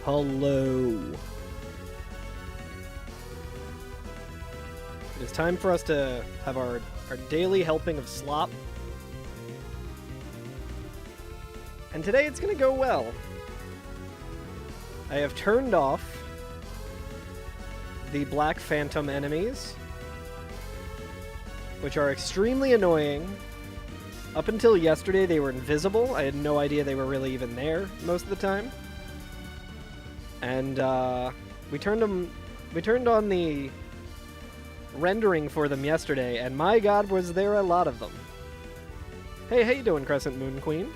Hello. It is time for us to have our daily helping of slop. And today it's going to go well. I have turned off the Black Phantom enemies, which are extremely annoying. Up until yesterday, they were invisible. I had no idea they were really even there most of the time. And we turned on the rendering for them yesterday, and my god, was there a lot of them. Hey, how you doing, Crescent Moon Queen?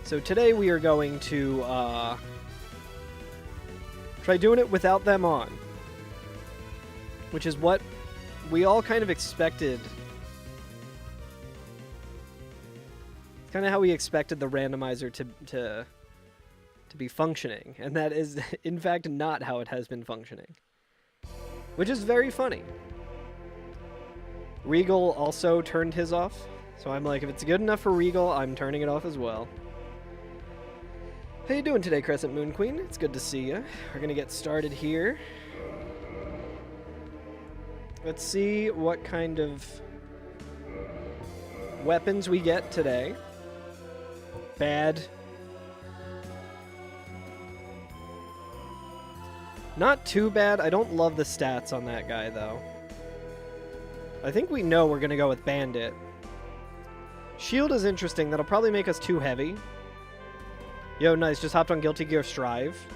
So today we are going to try doing it without them on, which is what we all kind of expected. It's kind of how we expected the randomizer to be functioning, and that is, in fact, not how it has been functioning. Which is very funny. Regal also turned his off, so I'm like, if it's good enough for Regal, I'm turning it off as well. How you doing today, Crescent Moon Queen? It's good to see you. We're gonna get started here. Let's see what kind of weapons we get today. Bad. Not too bad. I don't love the stats on that guy, though. I think we know we're going to go with Bandit. Shield is interesting. That'll probably make us too heavy. Yo, nice. Just hopped on Guilty Gear Strive.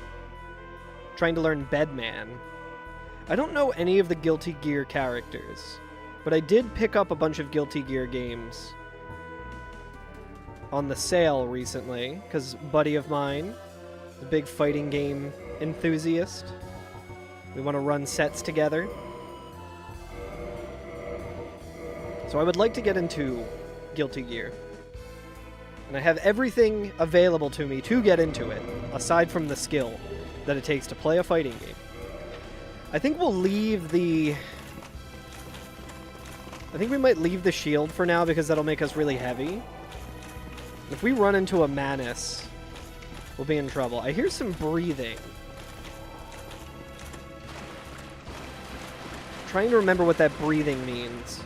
Trying to learn Bedman. I don't know any of the Guilty Gear characters, but I did pick up a bunch of Guilty Gear games on the sale recently, because a buddy of mine, the big fighting game enthusiast, we want to run sets together. So I would like to get into Guilty Gear. And I have everything available to me to get into it, aside from the skill that it takes to play a fighting game. I think we'll leave the... I think we might leave the shield for now, because that'll make us really heavy. If we run into a Manus, we'll be in trouble. I hear some breathing. Trying to remember what that breathing means.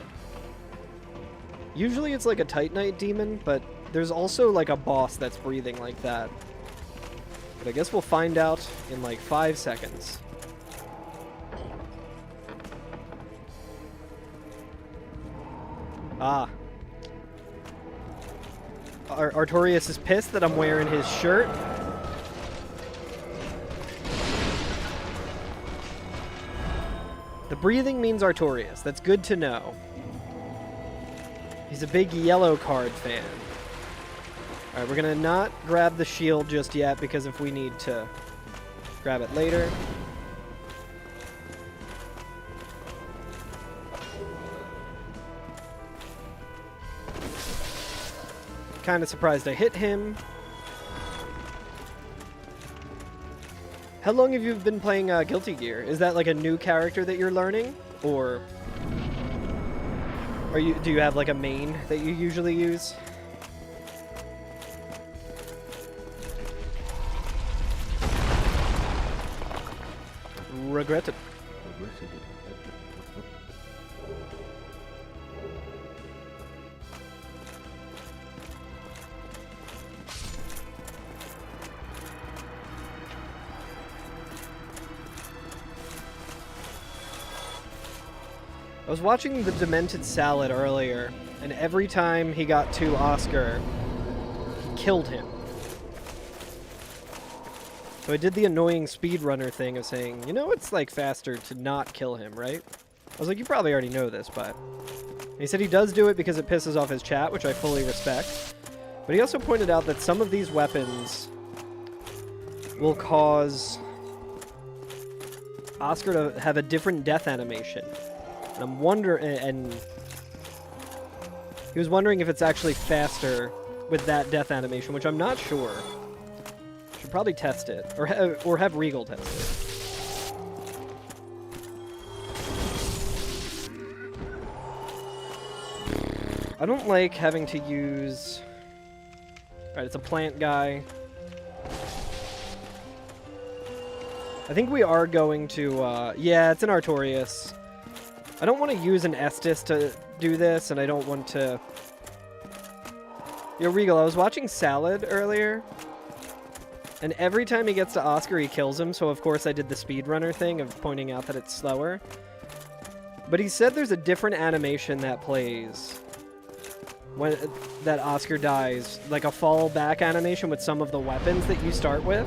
Usually it's like a Titanite demon, but there's also like a boss that's breathing like that. But I guess we'll find out in like 5 seconds. Ah. Artorias is pissed that I'm wearing his shirt. The breathing means Artorias. That's good to know. He's a big yellow card fan. Alright, we're gonna not grab the shield just yet, because if we need to grab it later. Kinda surprised I hit him. How long have you been playing Guilty Gear? Is that like a new character that you're learning? Or do you have like a main that you usually use? Regretted. I was watching the Demented Salad earlier, and every time he got to Oscar, he killed him. So I did the annoying speedrunner thing of saying, you know, it's like faster to not kill him, right? I was like, you probably already know this, but... And he said he does do it because it pisses off his chat, which I fully respect. But he also pointed out that some of these weapons will cause Oscar to have a different death animation. And I'm wondering, and he was wondering if it's actually faster with that death animation, which I'm not sure. Should probably test it, or have Regal test it. I don't like having to use... Alright, it's a plant guy. I think we are going to, yeah, it's an Artorias. I don't want to use an Estus to do this, and I don't want to... Yo, Regal, I was watching Salad earlier, and every time he gets to Oscar, he kills him, so of course I did the speedrunner thing of pointing out that it's slower. But he said there's a different animation that plays when that Oscar dies, like a fall back animation with some of the weapons that you start with.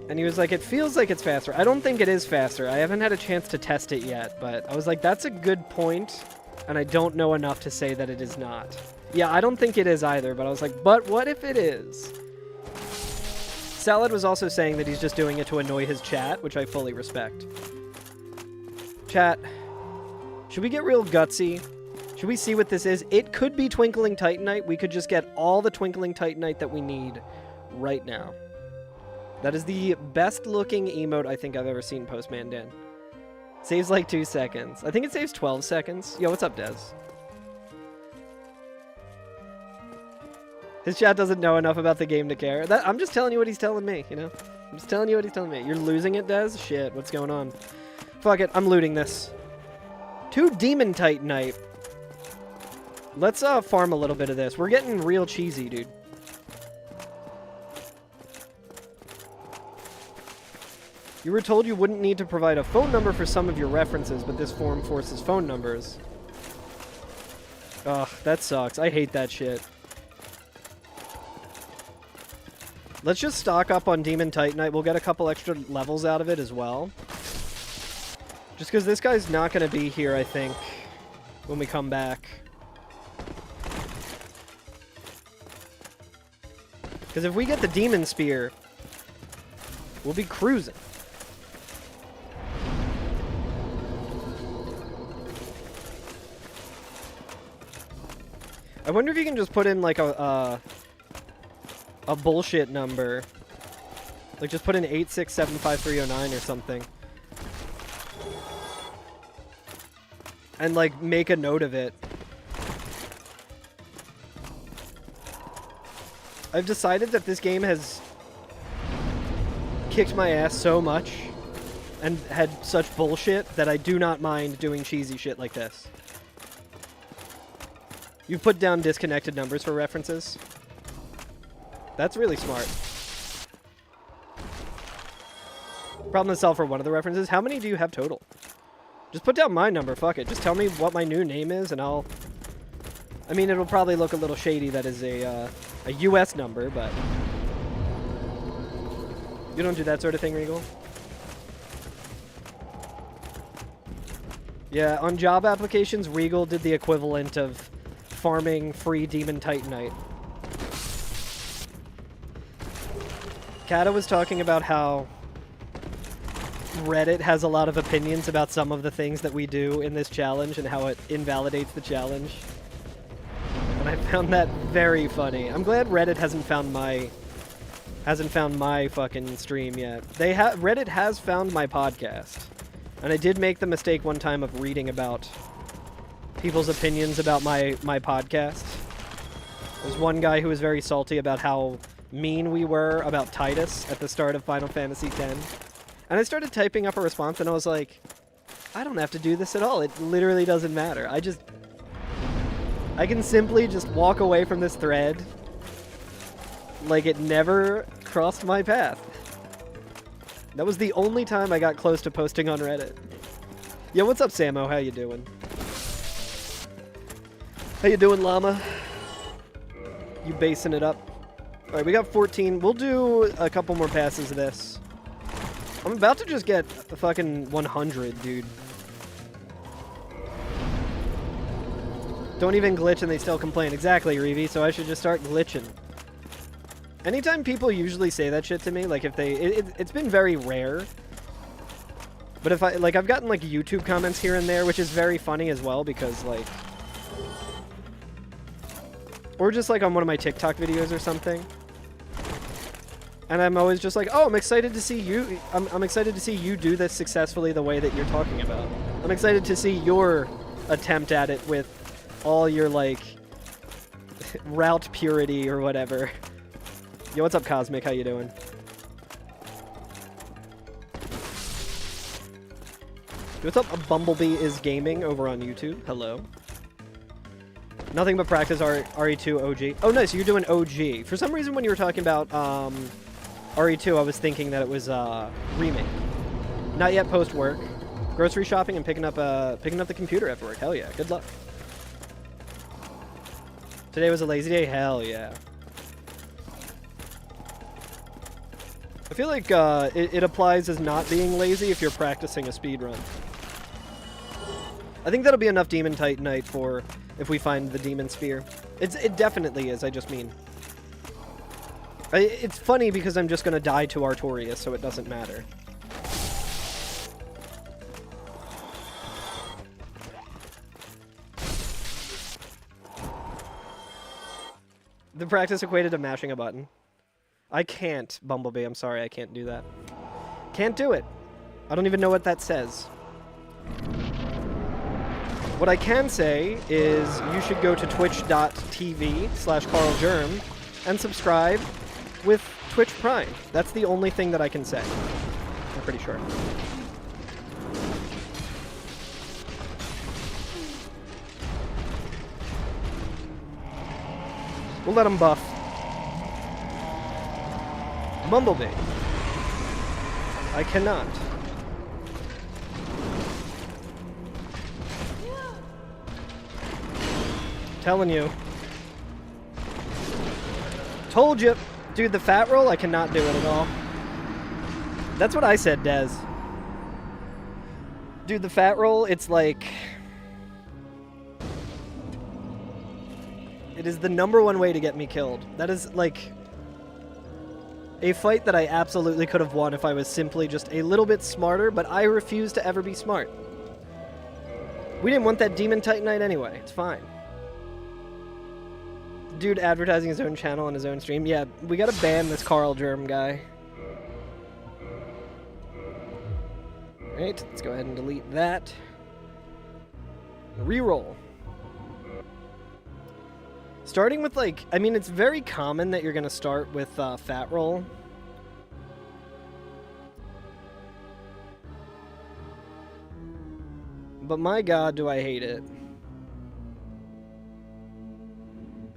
And he was like, it feels like it's faster. I don't think it is faster. I haven't had a chance to test it yet, but I was like, that's a good point, and I don't know enough to say that it is not. Yeah, I don't think it is either, but I was like, but what if it is? Salad was also saying that he's just doing it to annoy his chat, which I fully respect. Chat, should we get real gutsy? Should we see what this is? It could be Twinkling Titanite. We could just get all the Twinkling Titanite that we need right now. That is the best looking emote I think I've ever seen Postman Dan. Saves like 2 seconds. I think it saves 12 seconds. Yo, what's up, Des? His chat doesn't know enough about the game to care. I'm just telling you what he's telling me, you know? I'm just telling you what he's telling me. You're losing it, Des? Shit, what's going on? Fuck it, I'm looting this. 2 Demon Titanite. Let's farm a little bit of this. We're getting real cheesy, dude. You were told you wouldn't need to provide a phone number for some of your references, but this form forces phone numbers. Ugh, that sucks. I hate that shit. Let's just stock up on Demon Titanite. We'll get a couple extra levels out of it as well. Just because this guy's not going to be here, I think, when we come back. Because if we get the Demon Spear, we'll be cruising. I wonder if you can just put in like a bullshit number. Like just put in 8675309 or something. And like make a note of it. I've decided that this game has kicked my ass so much and had such bullshit that I do not mind doing cheesy shit like this. You put down disconnected numbers for references. That's really smart. Problem to solve for one of the references. How many do you have total? Just put down my number, fuck it. Just tell me what my new name is and I'll... I mean, it'll probably look a little shady that is a US number, but... You don't do that sort of thing, Regal? Yeah, on job applications, Regal did the equivalent of farming free Demon Titanite. Kata was talking about how Reddit has a lot of opinions about some of the things that we do in this challenge and how it invalidates the challenge. And I found that very funny. I'm glad Reddit hasn't found my fucking stream yet. Reddit has found my podcast. And I did make the mistake one time of reading about people's opinions about my podcast. There's one guy who was very salty about how mean we were about Titus at the start of Final Fantasy X. And I started typing up a response and I was like, I don't have to do this at all. It literally doesn't matter. I can simply just walk away from this thread like it never crossed my path. That was the only time I got close to posting on Reddit. Yo, what's up, Samo? How you doing? How you doing, Llama? You basing it up? Alright, we got 14. We'll do a couple more passes of this. I'm about to just get a fucking 100, dude. Don't even glitch and they still complain. Exactly, Reevy, so I should just start glitching. Anytime people usually say that shit to me, like if they... It's been very rare. But if I've gotten like YouTube comments here and there, which is very funny as well because like... Or just like on one of my TikTok videos or something. And I'm always just like, oh, I'm excited to see you. I'm excited to see you do this successfully the way that you're talking about. I'm excited to see your attempt at it with all your like route purity or whatever. Yo, what's up, Cosmic? How you doing? What's up, Bumblebee is Gaming over on YouTube. Hello. Nothing but practice RE2 OG. Oh, nice. You're doing OG. For some reason, when you were talking about RE2, I was thinking that it was remake. Not yet post work. Grocery shopping and picking up the computer after work. Hell yeah. Good luck. Today was a lazy day. Hell yeah. I feel like it applies as not being lazy if you're practicing a speed run. I think that'll be enough Demon Titanite for if we find the Demon Spear. It definitely is, I just mean. It's funny because I'm just going to die to Artorias, so it doesn't matter. The practice equated to mashing a button. I can't, Bumblebee. I'm sorry, I can't do that. Can't do it. I don't even know what that says. What I can say is you should go to twitch.tv/CarlGerm and subscribe with Twitch Prime. That's the only thing that I can say. I'm pretty sure. We'll let him buff. Bumblebee. I cannot. Telling you. Told you. Dude, the fat roll, I cannot do it at all. That's what I said, Dez. Dude, the fat roll, it's like... It is the #1 way to get me killed. That is, like... a fight that I absolutely could have won if I was simply just a little bit smarter, but I refuse to ever be smart. We didn't want that Demon Titanite anyway. It's fine. Dude advertising his own channel on his own stream. Yeah, we gotta ban this Carl Germ guy. Alright, let's go ahead and delete that. Reroll. Starting with, like, I mean, it's very common that you're gonna start with fat roll. But my god, do I hate it.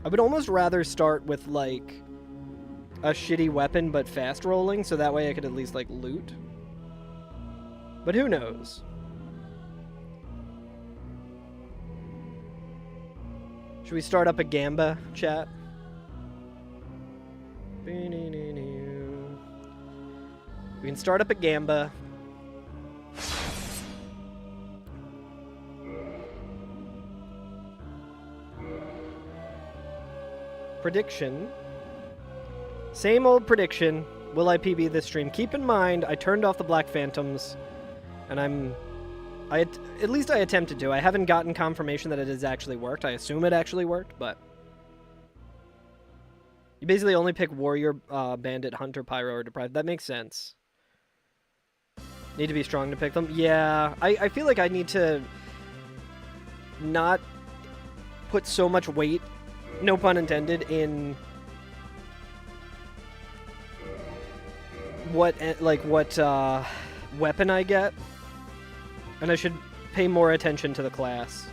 I would almost rather start with, like, a shitty weapon but fast rolling, so that way I could at least, like, loot. But who knows? Should we start up a Gamba, chat? We can start up a Gamba. Prediction. Same old prediction. Will I PB this stream? Keep in mind, I turned off the Black Phantoms, and at least I attempted to. I haven't gotten confirmation that it has actually worked. I assume it actually worked, but... You basically only pick Warrior, Bandit, Hunter, Pyro, or Deprived. That makes sense. Need to be strong to pick them? Yeah, I feel like I need to not put so much weight, no pun intended, in what weapon I get. And I should pay more attention to the class.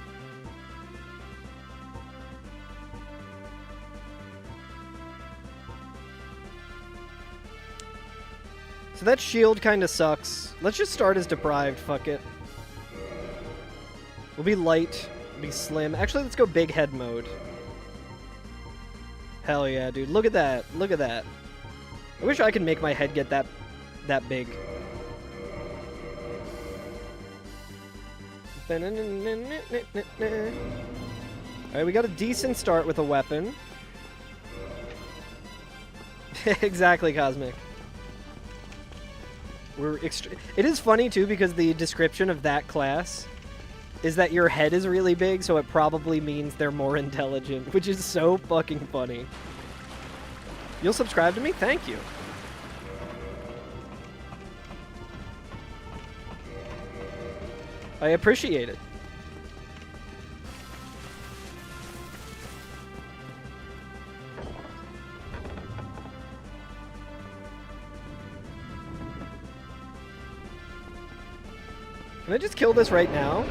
So that shield kind of sucks. Let's just start as Deprived, fuck it. We'll be light, be slim. Actually, let's go big head mode. Hell yeah, dude. Look at that. Look at that. I wish I could make my head get that big. Alright, we got a decent start with a weapon. Exactly, Cosmic. It is funny, too, because the description of that class is that your head is really big, so it probably means they're more intelligent, which is so fucking funny. You'll subscribe to me? Thank you. I appreciate it. Can I just kill this right now?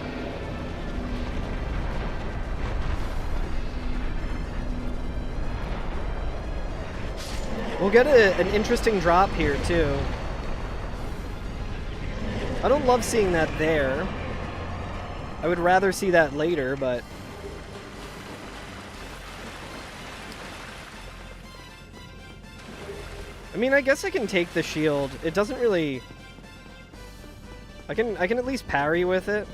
We'll get an interesting drop here, too. I don't love seeing that there. I would rather see that later, but... I mean, I guess I can take the shield. It doesn't really... I can at least parry with it.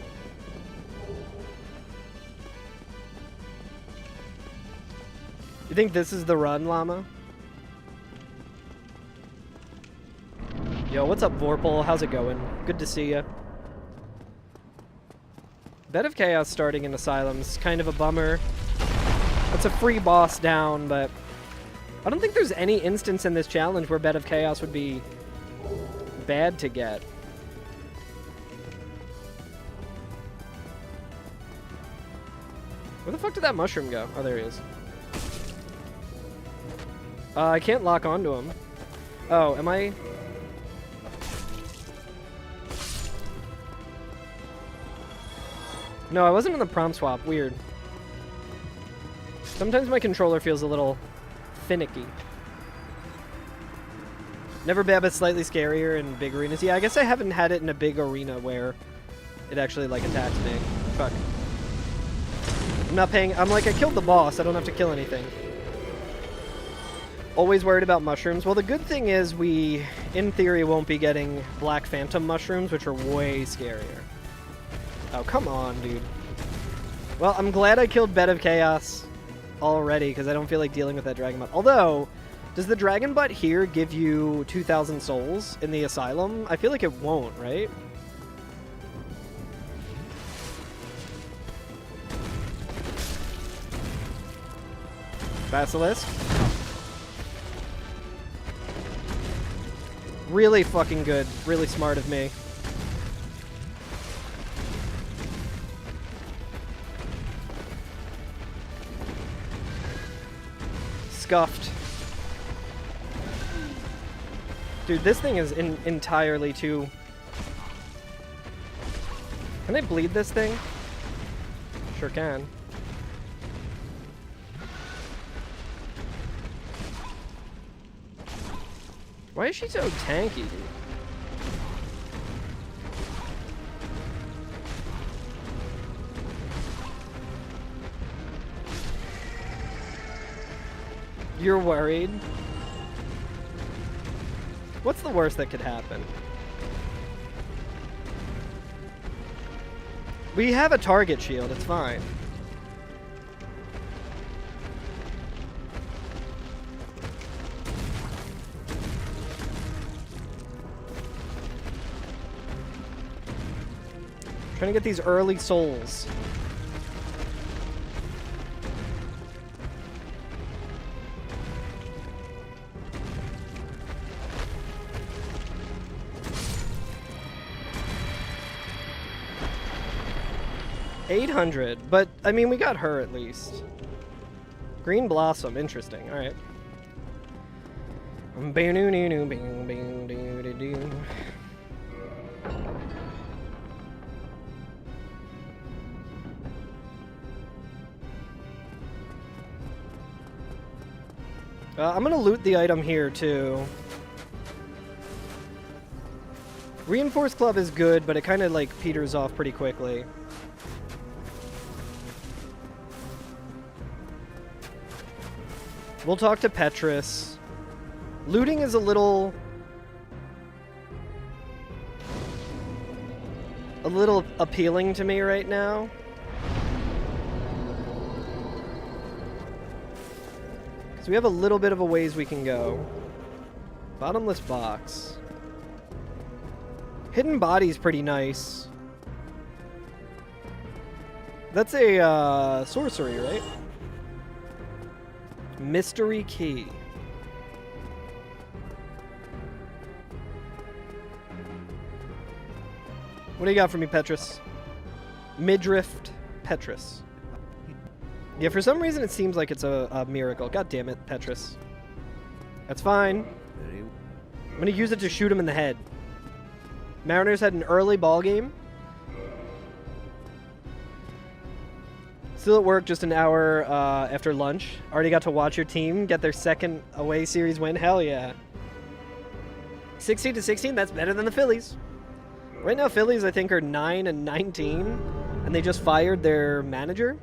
You think this is the run, Llama? Yo, what's up, Vorpal? How's it going? Good to see ya. Bed of Chaos starting in Asylum's kind of a bummer. That's a free boss down, but I don't think there's any instance in this challenge where Bed of Chaos would be bad to get. Where the fuck did that mushroom go? Oh, there he is. I can't lock onto him. Oh, am I... No, I wasn't in the prompt swap. Weird. Sometimes my controller feels a little finicky. Never bad, but slightly scarier in big arenas. Yeah, I guess I haven't had it in a big arena where it actually, like, attacks me. Fuck. I'm not paying... I'm like, I killed the boss. I don't have to kill anything. Always worried about mushrooms. Well, the good thing is we, in theory, won't be getting Black Phantom mushrooms, which are way scarier. Oh, come on, dude. Well, I'm glad I killed Bed of Chaos already, because I don't feel like dealing with that Dragon Butt. Although, does the Dragon Butt here give you 2,000 souls in the Asylum? I feel like it won't, right? Basilisk. Really fucking good. Really smart of me. Scuffed. Dude, this thing is entirely too... Can I bleed this thing? Sure can. Why is she so tanky, dude? You're worried? What's the worst that could happen? We have a target shield, it's fine. Trying to get these early souls. $800, but I mean, we got her at least. Green Blossom, interesting. All right. I'm gonna loot the item here too. Reinforced Club is good, but it kind of like peters off pretty quickly. We'll talk to Petrus. Looting is a little appealing to me right now. Because we have a little bit of a ways we can go. Bottomless box. Hidden body's pretty nice. That's a sorcery, right? Mystery key. What do you got for me, Petrus? Midriff Petrus. Yeah, for some reason it seems like it's a miracle. God damn it, Petrus. That's fine. I'm gonna use it to shoot him in the head. Mariners had an early ball game. Still at work just an hour after lunch. Already got to watch your team get their second away series win. Hell yeah. 16-16, that's better than the Phillies. Right now, Phillies, I think, are 9-19, and they just fired their manager,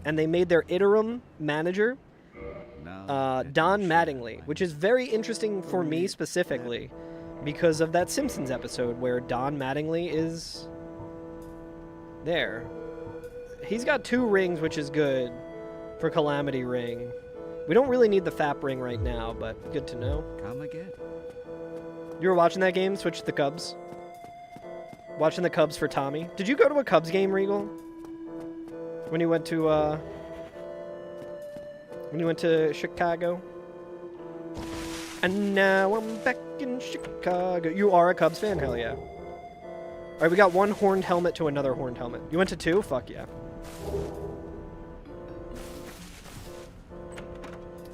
and they made their interim manager Don Mattingly, which is very interesting for me specifically because of that Simpsons episode where Don Mattingly is there. He's got 2 rings, which is good for Calamity Ring. We don't really need the FAP ring right now, but good to know. Come again. You were watching that game? Switch to the Cubs? Watching the Cubs for Tommy? Did you go to a Cubs game, Regal? When you went to Chicago? And now I'm back in Chicago. You are a Cubs fan? Hell yeah. Alright, we got 1 horned helmet to another horned helmet. You went to 2? Fuck yeah.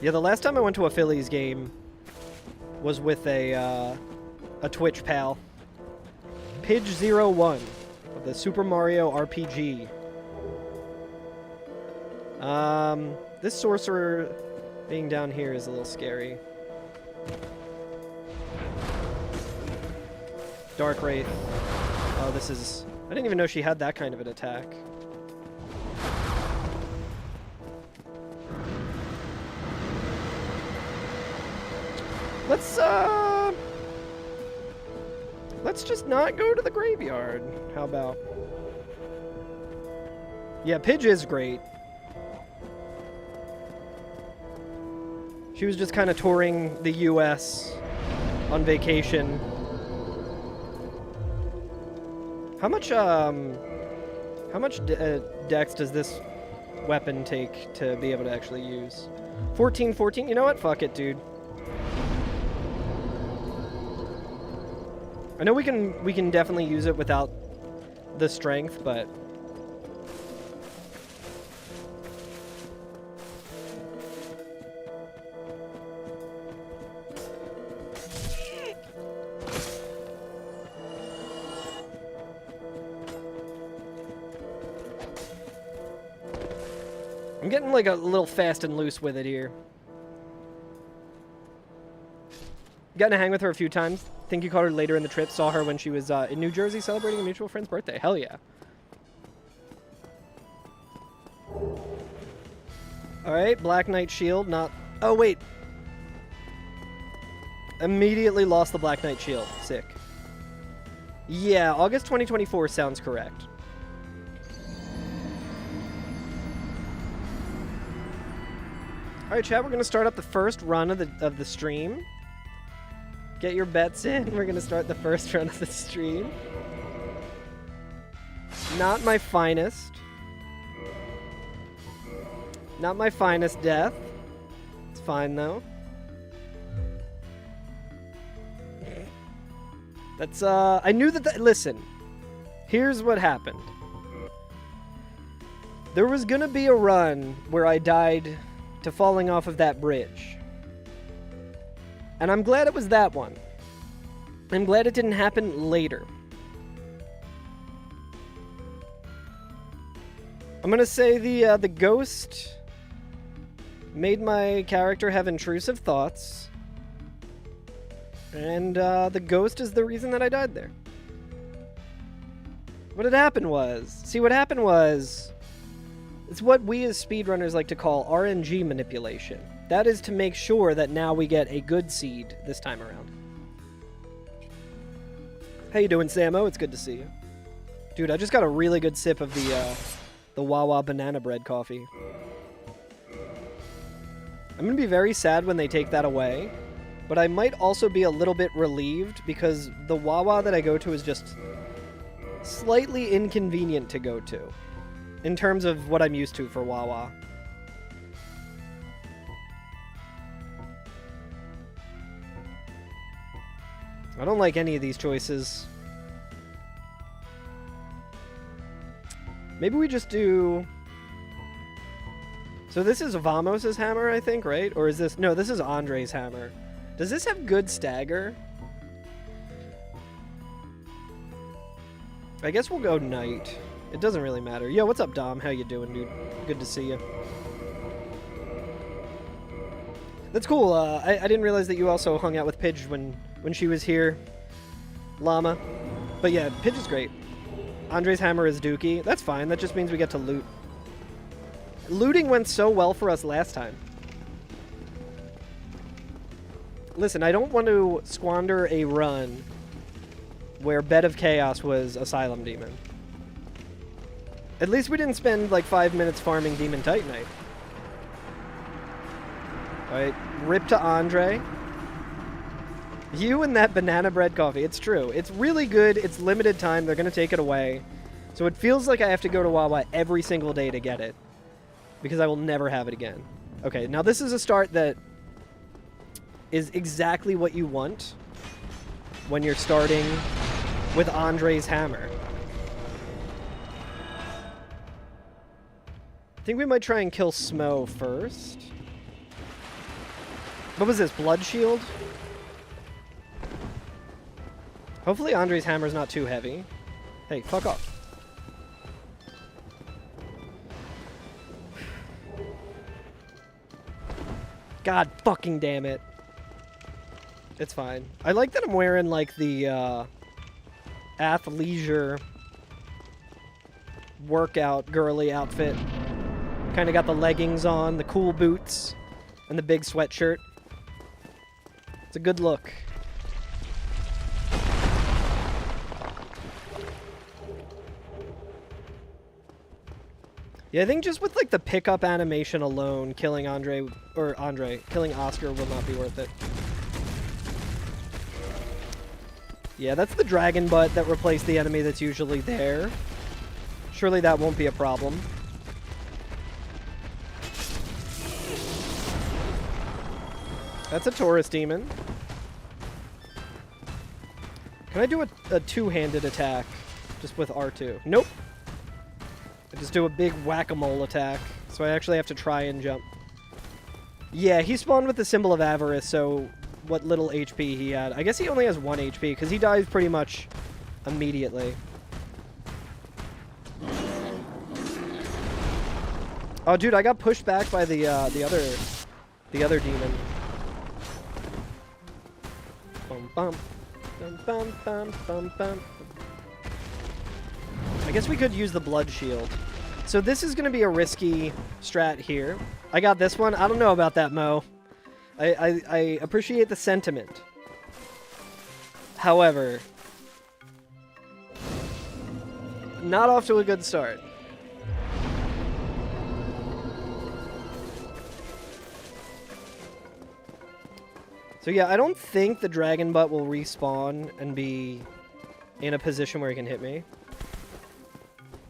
Yeah, the last time I went to a Phillies game was with a Twitch pal. Pidge01 of the Super Mario RPG. This sorcerer being down here is a little scary. Dark Wraith. Oh, this is... I didn't even know she had that kind of an attack. Let's just not go to the graveyard. How about? Yeah, Pidge is great. She was just kind of touring the US on vacation. How much dex does this weapon take to be able to actually use? 14. You know what? Fuck it, dude. I know we can definitely use it without the strength, but I'm getting like a little fast and loose with it here. Gotten to hang with her a few times. Think you caught her later in the trip. Saw her when she was in New Jersey celebrating a mutual friend's birthday. Hell yeah. Alright, Black Knight Shield. Not... Oh, wait. Immediately lost the Black Knight Shield. Sick. Yeah, August 2024 sounds correct. Alright, chat, we're going to start up the first run of the stream. Get your bets in. We're going to start the first run of the stream. Not my finest. Not my finest death. It's fine, though. That's, I knew that... Listen. Here's what happened. There was going to be a run where I died to falling off of that bridge. And I'm glad it was that one. I'm glad it didn't happen later. I'm gonna say the ghost made my character have intrusive thoughts. And the ghost is the reason that I died there. What had happened was... See, what happened was... It's what we as speedrunners like to call RNG manipulation. That is to make sure that now we get a good seed this time around. How you doing, Samo? It's good to see you. Dude, I just got a really good sip of the Wawa banana bread coffee. I'm gonna be very sad when they take that away, but I might also be a little bit relieved because the Wawa that I go to is just slightly inconvenient to go to in terms of what I'm used to for Wawa. I don't like any of these choices. Maybe we just do... So this is Vamos' hammer, I think, right? Or is this... No, this is Andre's hammer. Does this have good stagger? I guess we'll go Knight. It doesn't really matter. Yo, what's up, Dom? How you doing, dude? Good to see you. That's cool. I didn't realize that you also hung out with Pidge when she was here. Llama. But yeah, Pidge is great. Andre's hammer is dookie. That's fine. That just means we get to loot. Looting went so well for us last time. Listen, I don't want to squander a run where Bed of Chaos was Asylum Demon. At least we didn't spend like 5 minutes farming Demon Titanite. Alright, rip to Andre. You and that banana bread coffee. It's true. It's really good. It's limited time. They're going to take it away. So it feels like I have to go to Wawa every single day to get it. Because I will never have it again. Okay, now this is a start that is exactly what you want when you're starting with Andre's hammer. I think we might try and kill Smo first. What was this? Blood shield? Hopefully Andre's hammer's not too heavy. Hey, fuck off. God fucking damn it. It's fine. I like that I'm wearing like the athleisure workout girly outfit. Kind of got the leggings on, the cool boots, and the big sweatshirt. It's a good look. Yeah, I think just with like the pickup animation alone, killing killing Oscar will not be worth it. Yeah, that's the dragon butt that replaced the enemy that's usually there. Surely that won't be a problem. That's a Taurus demon. Can I do a two-handed attack just with R2? Nope. I just do a big whack-a-mole attack, so I actually have to try and jump. Yeah, he spawned with the symbol of avarice, so what little HP he had. I guess he only has 1 HP, because he dies pretty much immediately. Oh, dude, I got pushed back by the other demon. Bum bum. Bum bum bum bum bum. I guess we could use the blood shield. So this is going to be a risky strat here. I got this one. I don't know about that, Mo. I appreciate the sentiment. However, not off to a good start. So yeah, I don't think the dragon butt will respawn and be in a position where he can hit me.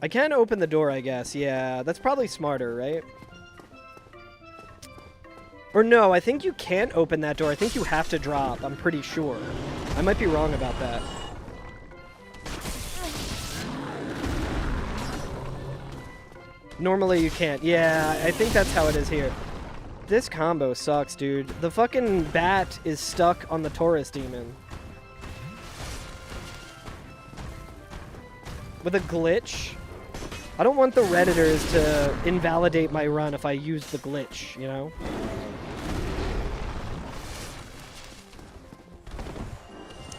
I can open the door, I guess. Yeah, that's probably smarter, right? Or no, I think you can't open that door. I think you have to drop. I'm pretty sure. I might be wrong about that. Normally you can't. Yeah, I think that's how it is here. This combo sucks, dude. The fucking bat is stuck on the Taurus demon. With a glitch? I don't want the Redditors to invalidate my run if I use the glitch, you know?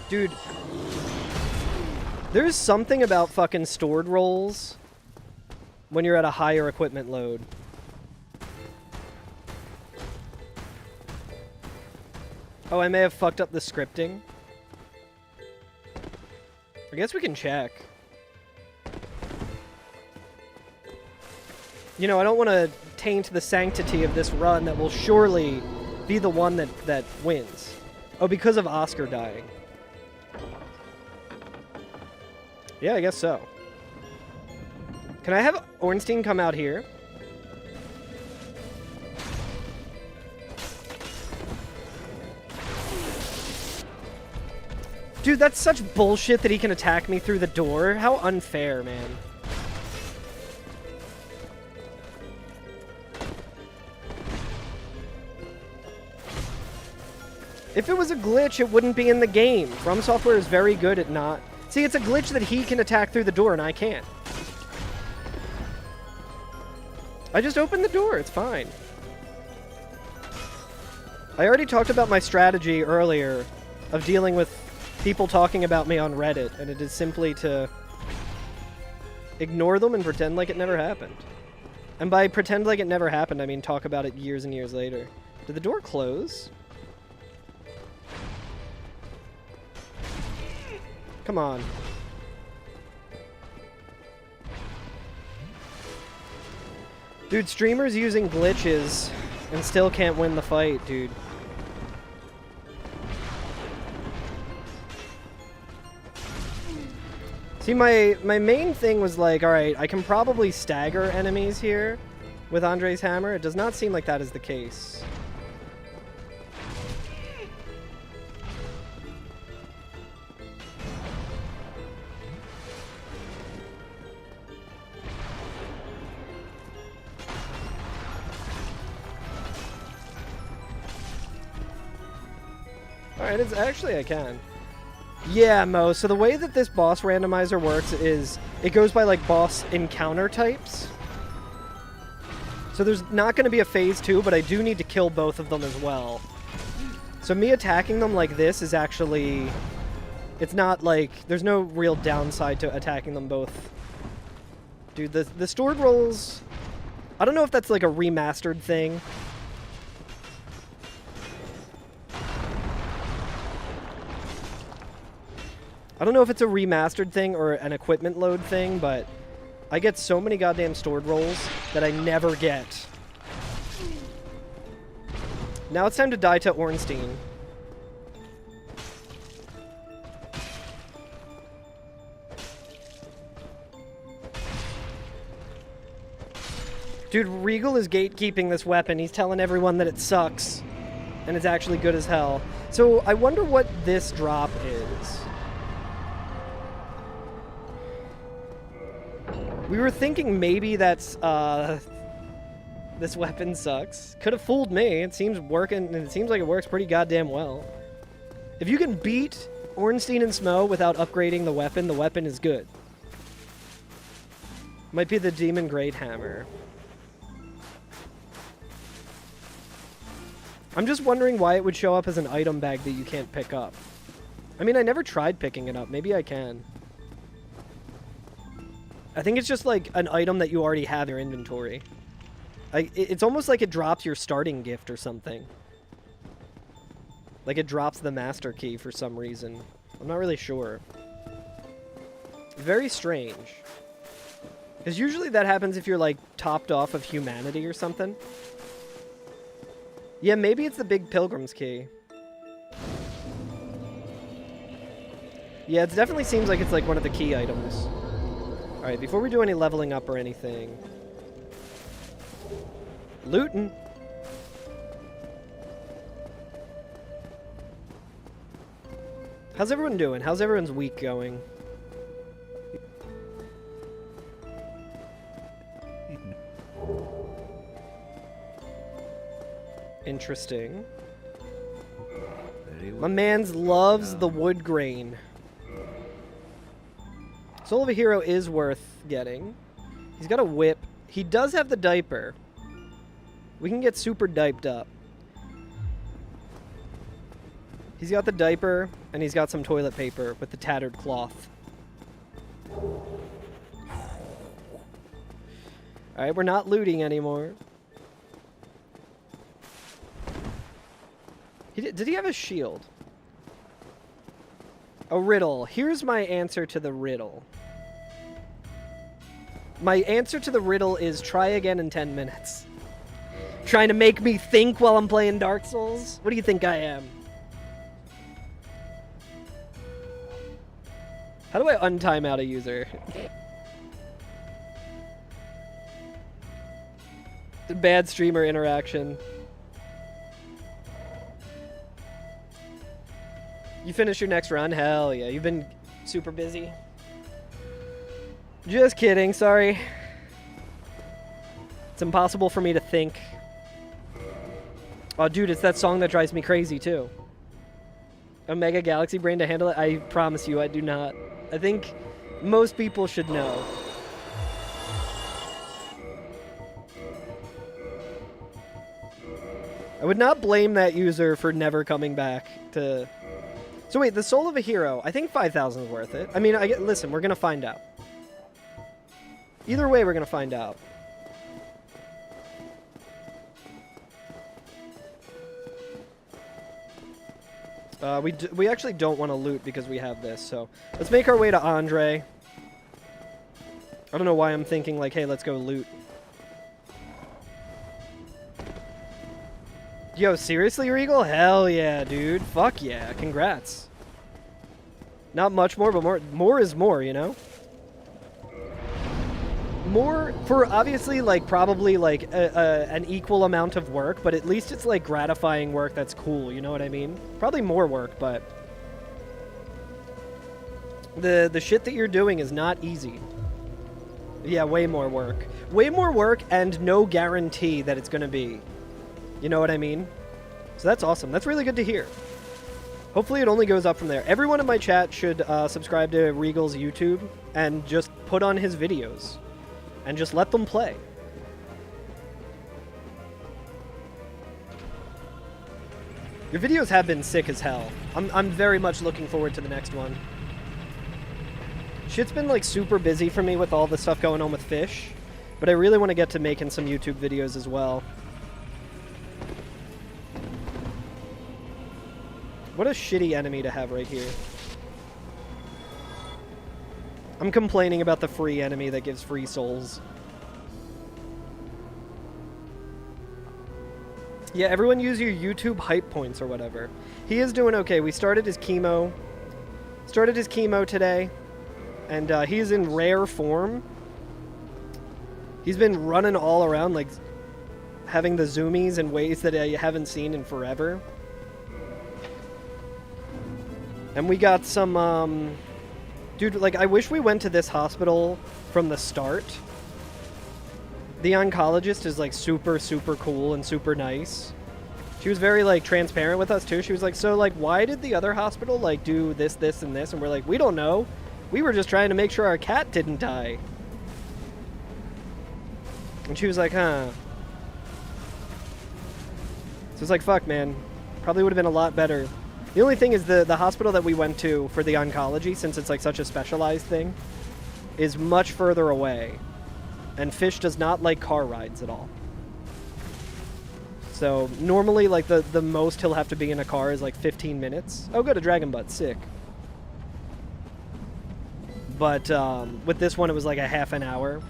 Dude. There's something about fucking stored rolls when you're at a higher equipment load. Oh, I may have fucked up the scripting. I guess we can check. You know, I don't want to taint the sanctity of this run that will surely be the one that wins. Oh, because of Oscar dying. Yeah, I guess so. Can I have Ornstein come out here? Dude, that's such bullshit that he can attack me through the door. How unfair, man. If it was a glitch, it wouldn't be in the game. From Software is very good at not... See, it's a glitch that he can attack through the door and I can't. I just opened the door. It's fine. I already talked about my strategy earlier of dealing with people talking about me on Reddit, and it is simply to ignore them and pretend like it never happened. And by pretend like it never happened, I mean talk about it years and years later. Did the door close? Come on. Dude, streamers using glitches and still can't win the fight, dude. See, my main thing was like, alright, I can probably stagger enemies here with Andre's hammer. It does not seem like that is the case. Alright, it's actually I can. Yeah, Mo, so the way that this boss randomizer works is it goes by like boss encounter types. So there's not going to be a phase 2, but I do need to kill both of them as well. So me attacking them like this is actually... It's not like... There's no real downside to attacking them both. Dude, the stored rolls... I don't know if that's like a remastered thing. I don't know if it's a remastered thing or an equipment load thing, but I get so many goddamn stored rolls that I never get. Now it's time to die to Ornstein. Dude, Regal is gatekeeping this weapon. He's telling everyone that it sucks. And it's actually good as hell. So I wonder what this drop is. We were thinking maybe that's, this weapon sucks. Could have fooled me. It seems working, and it seems like it works pretty goddamn well. If you can beat Ornstein and Smo without upgrading the weapon is good. Might be the Demon Great Hammer. I'm just wondering why it would show up as an item bag that you can't pick up. I mean, I never tried picking it up. Maybe I can. I think it's just like an item that you already have in your inventory. It's almost like it drops your starting gift or something. Like it drops the master key for some reason. I'm not really sure. Very strange. Because usually that happens if you're like topped off of humanity or something. Yeah, maybe it's the big pilgrim's key. Yeah, it definitely seems like it's like one of the key items. Alright, before we do any leveling up or anything... Lootin'! How's everyone doing? How's everyone's week going? Interesting. My man's loves the wood grain. Soul of a Hero is worth getting. He's got a whip. He does have the diaper. We can get super diped up. He's got the diaper, and he's got some toilet paper with the tattered cloth. Alright, we're not looting anymore. Did he have a shield? A riddle. Here's my answer to the riddle. My answer to the riddle is try again in 10 minutes. Trying to make me think while I'm playing Dark Souls? What do you think I am? How do I untime out a user? The bad streamer interaction. You finish your next run? Hell yeah. You've been super busy. Just kidding, sorry. It's impossible for me to think. Oh, dude, it's that song that drives me crazy, too. Omega Galaxy Brain to handle it? I promise you, I do not. I think most people should know. I would not blame that user for never coming back to... So wait, the soul of a hero. I think 5,000 is worth it. I mean, listen, we're going to find out. Either way, we're going to find out. We actually don't want to loot because we have this, so let's make our way to Andre. I don't know why I'm thinking like, hey, let's go loot. Yo, seriously, Regal? Hell yeah, dude. Fuck yeah. Congrats. Not much more, but more is more, you know? More for obviously like probably like an equal amount of work, but at least it's like gratifying work that's cool, you know what I mean? Probably more work, but the shit that you're doing is not easy. Yeah, way more work. Way more work and no guarantee that it's gonna be. You know what I mean? So that's awesome. That's really good to hear. Hopefully it only goes up from there. Everyone in my chat should subscribe to Regal's YouTube and just put on his videos. And just let them play. Your videos have been sick as hell. I'm very much looking forward to the next one. Shit's been like super busy for me with all the stuff going on with Fish, but I really want to get to making some YouTube videos as well. What a shitty enemy to have right here. I'm complaining about the free enemy that gives free souls. Yeah, everyone use your YouTube hype points or whatever. He is doing okay. We started his chemo. Today. And he's in rare form. He's been running all around, like, having the zoomies in ways that I haven't seen in forever. And we got some, dude, like, I wish we went to this hospital from the start. The oncologist is, like, super, super cool and super nice. She was very, like, transparent with us, too. She was like, so, like, why did the other hospital, like, do this, this, and this? And we're like, we don't know. We were just trying to make sure our cat didn't die. And she was like, huh. So it's like, fuck, man. Probably would have been a lot better. The only thing is the hospital that we went to for the oncology, since it's like such a specialized thing, is much further away. And Fish does not like car rides at all. So normally like the most he'll have to be in a car is like 15 minutes. Oh good, a dragon butt, sick. But with this one it was like a half an hour.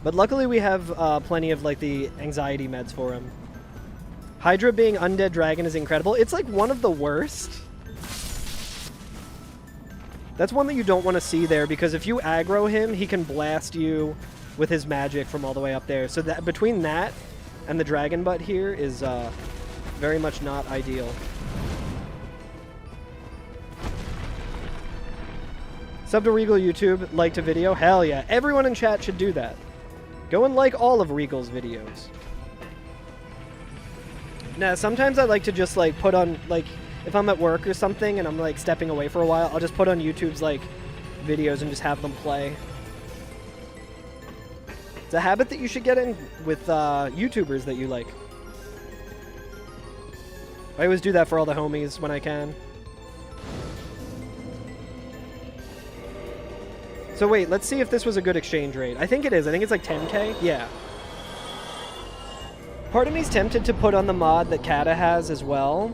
But luckily we have plenty of like the anxiety meds for him. Hydra being undead dragon is incredible. It's like one of the worst. That's one that you don't want to see there because if you aggro him, he can blast you with his magic from all the way up there. So that between that and the dragon butt here is very much not ideal. Sub to Regal YouTube, liked a video. Hell yeah. Everyone in chat should do that. Go and like all of Regal's videos. Nah, sometimes I like to just, like, put on, like, if I'm at work or something and I'm, like, stepping away for a while, I'll just put on YouTube's, like, videos and just have them play. It's a habit that you should get in with YouTubers that you like. I always do that for all the homies when I can. So wait, let's see if this was a good exchange rate. I think it is. I think it's like 10k. Yeah. Part of me's tempted to put on the mod that Kata has as well.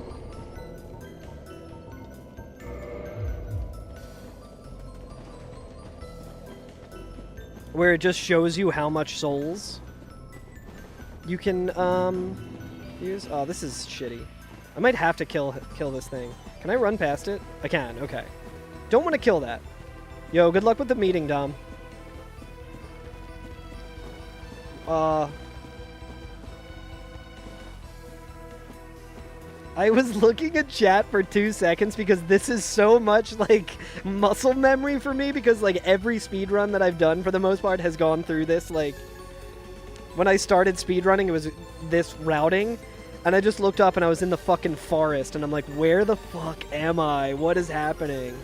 Where it just shows you how much souls you can use. Oh, this is shitty. I might have to kill this thing. Can I run past it? I can, okay. Don't want to kill that. Yo, good luck with the meeting, Dom. I was looking at chat for 2 seconds because this is so much, like, muscle memory for me because, like, every speedrun that I've done, for the most part, has gone through this, like... When I started speedrunning, it was this routing, and I just looked up and I was in the fucking forest, and I'm like, where the fuck am I? What is happening?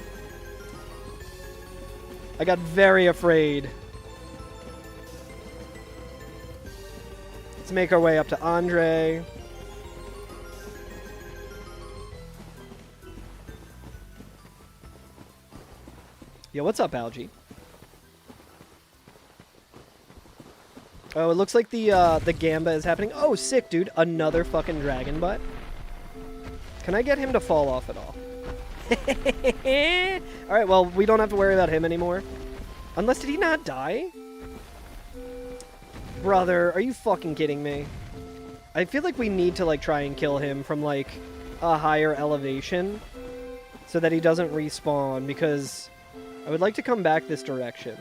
I got very afraid. Let's make our way up to Andre. Yo, what's up, Algae? Oh, it looks like the Gamba is happening. Oh, sick, dude. Another fucking dragon butt. Can I get him to fall off at all? Alright, well, we don't have to worry about him anymore. Unless, did he not die? Brother, are you fucking kidding me? I feel like we need to, like, try and kill him from, like, a higher elevation so that he doesn't respawn, because I would like to come back this direction.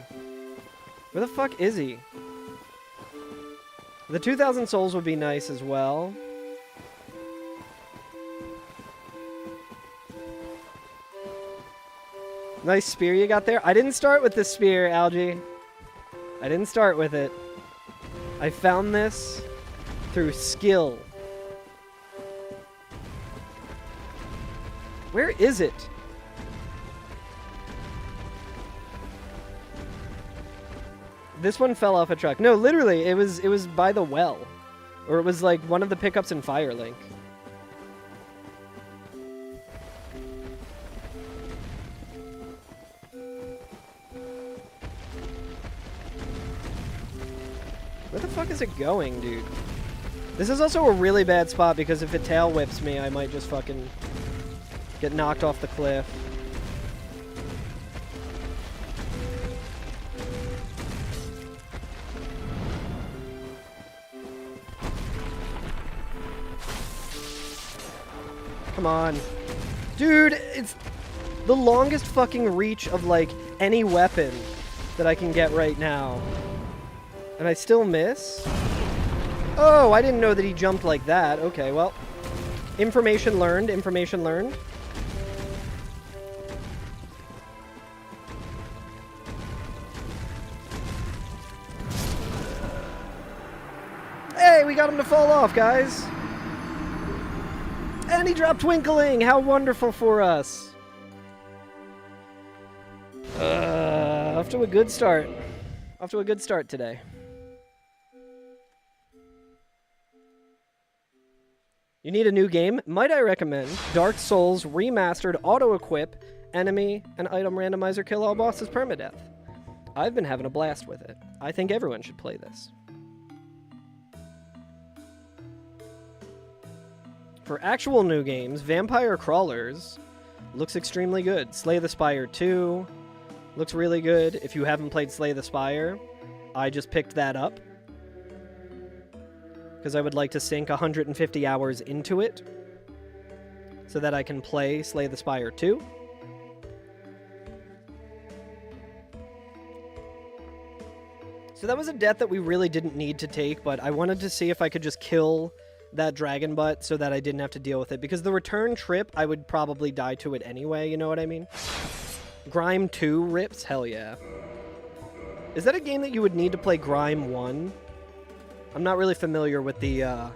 Where the fuck is he? The 2,000 souls would be nice as well. Nice spear you got there. I didn't start with this spear, Algae. I didn't start with it. I found this through skill. Where is it? This one fell off a truck. No, literally, it was by the well. Or it was like one of the pickups in Firelink. Where the fuck is it going, dude? This is also a really bad spot because if it tail whips me, I might just fucking get knocked off the cliff. Come on. Dude, it's the longest fucking reach of, like, any weapon that I can get right now. And I still miss? Oh, I didn't know that he jumped like that. Okay, well. Information learned, information learned. Hey, we got him to fall off, guys. And he dropped Twinkling! How wonderful for us! Off to a good start. Off to a good start today. You need a new game? Might I recommend Dark Souls Remastered Auto-Equip Enemy and Item Randomizer Kill All Bosses Permadeath. I've been having a blast with it. I think everyone should play this. For actual new games, Vampire Crawlers looks extremely good. Slay the Spire 2 looks really good. If you haven't played Slay the Spire, I just picked that up because I would like to sink 150 hours into it so that I can play Slay the Spire 2. So that was a death that we really didn't need to take, but I wanted to see if I could just kill that dragon butt so that I didn't have to deal with it, because the return trip I would probably die to it anyway, you know what I mean? Grime 2 rips? Hell yeah. Is that a game that you would need to play Grime 1? I'm not really familiar with the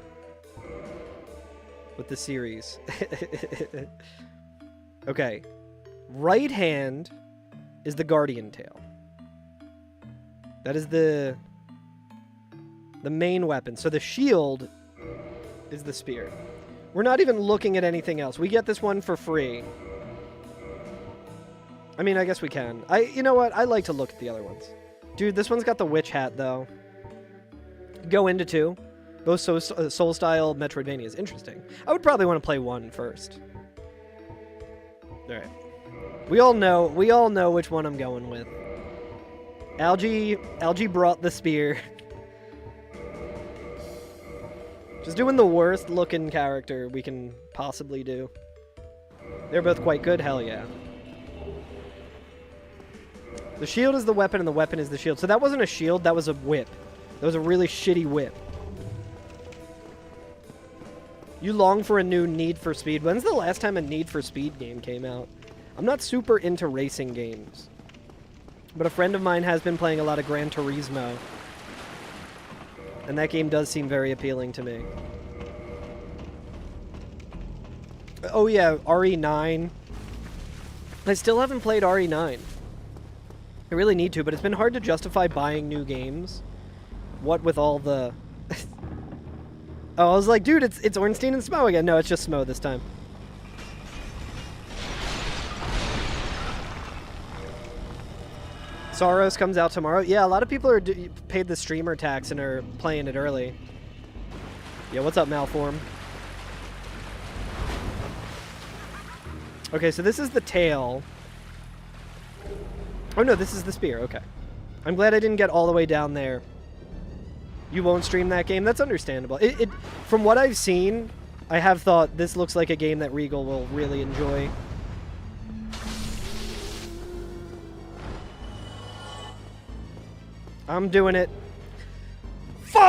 series. Okay. Right hand is the Guardian Tail. That is the main weapon. So the shield is the spear. We're not even looking at anything else. We get this one for free. I mean, I guess we can. You know what? I like to look at the other ones. Dude, this one's got the witch hat, though. Go into 2. Both soul-style Metroidvanias. Interesting. I would probably want to play 1 first. Alright. We all know which one I'm going with. Algae brought the spear. Just doing the worst looking character we can possibly do. They're both quite good, hell yeah. The shield is the weapon and the weapon is the shield. So that wasn't a shield, that was a whip. That was a really shitty whip. You long for a new Need for Speed. When's the last time a Need for Speed game came out? I'm not super into racing games. But a friend of mine has been playing a lot of Gran Turismo. And that game does seem very appealing to me. Oh yeah, RE9. I still haven't played RE9. I really need to, but it's been hard to justify buying new games. What with all the... Oh, I was like, dude, it's Ornstein and Smo again. No, it's just Smo this time. Soros comes out tomorrow. Yeah, a lot of people are paid the streamer tax and are playing it early. Yeah, what's up, Malform? Okay, so this is the tail. Oh no, this is the spear. Okay. I'm glad I didn't get all the way down there. You won't stream that game? That's understandable. From what I've seen, I have thought this looks like a game that Regal will really enjoy. I'm doing it. Fuck!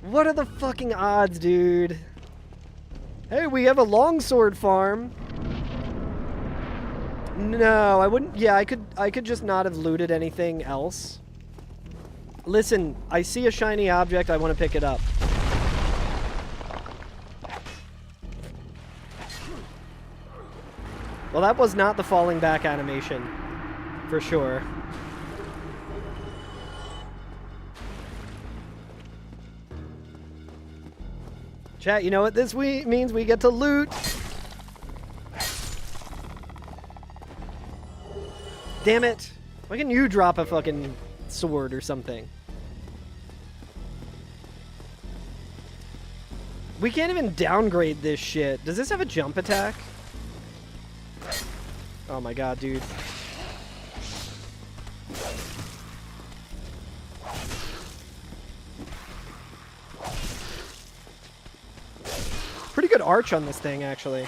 What are the fucking odds, dude? Hey, we have a longsword farm. No, I wouldn't. Yeah, I could just not have looted anything else. Listen, I see a shiny object, I want to pick it up. Well, that was not the falling back animation, for sure. Chat, you know what this means? We get to loot. Damn it. Why can't you drop a fucking sword or something? We can't even downgrade this shit. Does this have a jump attack? Oh my god, dude. Pretty good arch on this thing, actually.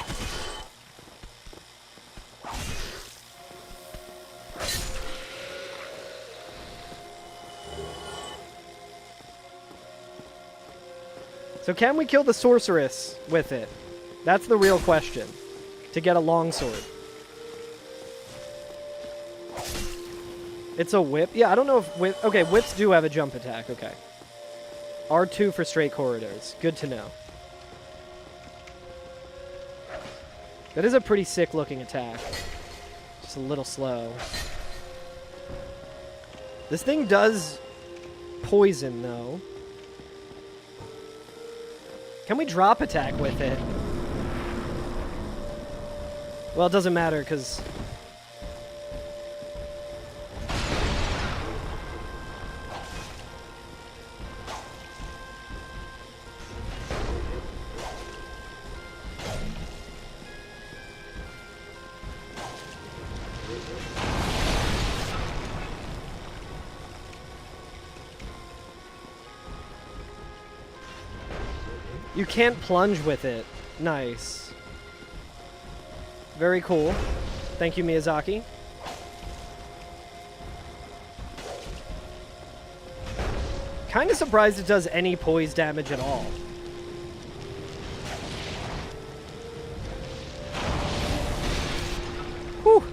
So can we kill the sorceress with it? That's the real question. To get a longsword. It's a whip? Yeah, I don't know if whip... Okay, whips do have a jump attack. Okay. R2 for straight corridors. Good to know. That is a pretty sick looking attack. Just a little slow. This thing does poison, though. Can we drop attack with it? Well, it doesn't matter, because... You can't plunge with it. Nice. Very cool. Thank you, Miyazaki. Kind of surprised it does any poise damage at all. Whew.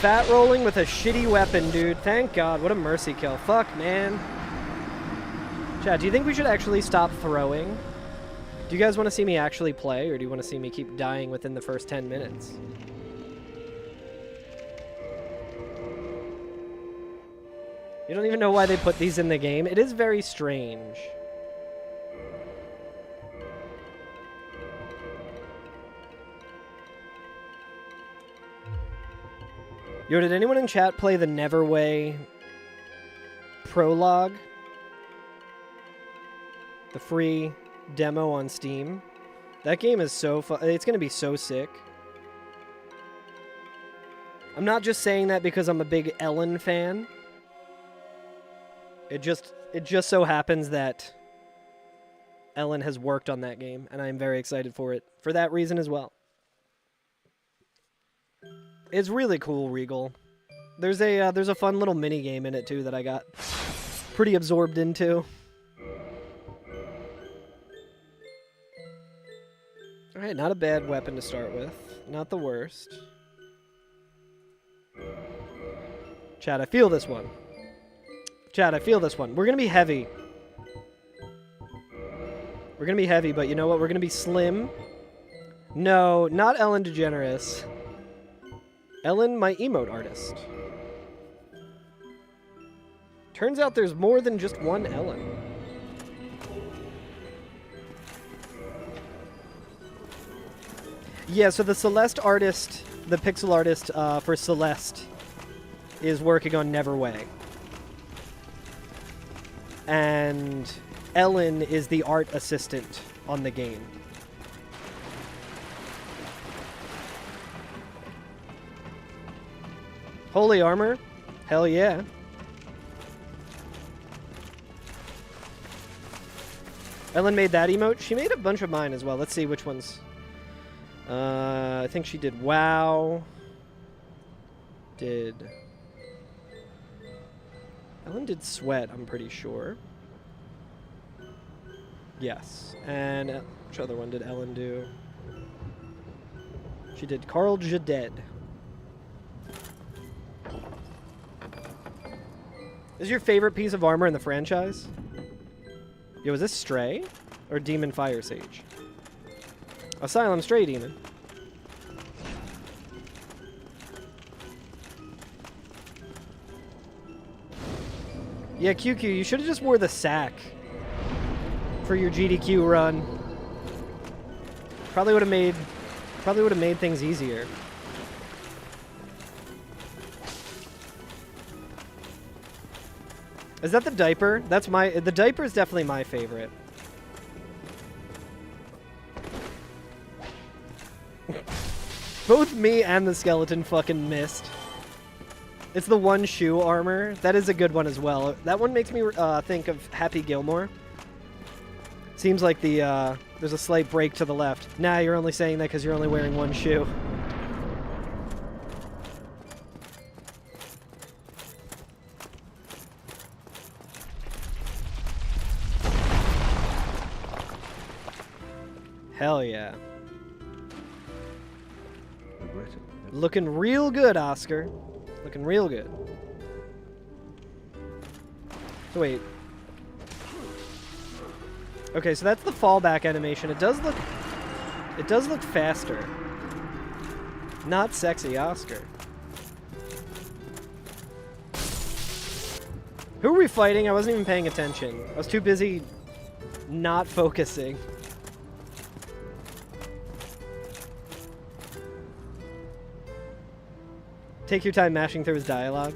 Fat rolling with a shitty weapon, dude. Thank God. What a mercy kill. Fuck, man. Chad, do you think we should actually stop throwing? Do you guys want to see me actually play, or do you want to see me keep dying within the first 10 minutes? You don't even know why they put these in the game. It is very strange. Yo, did anyone in chat play the Neverway prologue? The free demo on Steam. That game is so fun. It's going to be so sick. I'm not just saying that because I'm a big Ellen fan. It just so happens that Ellen has worked on that game, and I'm very excited for it for that reason as well. It's really cool, Regal. There's a fun little mini game in it too that I got pretty absorbed into. All right, not a bad weapon to start with. Not the worst. Chad, I feel this one. Chad, I feel this one. We're gonna be heavy. We're gonna be heavy, but you know what? We're gonna be slim. No, not Ellen DeGeneres. Ellen, my emote artist. Turns out there's more than just one Ellen. Yeah, so the Celeste artist, the pixel artist for Celeste, is working on Neverway. And Ellen is the art assistant on the game. Holy armor? Hell yeah. Ellen made that emote. She made a bunch of mine as well. Let's see which ones. I think she did WoW. Ellen did Sweat, I'm pretty sure. Yes. And which other one did Ellen do? She did Carl Jaded. Is your favorite piece of armor in the franchise? Yo, is this Stray? Or Demon Fire Sage? Asylum Stray Demon. Yeah, QQ, you should have just wore the sack for your GDQ run. Probably would have made things easier. Is that the diaper? The diaper is definitely my favorite. Both me and the skeleton fucking missed. It's the one shoe armor. That is a good one as well. That one makes me think of Happy Gilmore. Seems like there's a slight break to the left. Nah, you're only saying that because you're only wearing one shoe. Hell yeah. Looking real good, Oscar. Looking real good. So wait. Okay, so that's the fallback animation. It does look faster. Not sexy, Oscar. Who are we fighting? I wasn't even paying attention. I was too busy not focusing. Take your time mashing through his dialogue.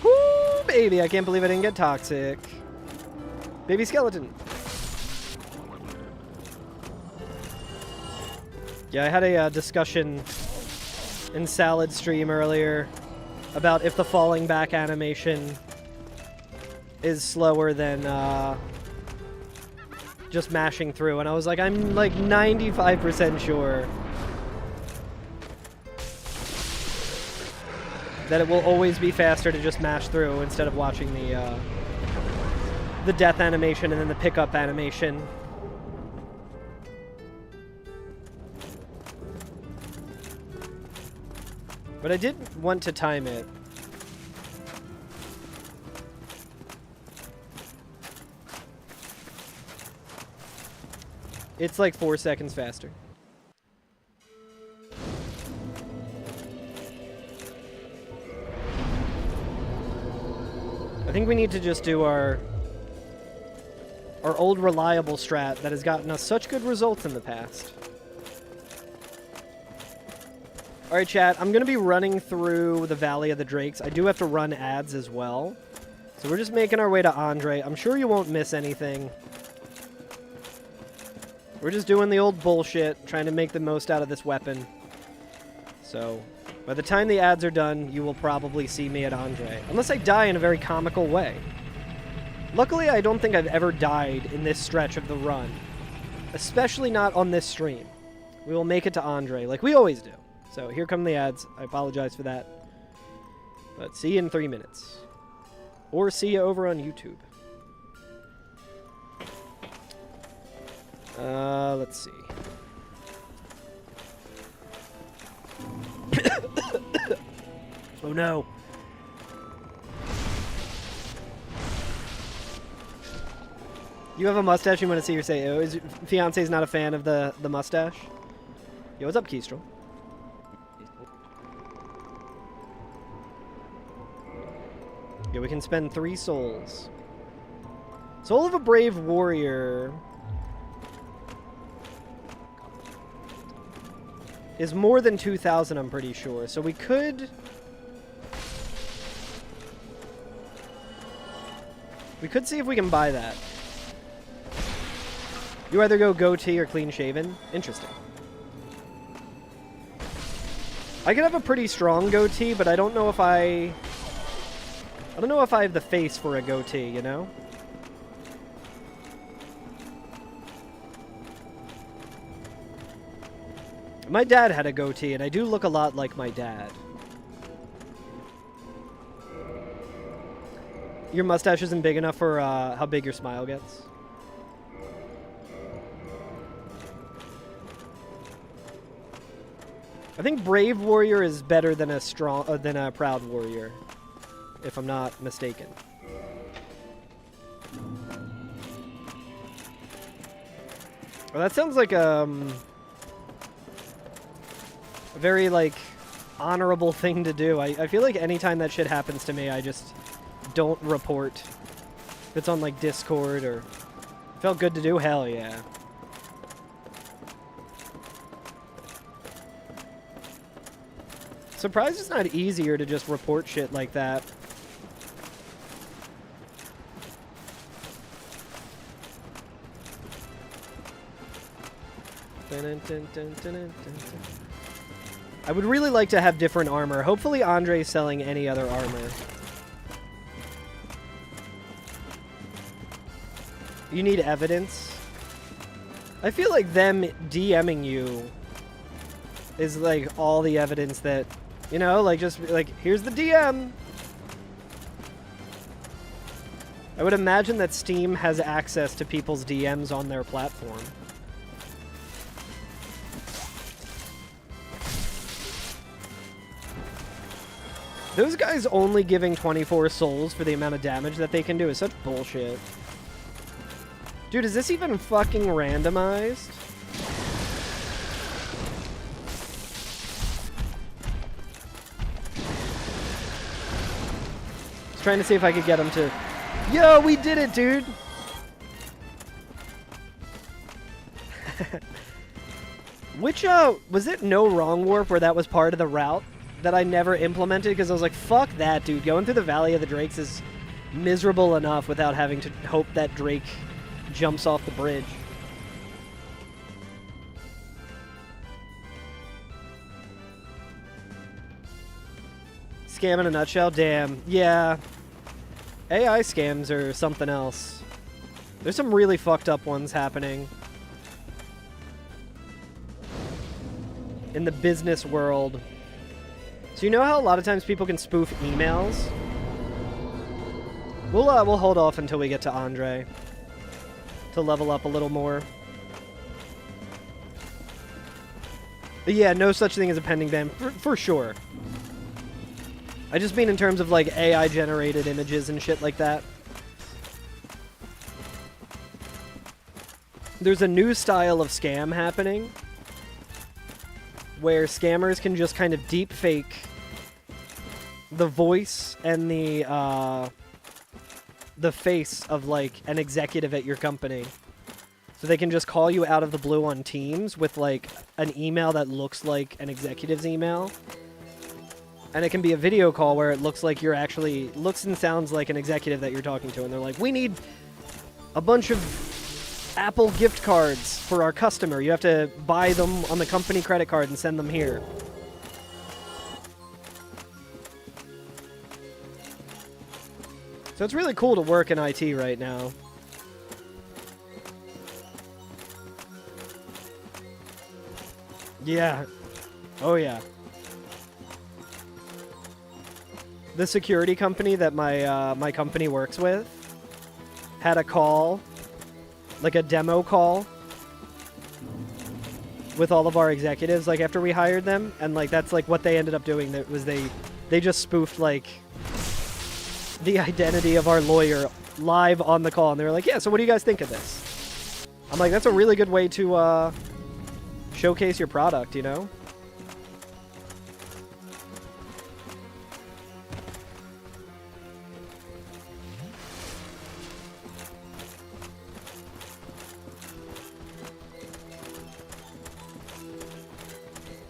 Woo, baby! I can't believe I didn't get toxic. Baby skeleton. Yeah, I had a discussion in Salad stream earlier about if the falling back animation is slower than just mashing through, and I was like, I'm like 95% sure that it will always be faster to just mash through instead of watching the death animation and then the pickup animation. But I did want to time it. It's like 4 seconds faster. I think we need to just do our old reliable strat that has gotten us such good results in the past. Alright, chat, I'm going to be running through the Valley of the Drakes. I do have to run ads as well. So we're just making our way to Andre. I'm sure you won't miss anything. We're just doing the old bullshit, trying to make the most out of this weapon. So, by the time the ads are done, you will probably see me at Andre. Unless I die in a very comical way. Luckily, I don't think I've ever died in this stretch of the run. Especially not on this stream. We will make it to Andre, like we always do. So, here come the ads. I apologize for that. But see you in 3 minutes. Or see you over on YouTube. Let's see. Oh no. You have a mustache you want to see your say, oh, his fiance's not a fan of the mustache? Yo, what's up, Kestrel? Yeah, we can spend 3 souls. Soul of a Brave Warrior is more than 2,000, I'm pretty sure. So we could... We could see if we can buy that. You either go goatee or clean shaven. Interesting. I could have a pretty strong goatee, but I don't know if I don't know if I have the face for a goatee, you know? My dad had a goatee, and I do look a lot like my dad. Your mustache isn't big enough for how big your smile gets. I think Brave Warrior is better than a Proud Warrior, if I'm not mistaken. Well, that sounds like a very, like, honorable thing to do. I feel like anytime that shit happens to me, I just don't report. If it's on, like, Discord or... Felt good to do? Hell yeah. Surprised it's not easier to just report shit like that. I would really like to have different armor. Hopefully Andre's selling any other armor. You need evidence? I feel like them DMing you is like all the evidence that, you know, like just like, here's the DM. I would imagine that Steam has access to people's DMs on their platform. Those guys only giving 24 souls for the amount of damage that they can do is such bullshit. Dude, is this even fucking randomized? I was trying to see if I could get him to... Yo, we did it, dude! Which, was it No Wrong Warp where that was part of the route that I never implemented? Because I was like, fuck that, dude. Going through the Valley of the Drakes is miserable enough without having to hope that Drake jumps off the bridge. Scam in a nutshell? Damn. Yeah. AI scams are something else. There's some really fucked up ones happening in the business world. So you know how a lot of times people can spoof emails? We'll hold off until we get to Andre to level up a little more. But yeah, no such thing as a pending ban, for sure. I just mean in terms of, like, AI-generated images and shit like that. There's a new style of scam happening where scammers can just kind of deep fake the voice and the face of, like, an executive at your company. So they can just call you out of the blue on Teams with, like, an email that looks like an executive's email. And it can be a video call where it looks like you're actually... looks and sounds like an executive that you're talking to. And they're like, we need a bunch of Apple gift cards for our customer. You have to buy them on the company credit card and send them here. So it's really cool to work in IT right now. Yeah. Oh, yeah. The security company that my company works with had a call, like a demo call, with all of our executives, like, after we hired them, and, like, that's, like, what they ended up doing. That was they just spoofed, like, the identity of our lawyer live on the call, and they were like, yeah, so what do you guys think of this? I'm like, that's a really good way to showcase your product, you know?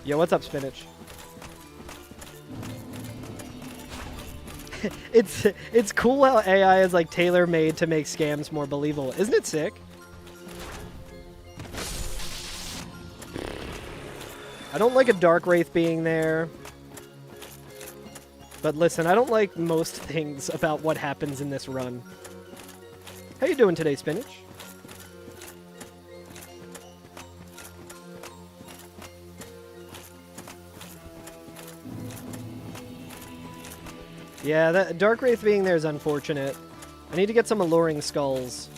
Yo, what's up, Spinach? It's cool how AI is like tailor-made to make scams more believable. Isn't it sick? I don't like a Dark Wraith being there. But listen, I don't like most things about what happens in this run. How you doing today, Spinach? Yeah, that Dark Wraith being there is unfortunate. I need to get some Alluring Skulls.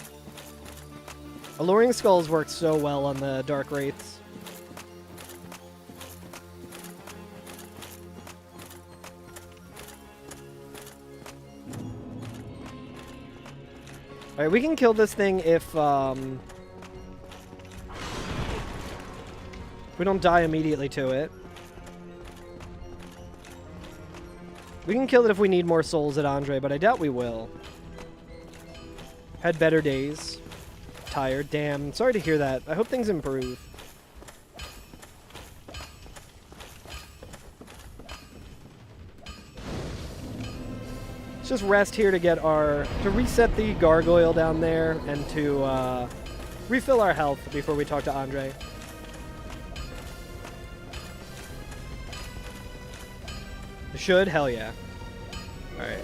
Alluring Skulls work so well on the Dark Wraiths. Alright, we can kill this thing if we don't die immediately to it. We can kill it if we need more souls at Andre, but I doubt we will. Had better days. Tired. Damn. Sorry to hear that. I hope things improve. Let's just rest here to get to reset the gargoyle down there and to refill our health before we talk to Andre. Should? Hell yeah. Alright.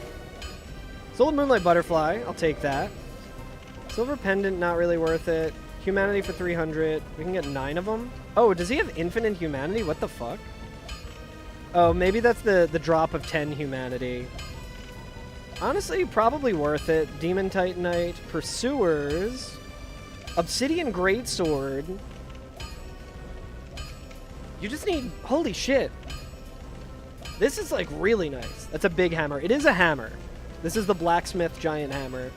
Soul of Moonlight Butterfly. I'll take that. Silver Pendant, not really worth it. Humanity for 300. We can get 9 of them. Oh, does he have infinite humanity? What the fuck? Oh, maybe that's the drop of 10 humanity. Honestly, probably worth it. Demon Titanite. Pursuers. Obsidian Greatsword. You just need... Holy shit. This is, like, really nice. That's a big hammer. It is a hammer. This is the blacksmith giant hammer.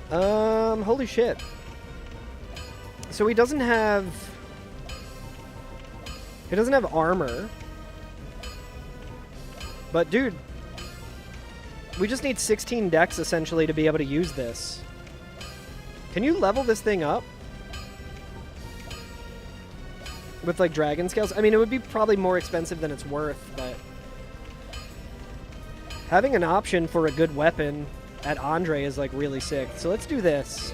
Holy shit. So he doesn't have... He doesn't have armor. But, dude, we just need 16 decks, essentially, to be able to use this. Can you level this thing up? With, like, dragon scales? I mean, it would be probably more expensive than it's worth, but... Having an option for a good weapon at Andre is, like, really sick. So let's do this.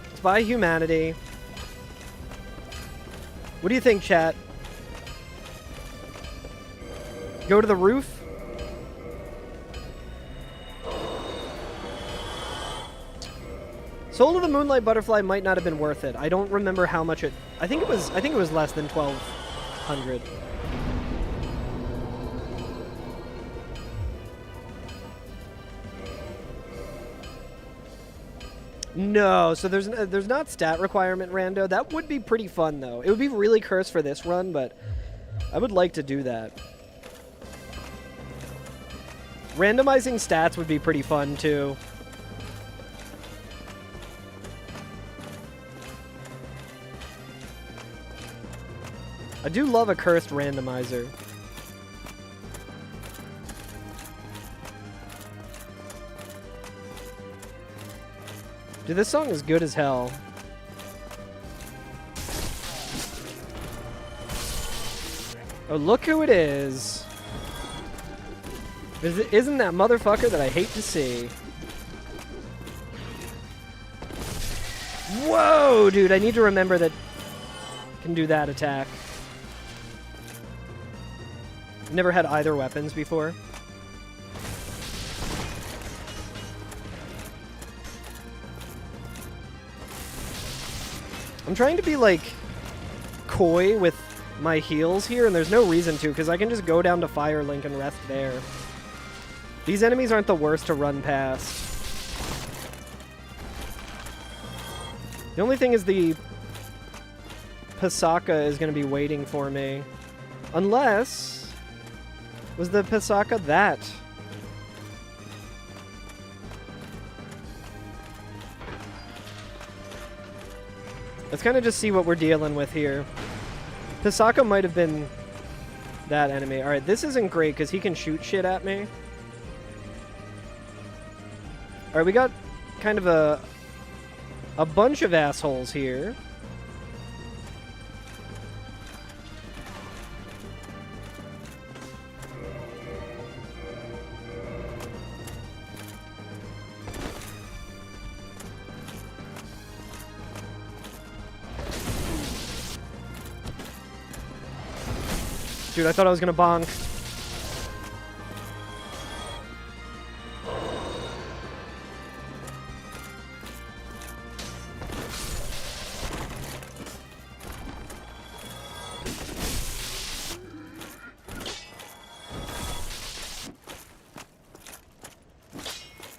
Let's buy humanity. What do you think, chat? Go to the roof? Soul of the Moonlight Butterfly might not have been worth it. I don't remember how much it... I think it was less than 1,200. No, so there's not stat requirement, Rando. That would be pretty fun, though. It would be really cursed for this run, but I would like to do that. Randomizing stats would be pretty fun, too. I do love a cursed randomizer. Dude, this song is good as hell. Oh, look who it is. Isn't that motherfucker that I hate to see? Whoa, dude, I need to remember that I can do that attack. Never had either weapons before. I'm trying to be, like, coy with my heals here, and there's no reason to, because I can just go down to Firelink and rest there. These enemies aren't the worst to run past. The only thing is the Pasaka is going to be waiting for me. Unless... Was the Pasaka that? Let's kind of just see what we're dealing with here. Pasaka might have been that enemy. Alright, this isn't great because he can shoot shit at me. Alright, we got kind of a bunch of assholes here. Dude, I thought I was gonna bonk.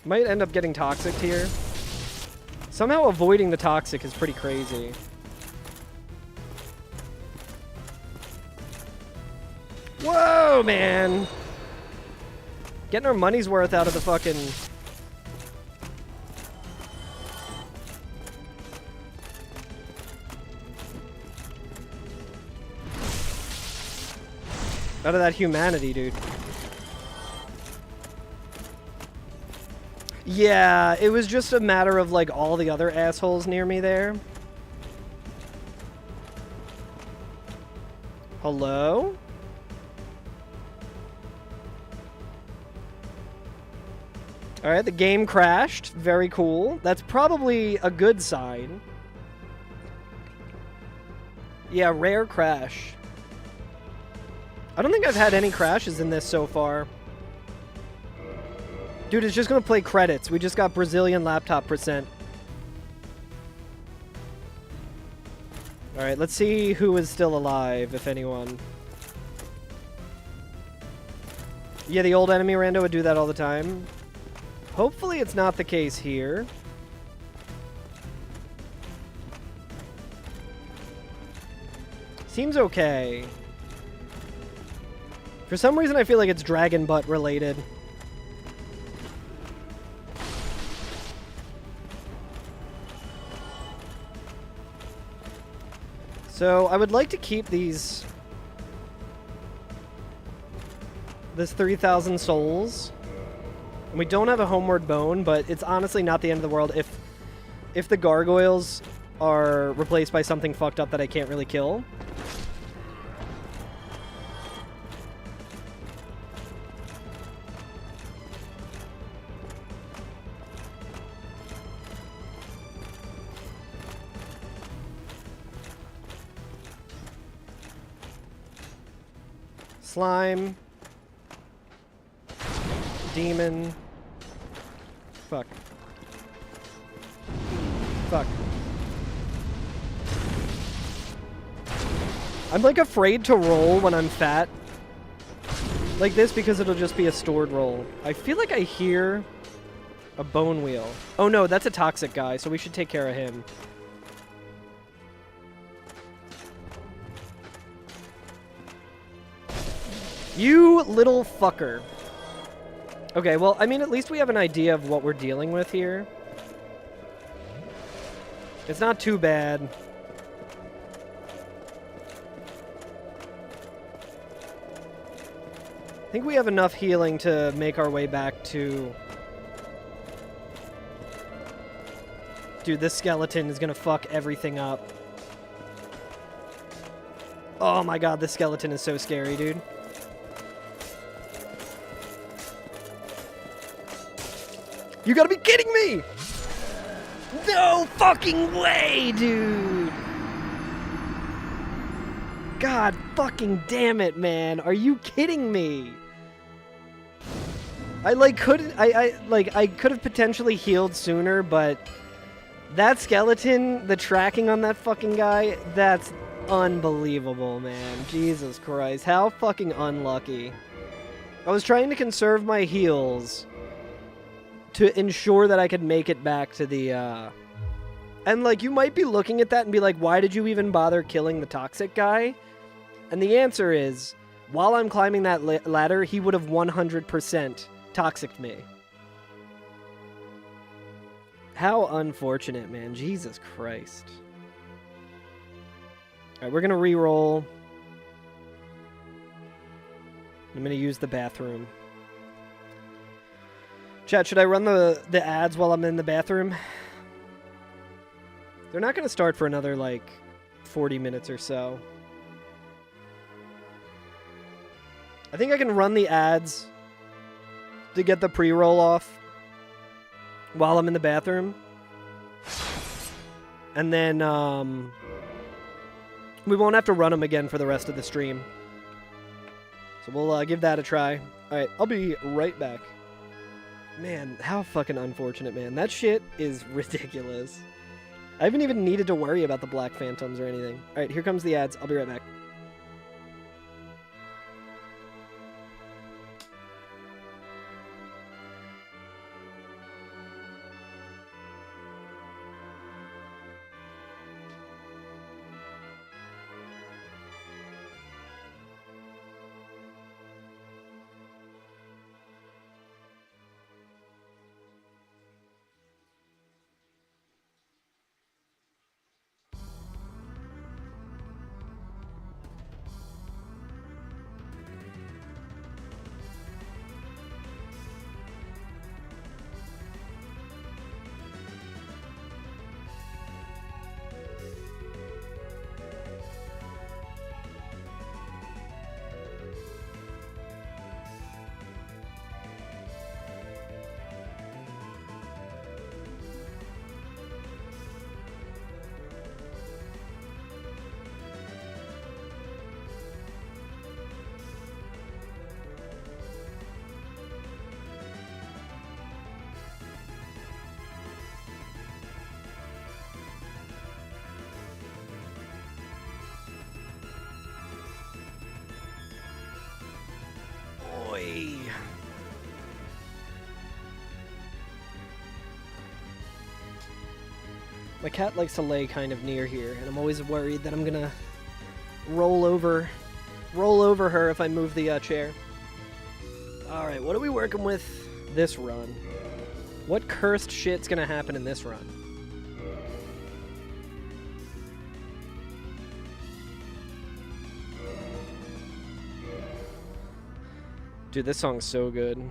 Might end up getting toxic here. Somehow avoiding the toxic is pretty crazy. Whoa, man! Getting our money's worth out of the fucking... out of that humanity, dude. Yeah, it was just a matter of, like, all the other assholes near me there. Hello? Alright, the game crashed. Very cool. That's probably a good sign. Yeah, rare crash. I don't think I've had any crashes in this so far. Dude, it's just gonna play credits. We just got Brazilian laptop percent. Alright, let's see who is still alive, if anyone. Yeah, the old enemy rando would do that all the time. Hopefully it's not the case here. Seems okay. For some reason I feel like it's dragon butt related. So I would like to keep this 3,000 souls. And we don't have a homeward bone, but it's honestly not the end of the world if the gargoyles are replaced by something fucked up that I can't really kill. Slime. Demon. Fuck. Fuck. I'm like afraid to roll when I'm fat like this because it'll just be a stored roll. I feel like I hear a bone wheel. Oh no, that's a toxic guy, so we should take care of him. You little fucker. Okay, well, I mean, at least we have an idea of what we're dealing with here. It's not too bad. I think we have enough healing to make our way back to... Dude, this skeleton is gonna fuck everything up. Oh my god, this skeleton is so scary, dude. You gotta be kidding me! No fucking way, dude! God fucking damn it, man. Are you kidding me? I could have potentially healed sooner, but that skeleton, the tracking on that fucking guy, that's unbelievable, man. Jesus Christ. How fucking unlucky. I was trying to conserve my heals to ensure that I could make it back to the, And, like, you might be looking at that and be like, why did you even bother killing the toxic guy? And the answer is, while I'm climbing that ladder, he would have 100% toxiced me. How unfortunate, man. Jesus Christ. Alright, we're gonna re-roll. I'm gonna use the bathroom. Chat, should I run the ads while I'm in the bathroom? They're not going to start for another, like, 40 minutes or so. I think I can run the ads to get the pre-roll off while I'm in the bathroom. And then, we won't have to run them again for the rest of the stream. So we'll give that a try. Alright, I'll be right back. Man, how fucking unfortunate, man. That shit is ridiculous. I haven't even needed to worry about the Black Phantoms or anything. Alright, here comes the ads. I'll be right back. My cat likes to lay kind of near here, and I'm always worried that I'm gonna roll over her if I move the chair. Alright, what are we working with this run? What cursed shit's gonna happen in this run? Dude, this song's so good.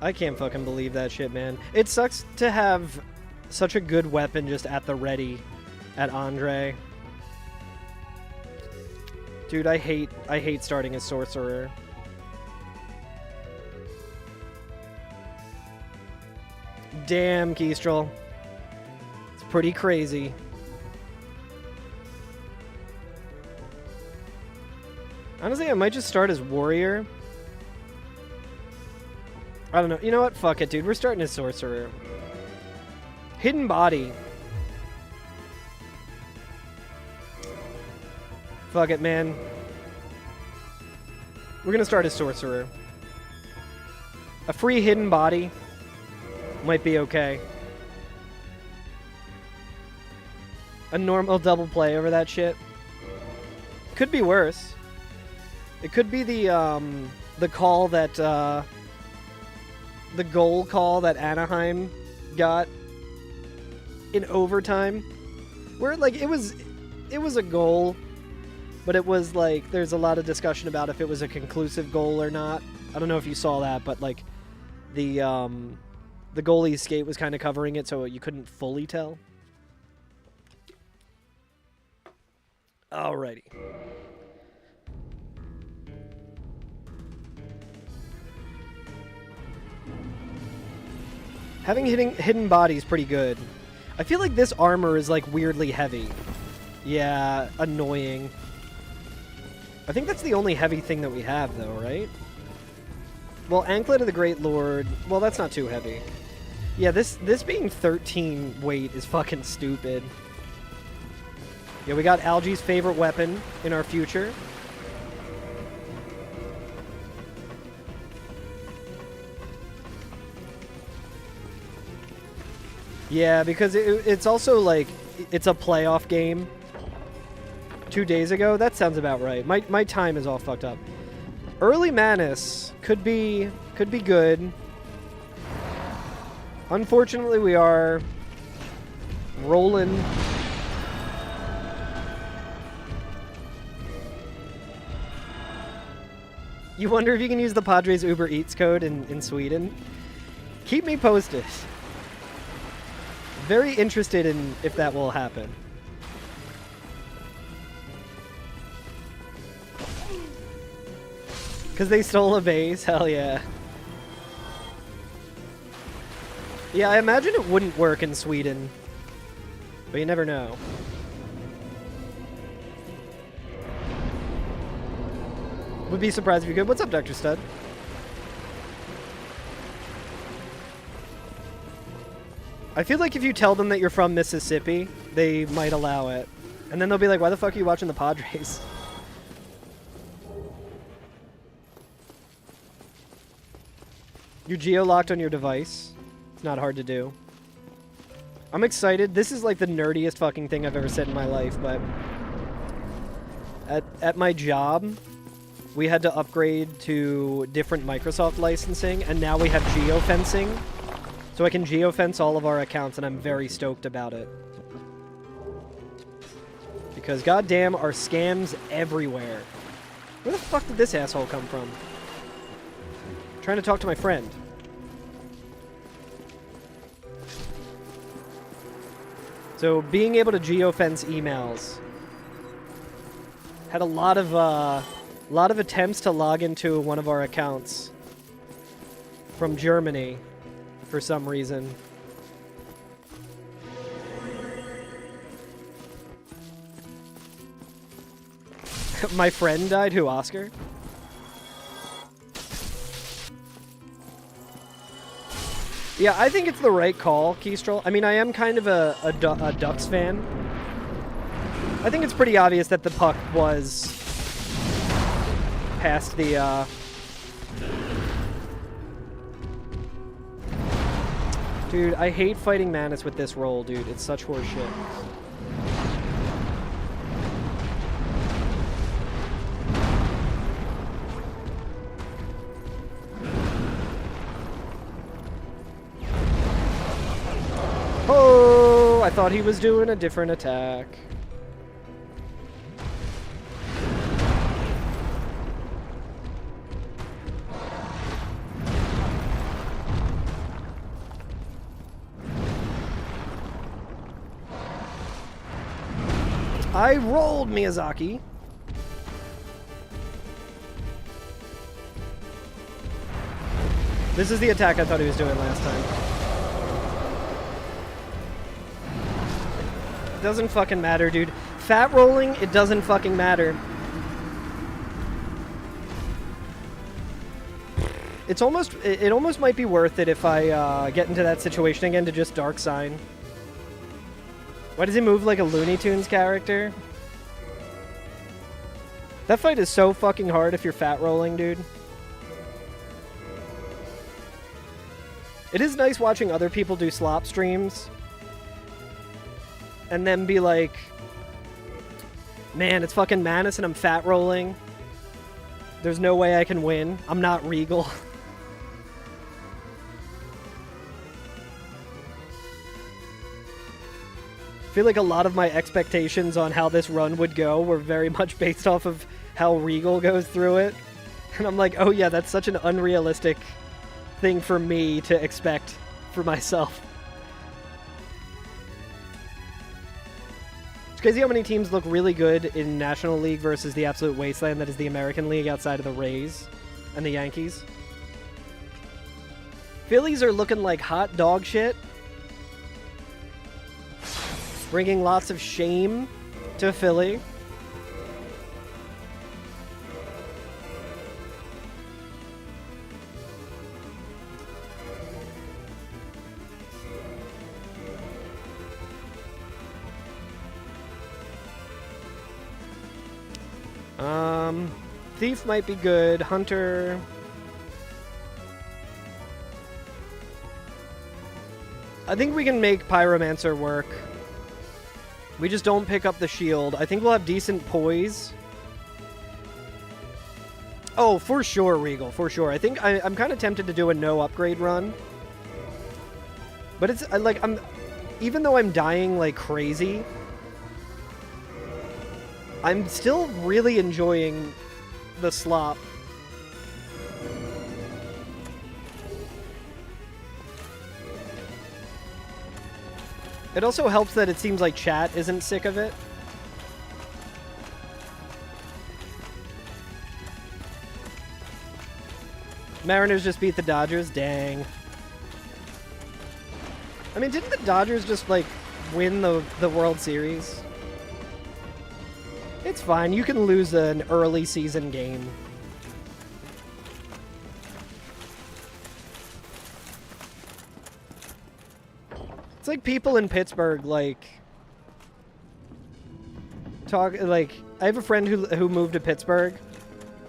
I can't fucking believe that shit, man. It sucks to have such a good weapon just at the ready at Andre. Dude, I hate starting as Sorcerer. Damn, Kestrel. It's pretty crazy. Honestly, I might just start as Warrior. I don't know. You know what? Fuck it, dude. We're starting as Sorcerer. Hidden Body. Fuck it, man. We're gonna start as Sorcerer. A free Hidden Body might be okay. A normal double play over that shit. Could be worse. It could be the call that, the goal call that Anaheim got in overtime, where like it was a goal, but it was like there's a lot of discussion about if it was a conclusive goal or not. I don't know if you saw that, but like the goalie's skate was kind of covering it, so you couldn't fully tell. Alrighty. Having hidden body is pretty good. I feel like this armor is like weirdly heavy. Yeah, annoying. I think that's the only heavy thing that we have though, right? Well, Anklet of the Great Lord, well, that's not too heavy. Yeah, this being 13 weight is fucking stupid. Yeah, we got Algie's favorite weapon in our future. Yeah, because it's also like, it's a playoff game. 2 days ago? That sounds about right. My time is all fucked up. Early Manus could be good. Unfortunately, we are rolling. You wonder if you can use the Padres Uber Eats code in Sweden? Keep me posted. Very interested in if that will happen. Because they stole a base? Hell yeah. Yeah, I imagine it wouldn't work in Sweden. But you never know. Would be surprised if you could. What's up, Dr. Stud? I feel like if you tell them that you're from Mississippi, they might allow it. And then they'll be like, why the fuck are you watching the Padres? You geo-locked on your device. It's not hard to do. I'm excited. This is like the nerdiest fucking thing I've ever said in my life, but... At my job, we had to upgrade to different Microsoft licensing, and now we have geofencing. So I can geofence all of our accounts, and I'm very stoked about it. Because goddamn, are scams everywhere. Where the fuck did this asshole come from? I'm trying to talk to my friend. So being able to geofence emails. Had a lot of attempts to log into one of our accounts from Germany for some reason. My friend died? Who, Oscar? Yeah, I think it's the right call, Kestrel. I mean, I am kind of a Ducks fan. I think it's pretty obvious that the puck was past the, Dude, I hate fighting Manus with this roll, dude. It's such horse shit. Oh, I thought he was doing a different attack. I rolled Miyazaki. This is the attack I thought he was doing last time. It doesn't fucking matter, dude. Fat rolling, it doesn't fucking matter. It's almost, it almost might be worth it if I get into that situation again to just Dark Sign. Why does he move like a Looney Tunes character? That fight is so fucking hard if you're fat rolling, dude. It is nice watching other people do slop streams. And then be like, man, it's fucking Manus and I'm fat rolling. There's no way I can win. I'm not Regal. I feel like a lot of my expectations on how this run would go were very much based off of how Regal goes through it. And I'm like, oh yeah, that's such an unrealistic thing for me to expect for myself. It's crazy how many teams look really good in National League versus the absolute wasteland that is the American League outside of the Rays and the Yankees. Phillies are looking like hot dog shit. Bringing lots of shame to Philly. Thief might be good. Hunter. I think we can make Pyromancer work. We just don't pick up the shield. I think we'll have decent poise. Oh, for sure, Regal, for sure. I think I'm kind of tempted to do a no upgrade run. But it's like, even though I'm dying like crazy, I'm still really enjoying the slop. It also helps that it seems like chat isn't sick of it. Mariners just beat the Dodgers? Dang. I mean, didn't the Dodgers just, like, win the World Series? It's fine. You can lose an early season game. like people in Pittsburgh, like, I have a friend who moved to Pittsburgh,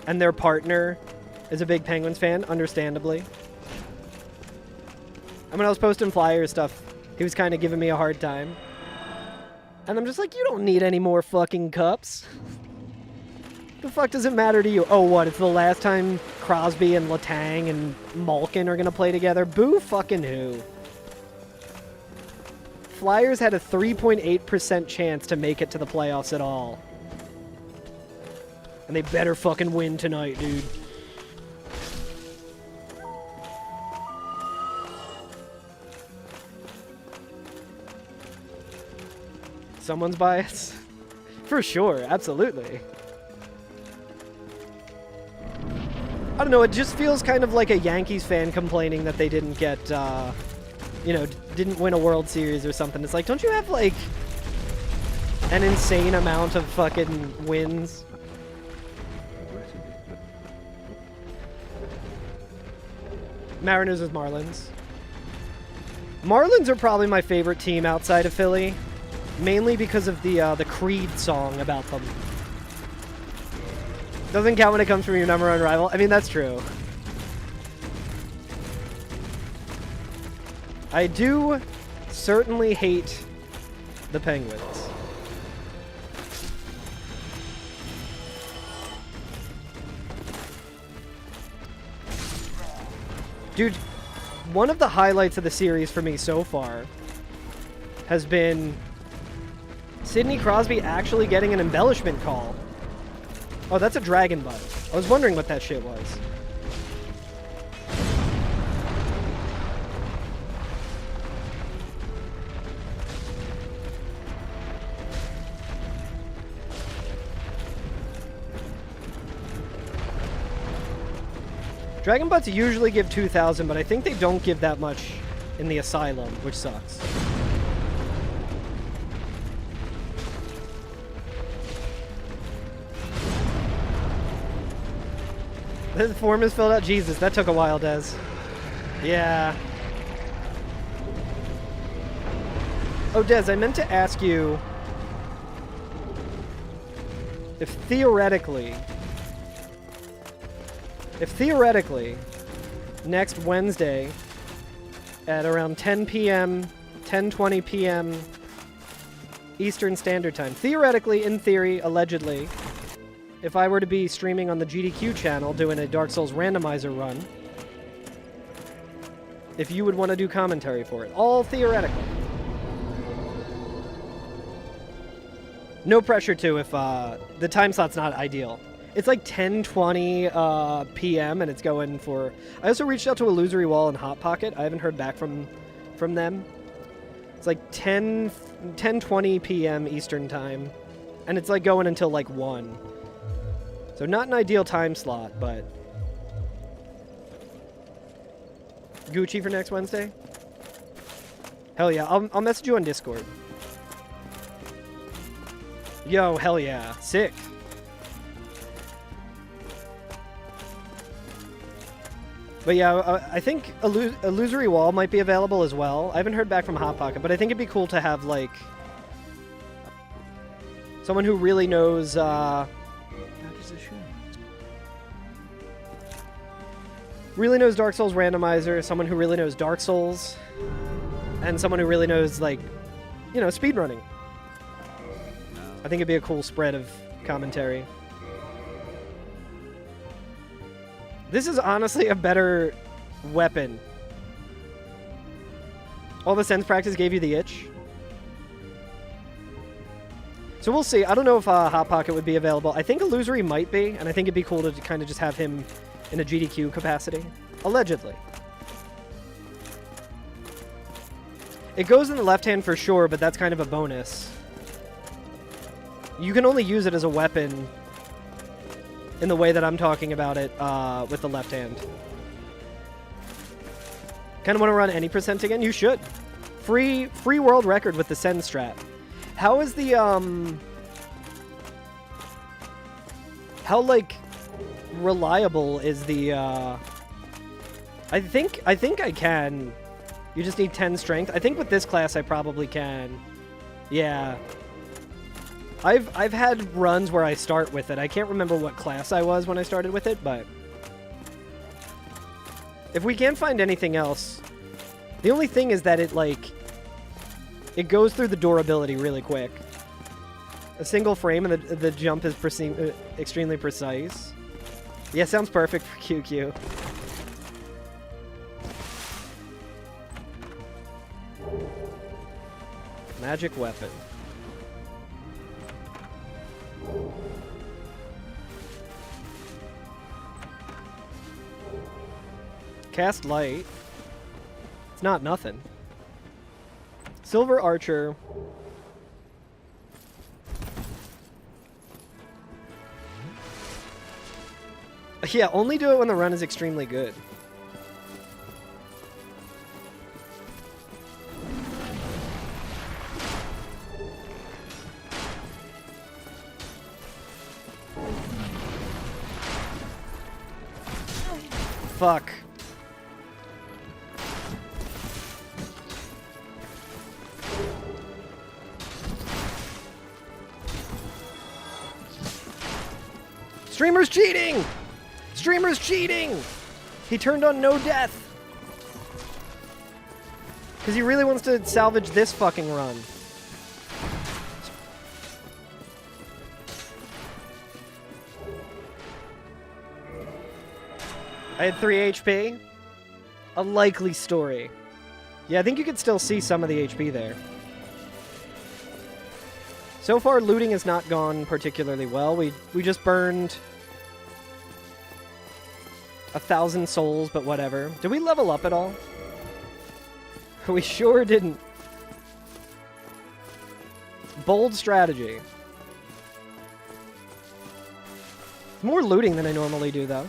and their partner is a big Penguins fan, understandably. And when I was posting Flyers stuff, he was kind of giving me a hard time. And I'm just like, you don't need any more fucking cups. The fuck does it matter to you? Oh, what? It's the last time Crosby and Letang and Malkin are gonna play together? Boo fucking who? Flyers had a 3.8% chance to make it to the playoffs at all. And they better fucking win tonight, dude. Someone's bias? For sure, absolutely. I don't know, it just feels kind of like a Yankees fan complaining that they didn't get, you know, didn't win a World Series or something. It's like, don't you have, like, an insane amount of fucking wins? Mariners is Marlins. Marlins are probably my favorite team outside of Philly, mainly because of the Creed song about them. Doesn't count when it comes from your number one rival. I mean, that's true. I do certainly hate the Penguins. Dude, one of the highlights of the series for me so far has been Sidney Crosby actually getting an embellishment call. Oh, that's a dragon butt. I was wondering what that shit was. Dragon butts usually give 2,000, but I think they don't give that much in the Asylum, which sucks. The form is filled out. Jesus, that took a while, Des. Yeah. Oh, Des, I meant to ask you if theoretically, next Wednesday at around 10 p.m., 10:20 p.m. Eastern Standard Time, theoretically, in theory, allegedly, if I were to be streaming on the GDQ channel doing a Dark Souls randomizer run, if you would want to do commentary for it. All theoretical. No pressure to if the time slot's not ideal. It's like 10:20 p.m. and it's going for... I also reached out to Illusory Wall and Hot Pocket. I haven't heard back from them. It's like 10:20 p.m. Eastern Time. And it's like going until like 1. So not an ideal time slot, but... Gucci for next Wednesday? Hell yeah. I'll message you on Discord. Yo, hell yeah. Sick. But yeah, I think Illusory Wall might be available as well. I haven't heard back from Hot Pocket, but I think it'd be cool to have, like, someone who really knows, really knows Dark Souls Randomizer, someone who really knows Dark Souls, and someone who really knows, like, you know, speedrunning. I think it'd be a cool spread of commentary. This is honestly a better weapon. All the sense practice gave you the itch. So we'll see. I don't know if Hot Pocket would be available. I think Illusory might be, and I think it'd be cool to kind of just have him in a GDQ capacity. Allegedly. It goes in the left hand for sure, but that's kind of a bonus. You can only use it as a weapon in the way that I'm talking about it with the left hand. Kind of want to run any percent again? You should. Free world record with the Send strat. How is the how like reliable is the I think I can You just need 10 strength. I think with this class I probably can. Yeah. I've had runs where I start with it. I can't remember what class I was when I started with it, but if we can't find anything else, the only thing is that it goes through the durability really quick. A single frame and the jump is extremely precise. Yeah, sounds perfect for QQ. Magic weapon. Cast light. It's not nothing. Silver archer. Yeah, only do it when the run is extremely good. Fuck. Streamer's cheating! Streamer's cheating! He turned on no death. Because he really wants to salvage this fucking run. I had 3 HP. A likely story. Yeah, I think you could still see some of the HP there. So far, looting has not gone particularly well. We just burned 1,000 souls, but whatever. Did we level up at all? We sure didn't. Bold strategy. More looting than I normally do, though.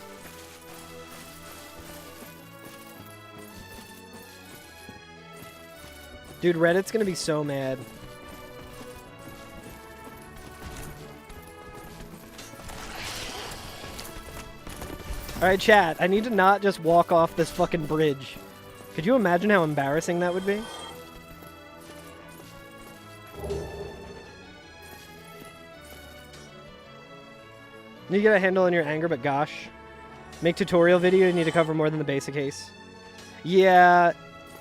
Dude, Reddit's gonna be so mad. Alright, chat, I need to not just walk off this fucking bridge. Could you imagine how embarrassing that would be? You get a handle on your anger, but gosh. Make tutorial video, you need to cover more than the basic case. Yeah,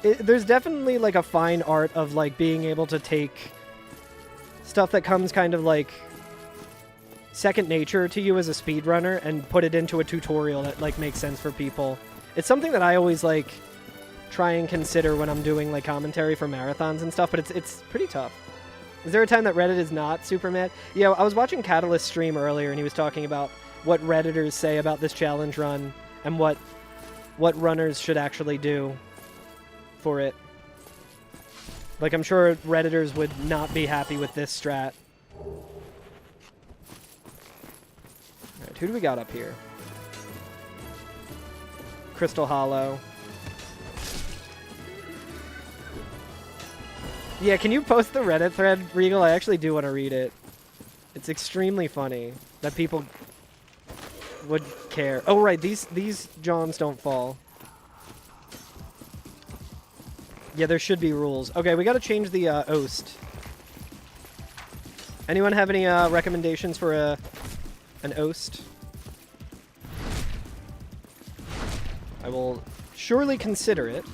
there's definitely like a fine art of like being able to take stuff that comes kind of like second nature to you as a speedrunner and put it into a tutorial that like makes sense for people. It's something that I always like try and consider when I'm doing like commentary for marathons and stuff, but it's pretty tough. Is there a time that Reddit is not super mad? Yeah, I was watching Catalyst stream earlier and he was talking about what Redditors say about this challenge run and what runners should actually do for it. Like, I'm sure Redditors would not be happy with this strat. Alright, who do we got up here? Crystal Hollow. Yeah, can you post the Reddit thread, Regal? I actually do want to read it. It's extremely funny that people would care. Oh, right, these Johns don't fall. Yeah, there should be rules. Okay, we gotta change the Oast. Anyone have any recommendations for an Oast? I will surely consider it.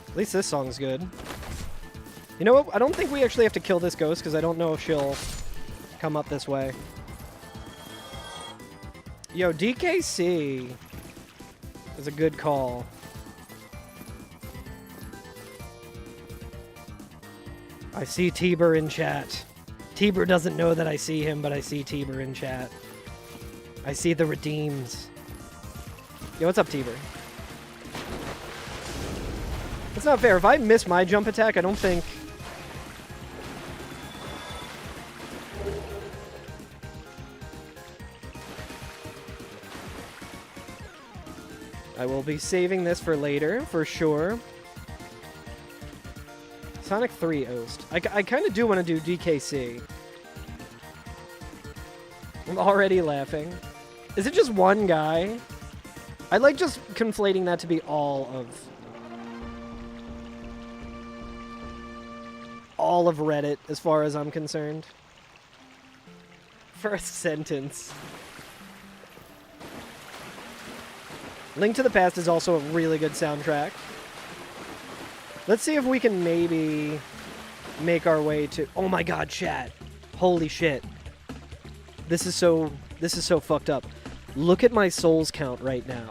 At least this song's good. You know what? I don't think we actually have to kill this ghost because I don't know if she'll come up this way. Yo, DKC is a good call. I see Tiber in chat. Tiber doesn't know that I see him, but I see Tiber in chat. I see the redeems. Yo, what's up, Tiber? It's not fair. If I miss my jump attack, I don't think... I will be saving this for later, for sure. Sonic 3 Oast. I kind of do want to do DKC. I'm already laughing. Is it just one guy? I like just conflating that to be all of Reddit, as far as I'm concerned. First sentence. Link to the Past is also a really good soundtrack. Let's see if we can maybe make our way to... Oh my god, chat. Holy shit. This is so fucked up. Look at my souls count right now.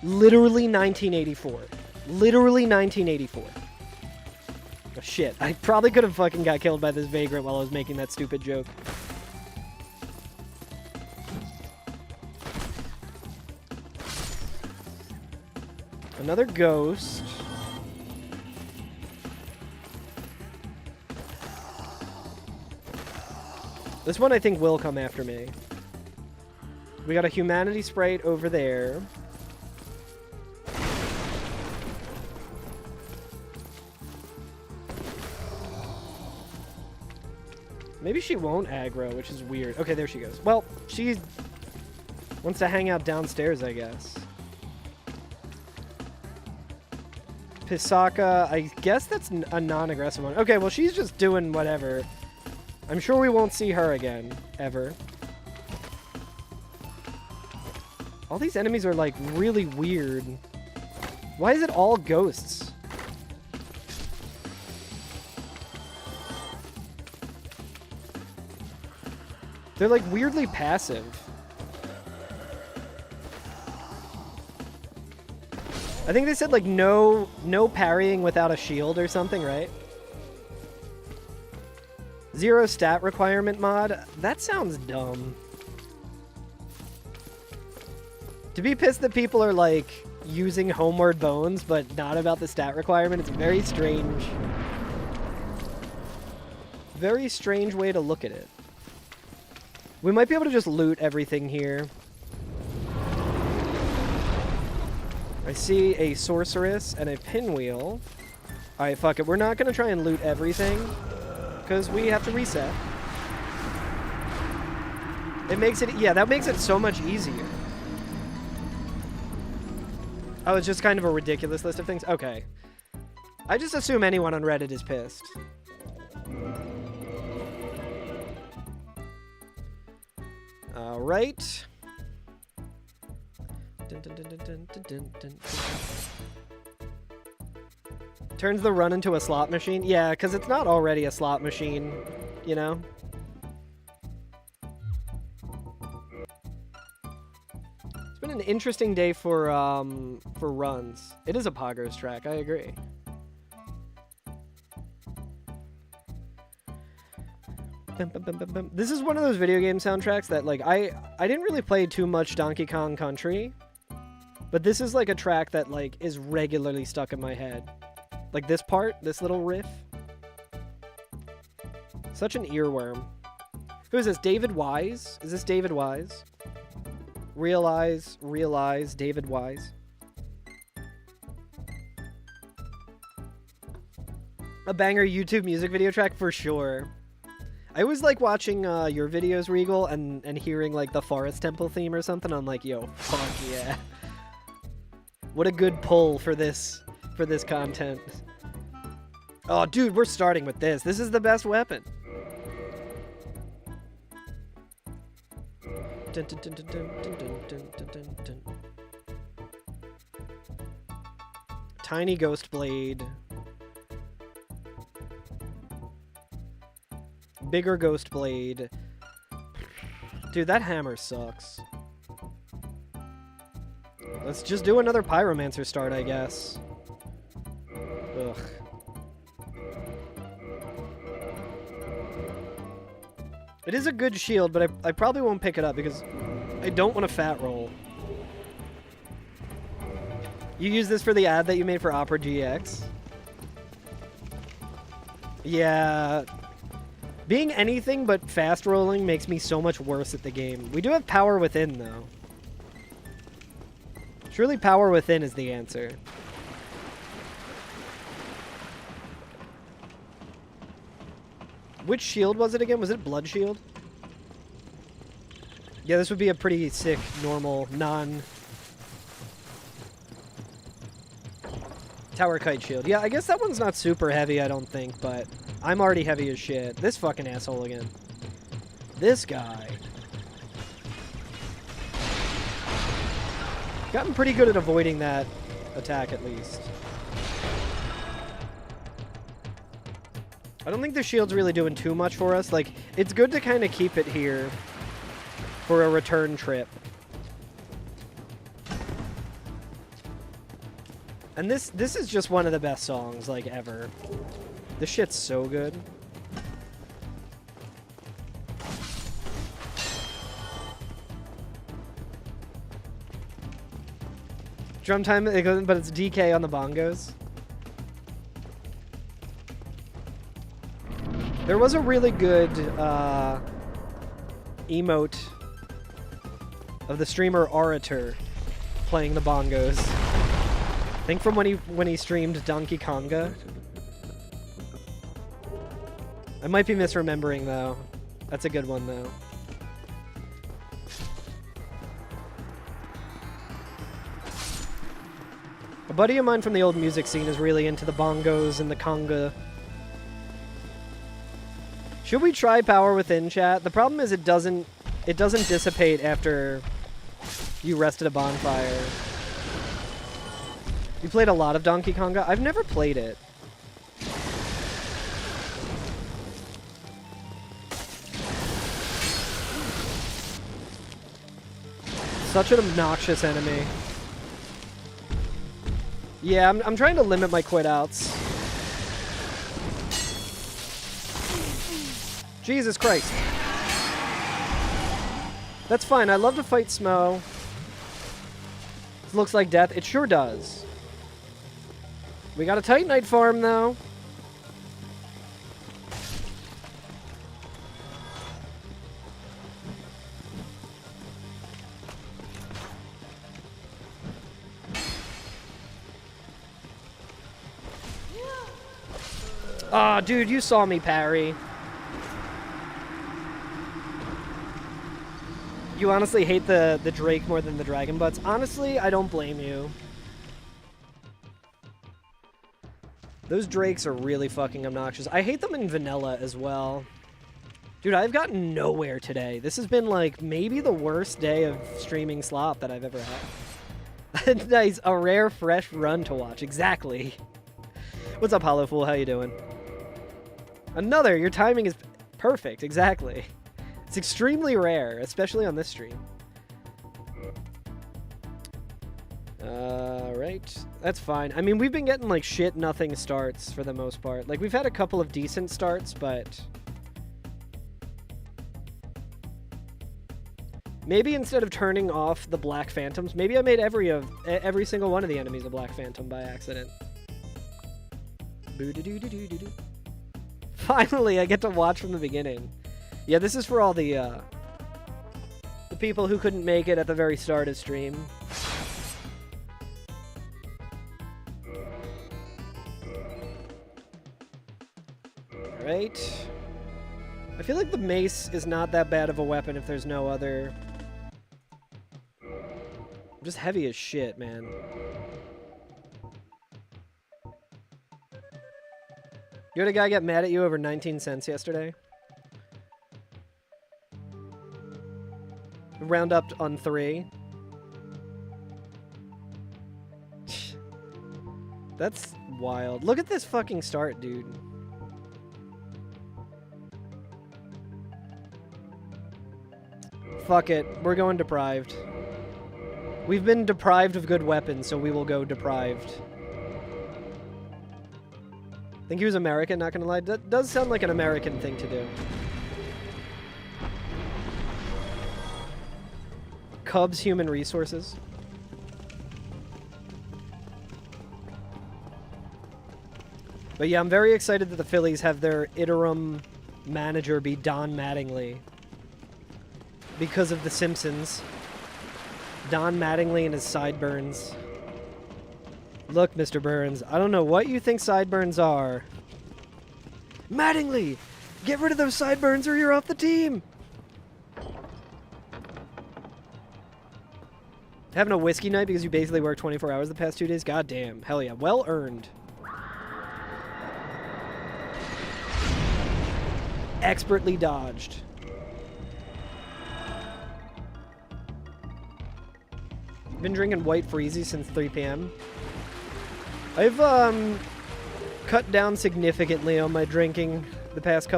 Literally 1984. Literally 1984. Oh, shit. I probably could have fucking got killed by this vagrant while I was making that stupid joke. Another ghost. This one I think will come after me. We got a humanity sprite over there. Maybe she won't aggro, which is weird. Okay, there she goes. Well, she wants to hang out downstairs, I guess. Pisaka, I guess that's a non-aggressive one. Okay, well, she's just doing whatever. I'm sure we won't see her again, ever. All these enemies are, like, really weird. Why is it all ghosts? They're, like, weirdly passive. I think they said, like, no parrying without a shield or something, right? 0 stat requirement mod? That sounds dumb. To be pissed that people are, like, using Homeward Bones, but not about the stat requirement, it's very strange. Very strange way to look at it. We might be able to just loot everything here. I see a sorceress and a pinwheel. Alright, fuck it. We're not going to try and loot everything, because we have to reset. It makes it... Yeah, that makes it so much easier. Oh, it's just kind of a ridiculous list of things? Okay. I just assume anyone on Reddit is pissed. Alright. Turns the run into a slot machine? Yeah, because it's not already a slot machine, you know? It's been an interesting day for runs. It is a Poggers track, I agree. This is one of those video game soundtracks that, like, I didn't really play too much Donkey Kong Country, but this is, like, a track that, like, is regularly stuck in my head. Like, this part, this little riff. Such an earworm. Who is this? David Wise? Is this David Wise? Realize, David Wise. A banger YouTube music video track for sure. I always like watching your videos, Regal, and hearing, like, the Forest Temple theme or something. I'm like, yo, fuck yeah. What a good pull for this content. Oh, dude, we're starting with this. This is the best weapon. Dun, dun, dun, dun, dun, dun, dun, dun, dun, dun. Tiny Ghost Blade. Bigger Ghost Blade. Dude, that hammer sucks. Let's just do another Pyromancer start, I guess. Ugh. It is a good shield, but I probably won't pick it up because I don't want to fat roll. You use this for the ad that you made for Opera GX? Yeah. Being anything but fast rolling makes me so much worse at the game. We do have Power Within, though. Surely Power Within is the answer. Which shield was it again? Was it Blood Shield? Yeah, this would be a pretty sick, normal, Tower kite shield. Yeah, I guess that one's not super heavy, I don't think, but I'm already heavy as shit. This fucking asshole again. This guy. Gotten pretty good at avoiding that attack, at least. I don't think the shield's really doing too much for us. Like, it's good to kind of keep it here for a return trip. And this is just one of the best songs, like, ever. This shit's so good. Drum time, but it's DK on the bongos. There was a really good emote of the streamer Orator playing the bongos. I think from when he streamed Donkey Konga. I might be misremembering though. That's a good one though. A buddy of mine from the old music scene is really into the bongos and the conga. Should we try Power Within, chat? The problem is it doesn't dissipate after you rest at a bonfire. You played a lot of Donkey Konga? I've never played it. Such an obnoxious enemy. Yeah, I'm trying to limit my quit outs. Jesus Christ. That's fine. I love to fight Smo. This looks like death. It sure does. We got a Titanite farm, though. Aw, dude, you saw me parry. You honestly hate the Drake more than the Dragon Butts? Honestly, I don't blame you. Those Drakes are really fucking obnoxious. I hate them in vanilla as well. Dude, I've gotten nowhere today. This has been, like, maybe the worst day of streaming Slop that I've ever had. Nice. A rare, fresh run to watch. Exactly. What's up, Hollow Fool? How you doing? Another. Your timing is perfect. Exactly. It's extremely rare, especially on this stream. Right. That's fine. I mean, we've been getting, like, shit nothing starts for the most part. Like, we've had a couple of decent starts, but... maybe instead of turning off the Black Phantoms, maybe I made every single one of the enemies a Black Phantom by accident. Boo-doo-doo-doo-doo-doo. Finally, I get to watch from the beginning. Yeah, this is for all the people who couldn't make it at the very start of stream. Alright. I feel like the mace is not that bad of a weapon if there's no other... I'm just heavy as shit, man. You had a guy get mad at you over 19 cents yesterday? Round up on 3. That's wild. Look at this fucking start, dude. Fuck it. We're going deprived. We've been deprived of good weapons, so we will go deprived. I think he was American, not gonna lie. That does sound like an American thing to do. Cubs Human Resources. But yeah, I'm very excited that the Phillies have their interim manager be Don Mattingly. Because of The Simpsons. Don Mattingly and his sideburns. Look, Mr. Burns, I don't know what you think sideburns are. Mattingly! Get rid of those sideburns or you're off the team! Having a whiskey night because you basically worked 24 hours the past 2 days? God damn. Hell yeah. Well earned. Expertly dodged. Been drinking white freezy since 3 p.m. I've cut down significantly on my drinking the past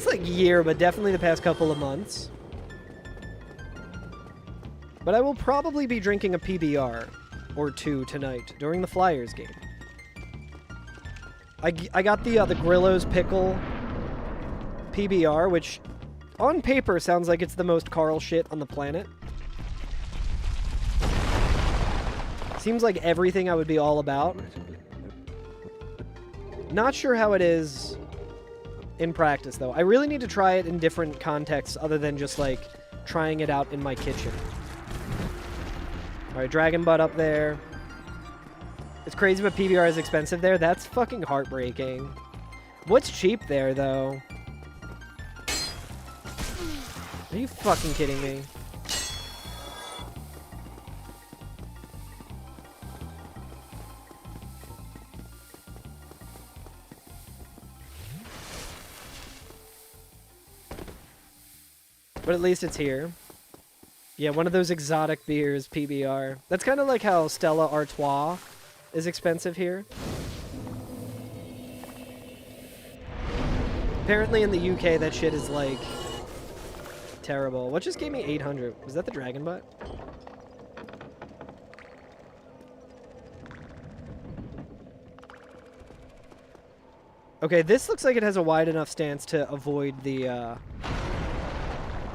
like year, but definitely the past couple of months. But I will probably be drinking a PBR or 2 tonight during the Flyers game. I got the Grillo's Pickle PBR, which on paper sounds like it's the most Carl shit on the planet. Seems like everything I would be all about. Not sure how it is in practice, though. I really need to try it in different contexts other than just, like, trying it out in my kitchen. Alright, Dragon Butt up there. It's crazy, but PBR is expensive there. That's fucking heartbreaking. What's cheap there, though? Are you fucking kidding me? But at least it's here. Yeah, one of those exotic beers, PBR. That's kind of like how Stella Artois is expensive here. Apparently in the UK, that shit is, like, terrible. What just gave me 800? Was that the Dragon Butt? Okay, this looks like it has a wide enough stance to avoid the,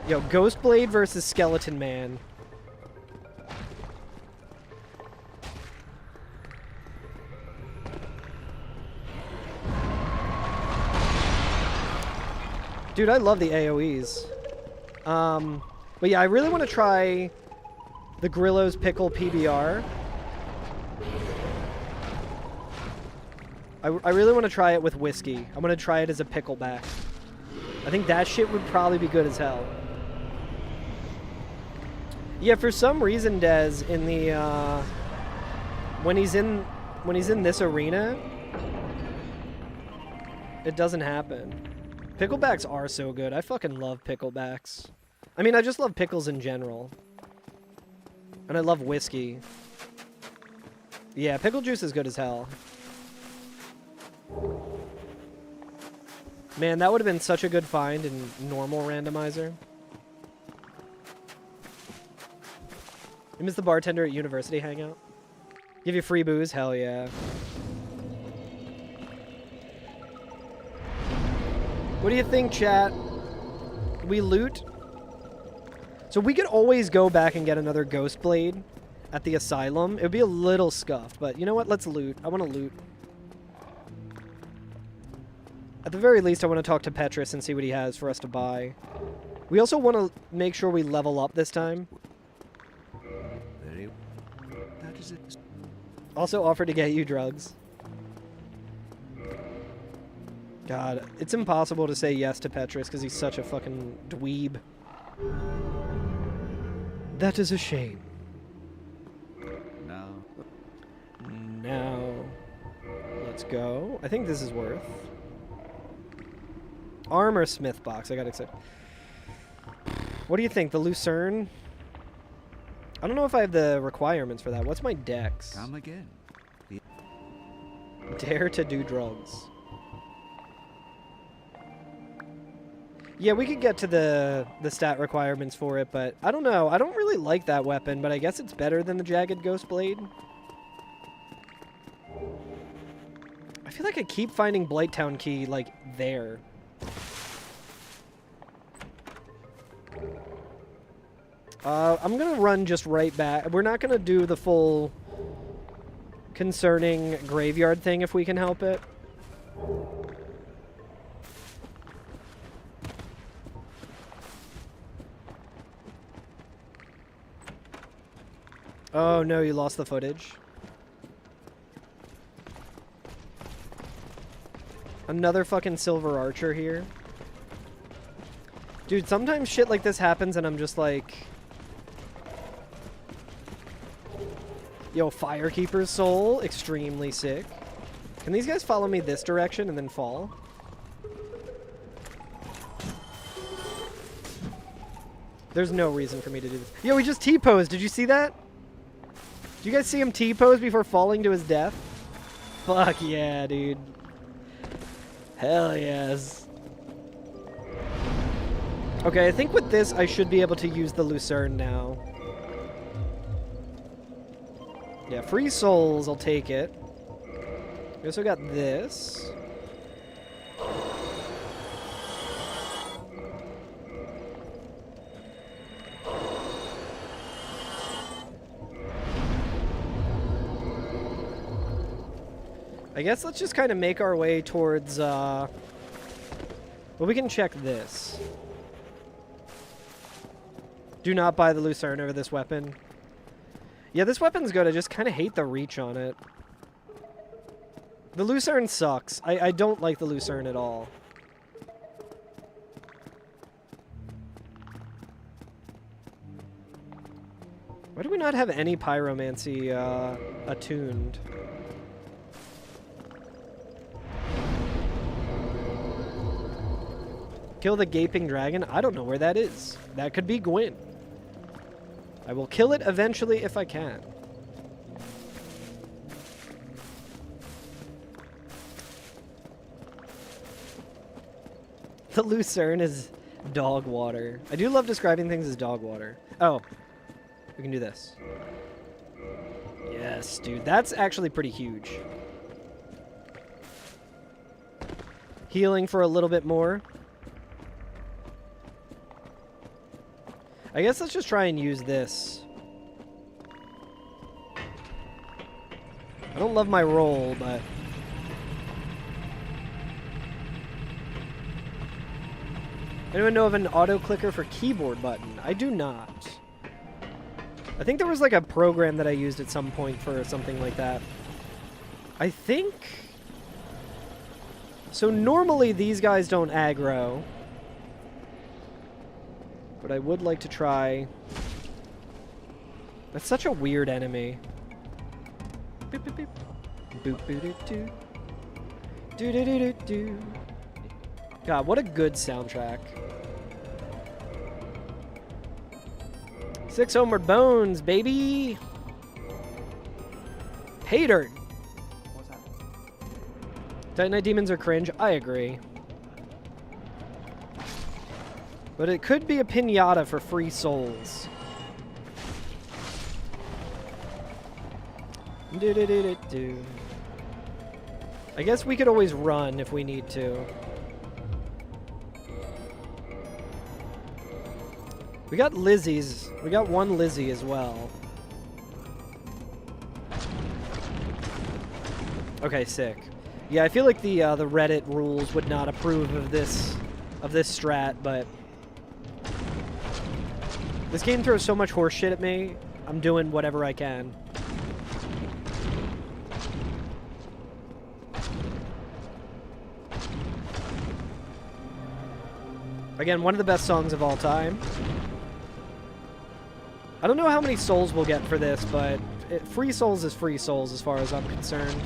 Yo, Ghostblade versus Skeleton Man. Dude, I love the AoEs. But yeah, I really want to try the Grillo's Pickle PBR. I really want to try it with whiskey. I'm going to try it as a pickleback. I think that shit would probably be good as hell. Yeah, for some reason, Dez, in the when he's in this arena, it doesn't happen. Picklebacks are so good. I fucking love picklebacks. I mean, I just love pickles in general. And I love whiskey. Yeah, pickle juice is good as hell. Man, that would have been such a good find in normal randomizer. You miss the bartender at University Hangout? Give you free booze? Hell yeah. What do you think, chat? We loot? So we could always go back and get another Ghostblade at the Asylum. It would be a little scuffed, but you know what? Let's loot. I want to loot. At the very least, I want to talk to Petrus and see what he has for us to buy. We also want to make sure we level up this time. That is it. Also offer to get you drugs. God, it's impossible to say yes to Petrus because he's such a fucking dweeb. That is a shame. Now, let's go. I think this is worth. Armor Smith box. I got excited. What do you think? The Lucerne? I don't know if I have the requirements for that. What's my dex? Come again. Dare to do drugs. Yeah, we could get to the stat requirements for it, but I don't know. I don't really like that weapon, but I guess it's better than the Jagged Ghost Blade. I feel like I keep finding Blighttown Key, like, there. I'm gonna run just right back. We're not gonna do the full concerning graveyard thing if we can help it. Oh no, you lost the footage. Another fucking Silver Archer here. Dude, sometimes shit like this happens and I'm just like, Yo, Firekeeper's Soul, extremely sick. Can these guys follow me this direction and then fall? There's no reason for me to do this. Yo, he just T-posed. Did you see that? Did you guys see him T-pose before falling to his death? Fuck yeah, dude. Hell yes. Okay, I think with this, I should be able to use the Lucerne now. Yeah, free souls, I'll take it. We also got this. I guess let's just kind of make our way towards, well, we can check this. Do not buy the Lucerne over this weapon. Yeah, this weapon's good. I just kind of hate the reach on it. The Lucerne sucks. I don't like the Lucerne at all. Why do we not have any pyromancy attuned? Kill the gaping dragon? I don't know where that is. That could be Gwyn. I will kill it eventually if I can. The Lucerne is dog water. I do love describing things as dog water. Oh, we can do this. Yes, dude. That's actually pretty huge. Healing for a little bit more. I guess let's just try and use this. I don't love my roll, but... Anyone know of an auto-clicker for keyboard button? I do not. I think there was like a program that I used at some point for something like that. I think... So normally these guys don't aggro. But I would like to try... That's such a weird enemy. Boop, boop, boop. Boop, boop, doop, doo. Doo, doo, doo, doo, doo. God, what a good soundtrack. 6 homeward bones, baby! Hater! What's that? Titanite demons are cringe. I agree. But it could be a pinata for free souls. Do-do-do-do-do. I guess we could always run if we need to. We got Lizzie's. We got one Lizzie as well. Okay, sick. Yeah, I feel like the Reddit rules would not approve of this strat, but this game throws so much horse shit at me. I'm doing whatever I can. Again, one of the best songs of all time. I don't know how many souls we'll get for this, but free souls is free souls as far as I'm concerned.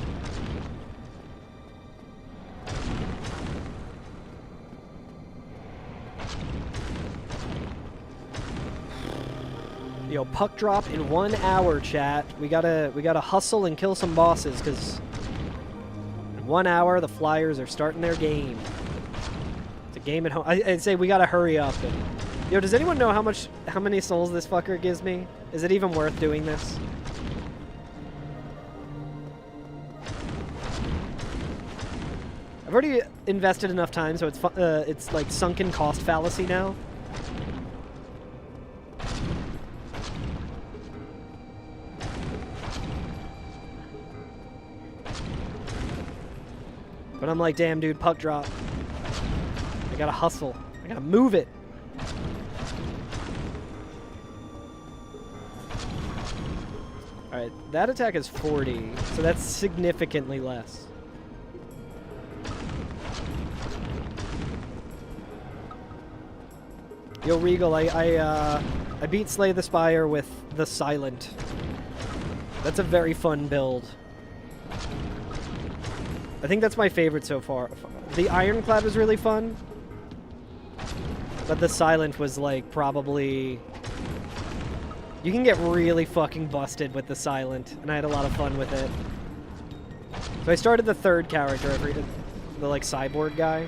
Yo, puck drop in 1 hour, chat. We gotta hustle and kill some bosses, because in 1 hour the Flyers are starting their game. It's a game at home. I'd say we gotta hurry up. And, yo, does anyone know how many souls this fucker gives me? Is it even worth doing this? I've already invested enough time, so it's like sunken cost fallacy now. But I'm like, damn, dude, puck drop. I gotta hustle. I gotta move it. Alright, that attack is 40, so that's significantly less. Yo, Regal, I beat Slay the Spire with the Silent. That's a very fun build. I think that's my favorite so far. The Ironclad was really fun. But the Silent was like probably... You can get really fucking busted with the Silent, and I had a lot of fun with it. So I started the third character, the like cyborg guy.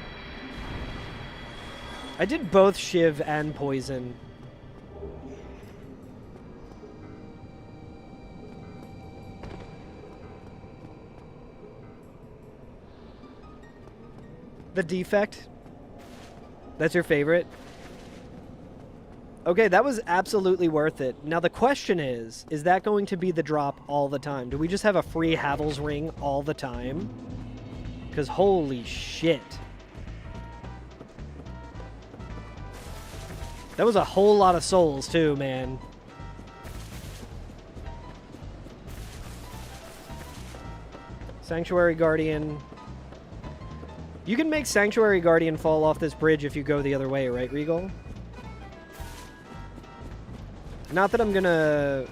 I did both Shiv and Poison. The Defect? That's your favorite? Okay, that was absolutely worth it. Now the question is that going to be the drop all the time? Do we just have a free Havel's Ring all the time? Because holy shit. That was a whole lot of souls too, man. Sanctuary Guardian. You can make Sanctuary Guardian fall off this bridge if you go the other way, right, Regal? Not that I'm gonna...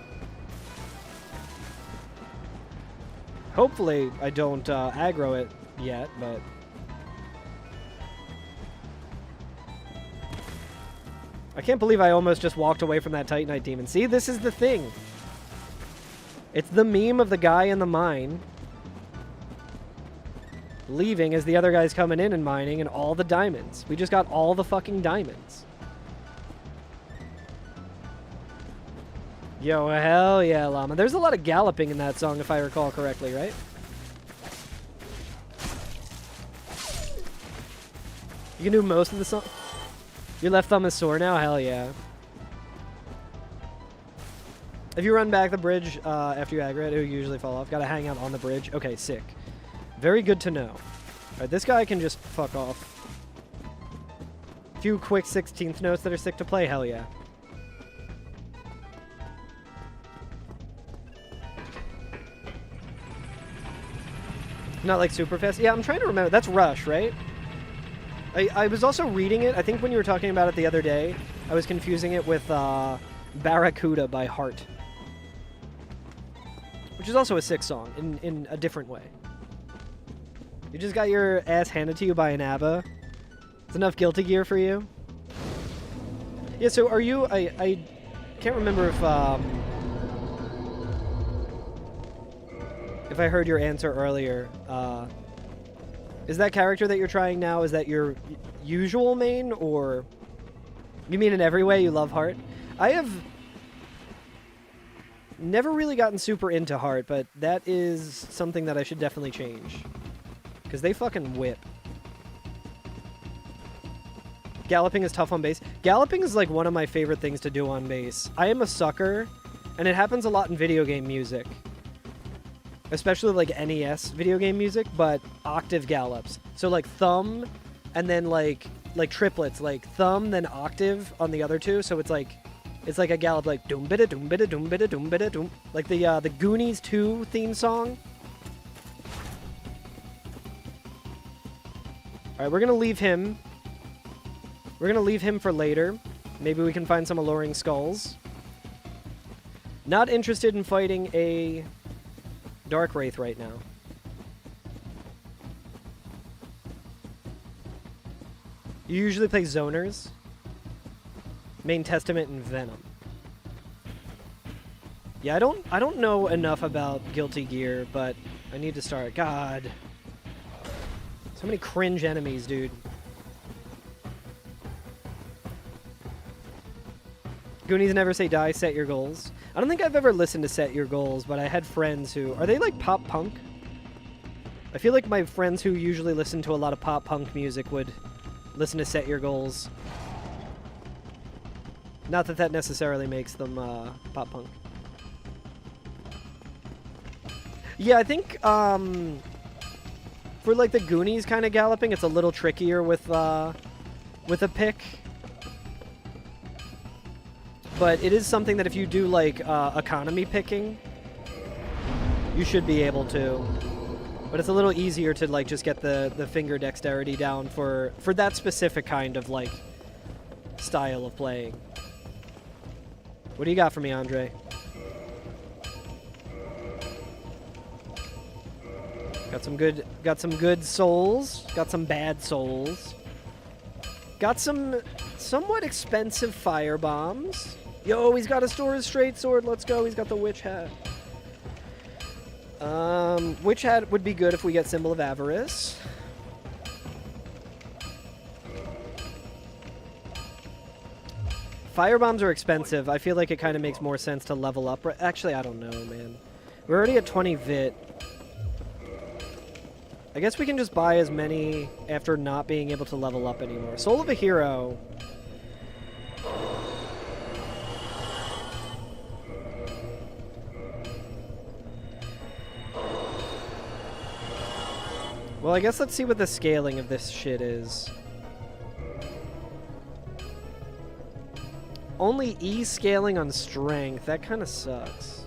Hopefully I don't aggro it yet, but... I can't believe I almost just walked away from that Titanite Demon. See, this is the thing. It's the meme of the guy in the mine leaving as the other guy's coming in and mining, and all the diamonds. We just got all the fucking diamonds. Yo, hell yeah, Llama. There's a lot of galloping in that song, if I recall correctly, right? You can do most of the song? Your left thumb is sore now? Hell yeah. If you run back the bridge after you aggro it, it'll usually fall off. Gotta hang out on the bridge. Okay, sick. Very good to know. Alright, this guy can just fuck off. Few quick 16th notes that are sick to play? Hell yeah. Not like super fast? Yeah, I'm trying to remember. That's Rush, right? I was also reading it. I think when you were talking about it the other day, I was confusing it with Barracuda by Heart. Which is also a sick song in a different way. You just got your ass handed to you by an ABBA. It's enough Guilty Gear for you? Yeah, so are you... I can't remember if I heard your answer earlier. Is that character that you're trying now, is that your usual main, or... You mean in every way you love Heart? I have never really gotten super into Heart, but that is something that I should definitely change. Because they fucking whip. Galloping is tough on bass. Galloping is like one of my favorite things to do on bass. I am a sucker, and it happens a lot in video game music. Especially like NES video game music, but octave gallops. So like thumb, and then like triplets, like thumb, then octave on the other two. So it's like a gallop, like doom bida doom bida doom bida doom bida doom, like the Goonies 2 theme song. All right, we're gonna leave him. We're gonna leave him for later. Maybe we can find some alluring skulls. Not interested in fighting a Dark Wraith right now. You usually play zoners. Main Testament and Venom. Yeah, I don't know enough about Guilty Gear, but I need to start. God. So many cringe enemies, dude. Goonies never say die, set your goals. I don't think I've ever listened to Set Your Goals, but I had friends who... Are they like pop punk? I feel like my friends who usually listen to a lot of pop punk music would listen to Set Your Goals. Not that that necessarily makes them pop punk. Yeah, I think for like the Goonies kind of galloping, it's a little trickier with a pick. But it is something that if you do like economy picking, you should be able to. But it's a little easier to like just get the finger dexterity down for that specific kind of like style of playing. What do you got for me, Andre? Got some good souls. Got some bad souls. Got some somewhat expensive fire bombs. Yo, he's got a Stora's straight sword. Let's go. He's got the witch hat. Witch hat would be good if we get Symbol of Avarice. Fire bombs are expensive. I feel like it kind of makes more sense to level up. Actually, I don't know, man. We're already at 20 vit. I guess we can just buy as many after not being able to level up anymore. Soul of a Hero. Well, I guess let's see what the scaling of this shit is. Only E scaling on strength. That kind of sucks.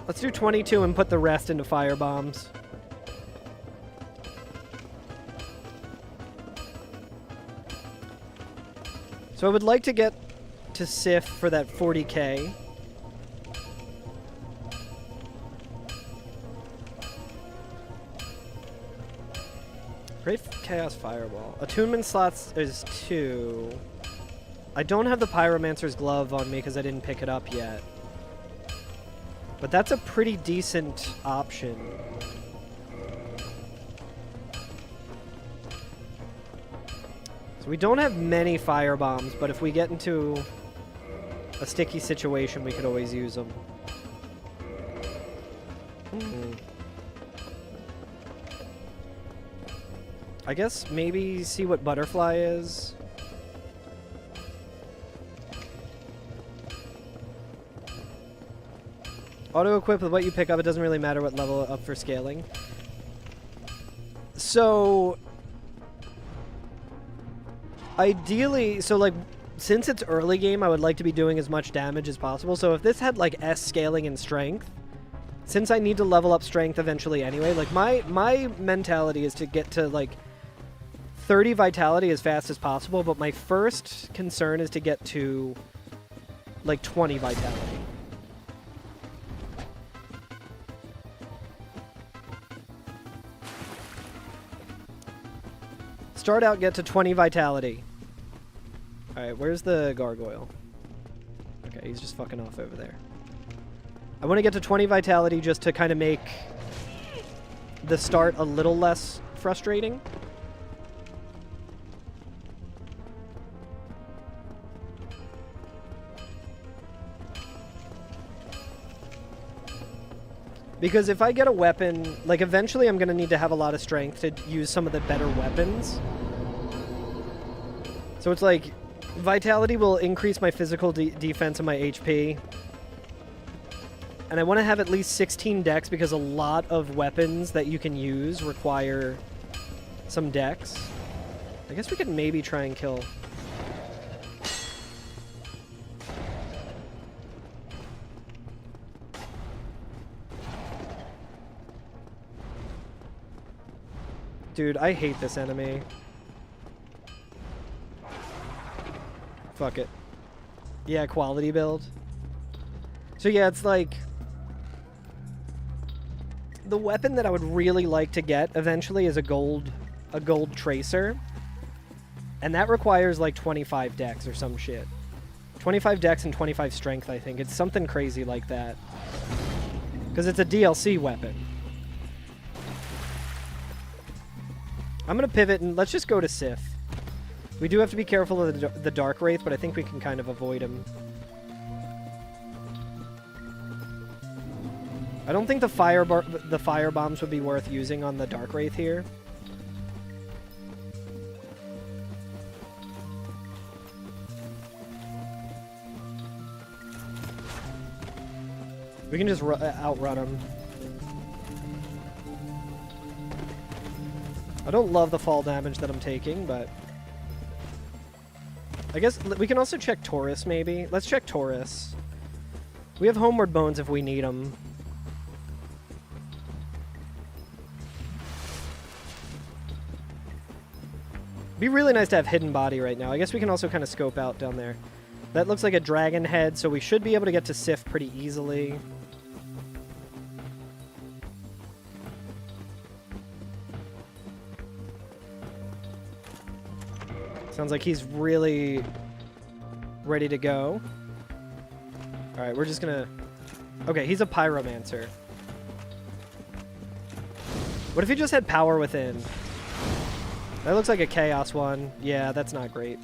Let's do 22 and put the rest into fire bombs. So I would like to get to Sif for that 40k. Great Chaos Fireball. Attunement slots is 2. I don't have the Pyromancer's Glove on me because I didn't pick it up yet. But that's a pretty decent option. So we don't have many fire bombs, but if we get into a sticky situation, we could always use them. I guess maybe see what Butterfly is. Auto-equip with what you pick up, it doesn't really matter what level up for scaling. So ideally, like, since it's early game, I would like to be doing as much damage as possible. So if this had, like, S scaling and strength, since I need to level up strength eventually anyway, like, my mentality is to get to, like, 30 vitality as fast as possible, but my first concern is to get to, like, 20 vitality. Start out, get to 20 vitality. Alright, where's the gargoyle? Okay, he's just fucking off over there. I want to get to 20 vitality just to kind of make the start a little less frustrating. Because if I get a weapon, like, eventually I'm going to need to have a lot of strength to use some of the better weapons. So it's like, vitality will increase my physical defense and my HP. And I want to have at least 16 dex because a lot of weapons that you can use require some dex. I guess we could maybe try and kill... Dude, I hate this enemy. Fuck it. Yeah, quality build. So yeah, it's like... The weapon that I would really like to get eventually is a gold tracer. And that requires like 25 dex or some shit. 25 dex and 25 strength, I think. It's something crazy like that. Because it's a DLC weapon. I'm going to pivot and let's just go to Sif. We do have to be careful of the Dark Wraith, but I think we can kind of avoid him. I don't think the fire bombs would be worth using on the Dark Wraith here. We can just outrun him. I don't love the fall damage that I'm taking, but... I guess we can also check Taurus, maybe. Let's check Taurus. We have Homeward Bones if we need them. Be really nice to have hidden body right now. I guess we can also kind of scope out down there. That looks like a dragon head, so we should be able to get to Sif pretty easily. Sounds like he's really ready to go. Alright, we're just gonna... Okay, he's a pyromancer. What if he just had power within? That looks like a chaos one. Yeah, that's not great.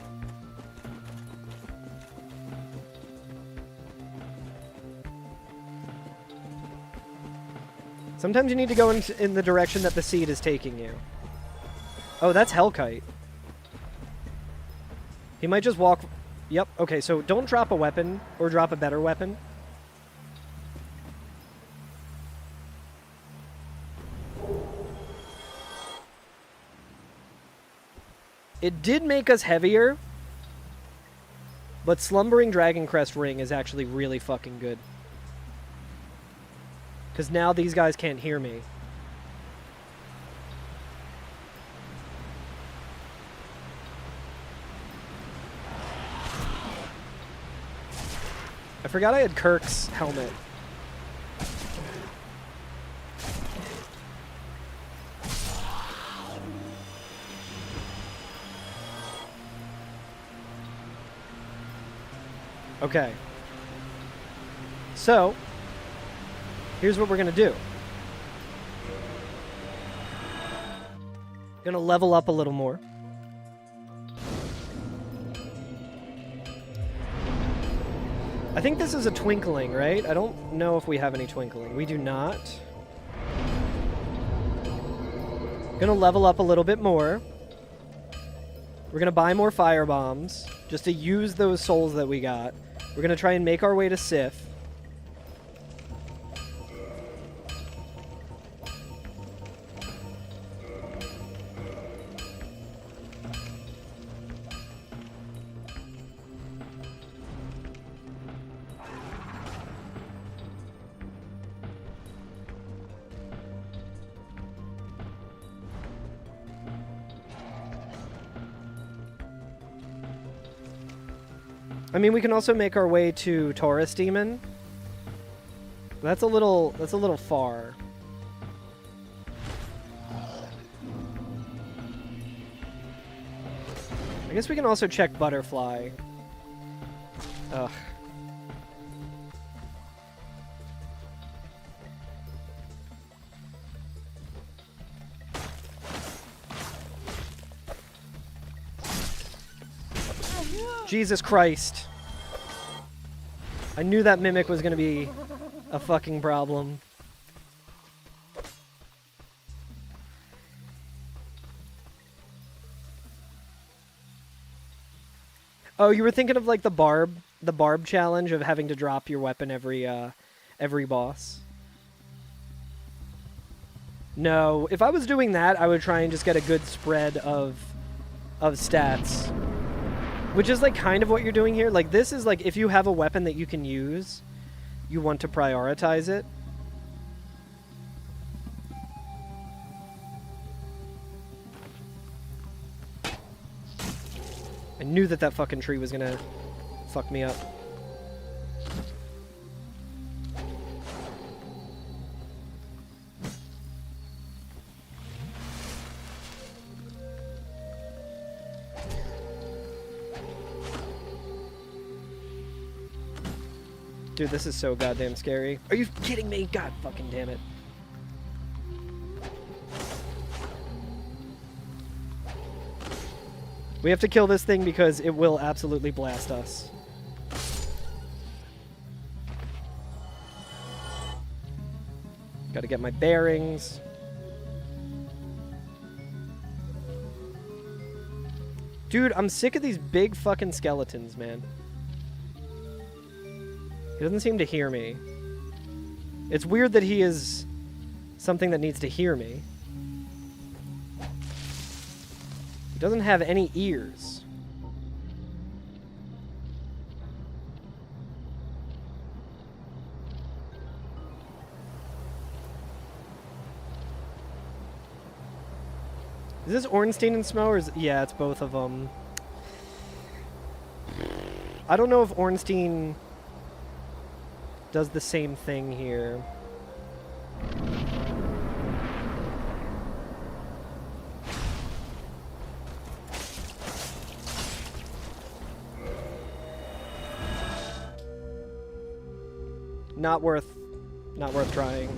Sometimes you need to go in the direction that the seed is taking you. Oh, that's Hellkite. He might just walk... Yep, okay, so don't drop a weapon, or drop a better weapon. It did make us heavier, but Slumbering Dragoncrest Ring is actually really fucking good. Because now these guys can't hear me. I forgot I had Kirk's helmet. Okay. So, here's what we're gonna do. Gonna level up a little more. I think this is a twinkling, right? I don't know if we have any twinkling. We do not. Gonna level up a little bit more. We're gonna buy more fire bombs just to use those souls that we got. We're gonna try and make our way to Sif. I mean, we can also make our way to Taurus Demon. That's a little far. I guess we can also check Butterfly. Ugh. Jesus Christ. I knew that mimic was gonna be a fucking problem. Oh, you were thinking of like the barb challenge of having to drop your weapon every boss? No, if I was doing that, I would try and just get a good spread of stats. Which is like kind of what you're doing here. Like this is like if you have a weapon that you can use, you want to prioritize it. I knew that fucking tree was gonna fuck me up. Dude, this is so goddamn scary. Are you kidding me? God fucking damn it. We have to kill this thing because it will absolutely blast us. Gotta get my bearings. Dude, I'm sick of these big fucking skeletons, man. He doesn't seem to hear me. It's weird that he is something that needs to hear me. He doesn't have any ears. Is this Ornstein and Smo, or is... Yeah, it's both of them. I don't know if Ornstein does the same thing here. Not worth trying.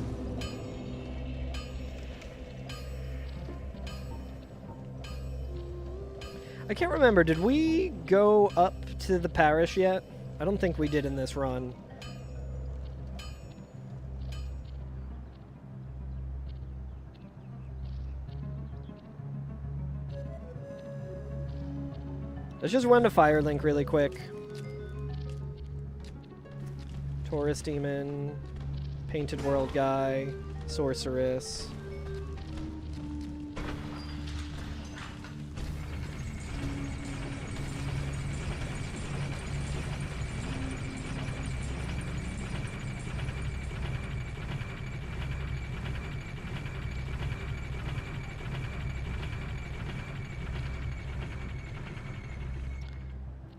I can't remember, did we go up to the parish yet? I don't think we did in this run. Let's just run to Firelink really quick. Taurus Demon, Painted World Guy, Sorceress.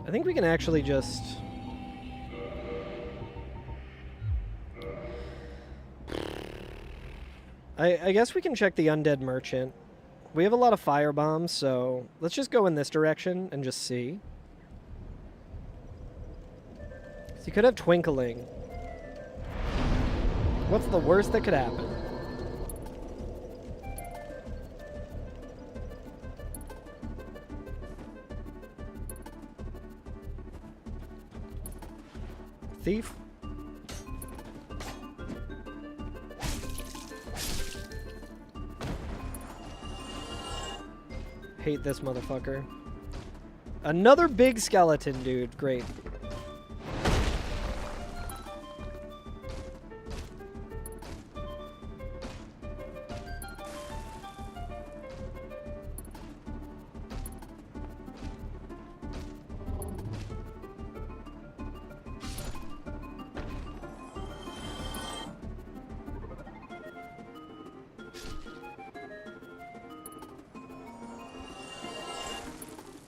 I think we can actually just... I guess we can check the Undead Merchant. We have a lot of fire bombs, so let's just go in this direction and just see. So you could have Twinkling. What's the worst that could happen? Thief? Hate this motherfucker. Another big skeleton, dude. Great.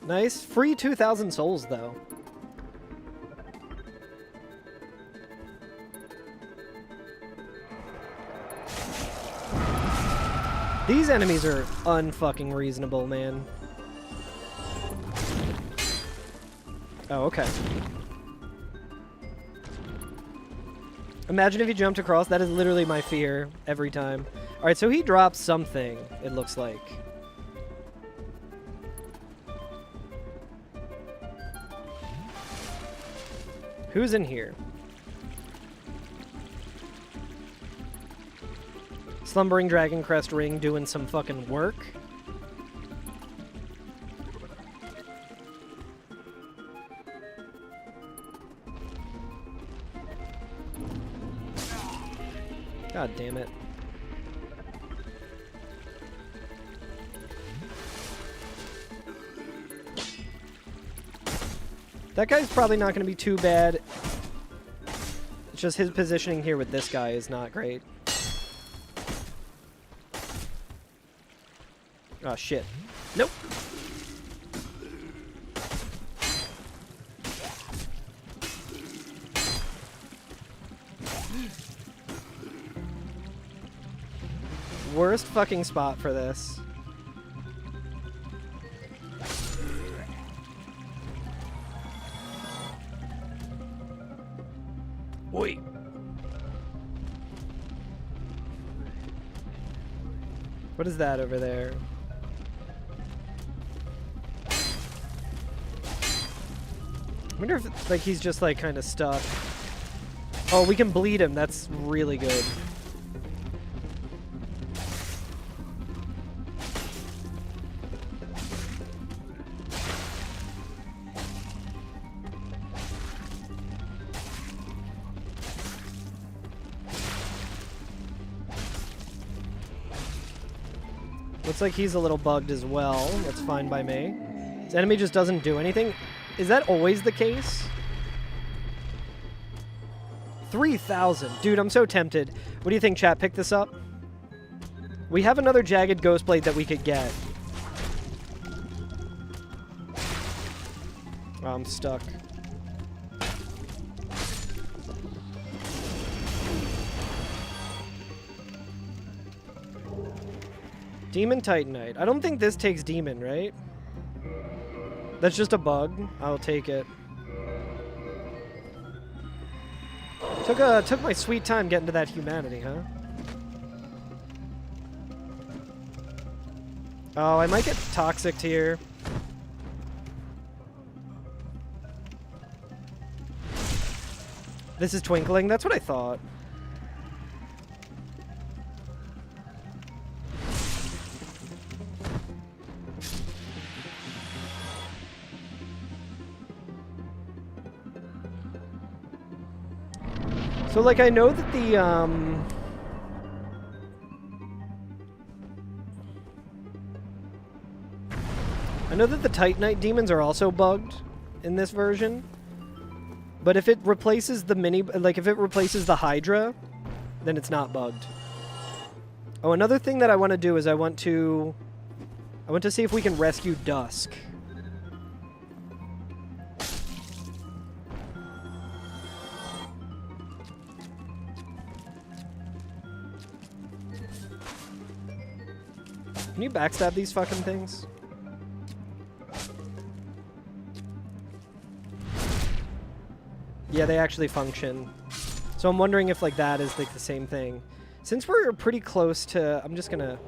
Nice. Free 2,000 souls, though. These enemies are unfucking reasonable, man. Oh, okay. Imagine if he jumped across. That is literally my fear every time. Alright, so he drops something, it looks like. Who's in here? Slumbering Dragon Crest Ring doing some fucking work. God damn it. That guy's probably not going to be too bad. It's just his positioning here with this guy is not great. Oh, shit. Nope. Worst fucking spot for this. Wait. What is that over there? I wonder if like he's just like kind of stuck. Oh, we can bleed him. That's really good. Looks like he's a little bugged as well. That's fine by me. This enemy just doesn't do anything. Is that always the case? 3,000. Dude, I'm so tempted. What do you think, chat? Pick this up? We have another Jagged Ghost Blade that we could get. Oh, I'm stuck. Demon Titanite. I don't think this takes demon, right? That's just a bug. I'll take it. Took my sweet time getting to that humanity, huh? Oh, I might get toxic here. This is twinkling. That's what I thought. So, like, I know that the, I know that the Titanite demons are also bugged in this version. But if it replaces the if it replaces the Hydra, then it's not bugged. Oh, another thing that I want to do is I want to see if we can rescue Dusk. Can you backstab these fucking things? Yeah, they actually function. So I'm wondering if, like, that is, like, the same thing. Since we're pretty close to... I'm just gonna...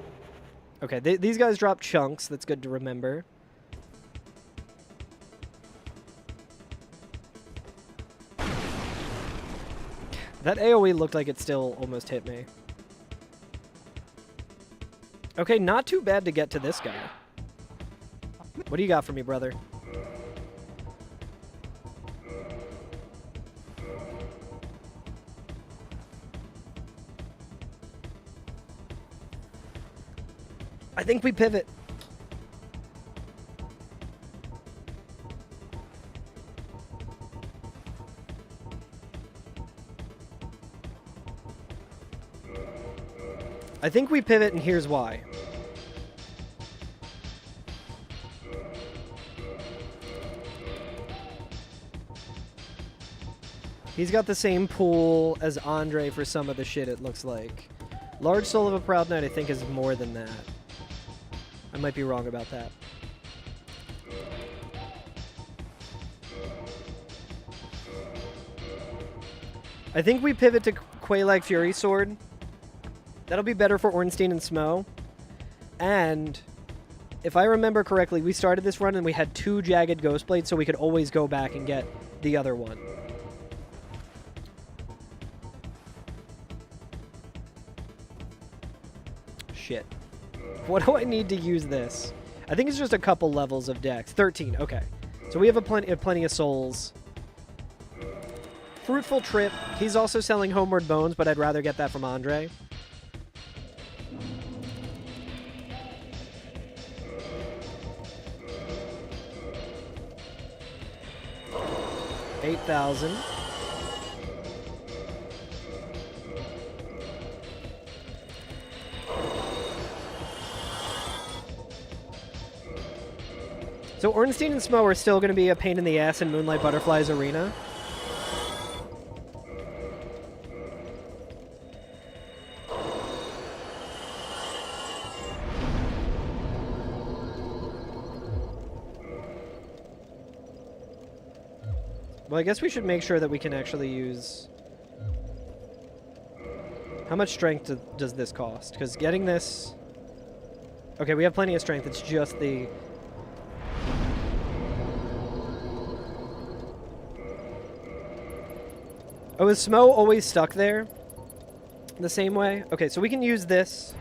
Okay, these guys drop chunks. That's good to remember. That AoE looked like it still almost hit me. Okay, not too bad to get to this guy. What do you got for me, brother? I think we pivot. I think we pivot, and here's why. He's got the same pool as Andre for some of the shit, it looks like. Large Soul of a Proud Knight, I think, is more than that. I might be wrong about that. I think we pivot to Quailag Fury Sword. That'll be better for Ornstein and Smo. And if I remember correctly, we started this run and we had 2 Jagged Ghost Blades, so we could always go back and get the other one. Shit. What do I need to use this? I think it's just a couple levels of dex. 13, okay. So we have plenty of souls. Fruitful Trip. He's also selling Homeward Bones, but I'd rather get that from Andre. $8,000. So Ornstein and Smo are still going to be a pain in the ass in Moonlight Butterfly's arena. Well, I guess we should make sure that we can actually use... How much strength does this cost? Because getting this... Okay, we have plenty of strength. It's just the... Oh, is Smo always stuck there? The same way? Okay, so we can use this.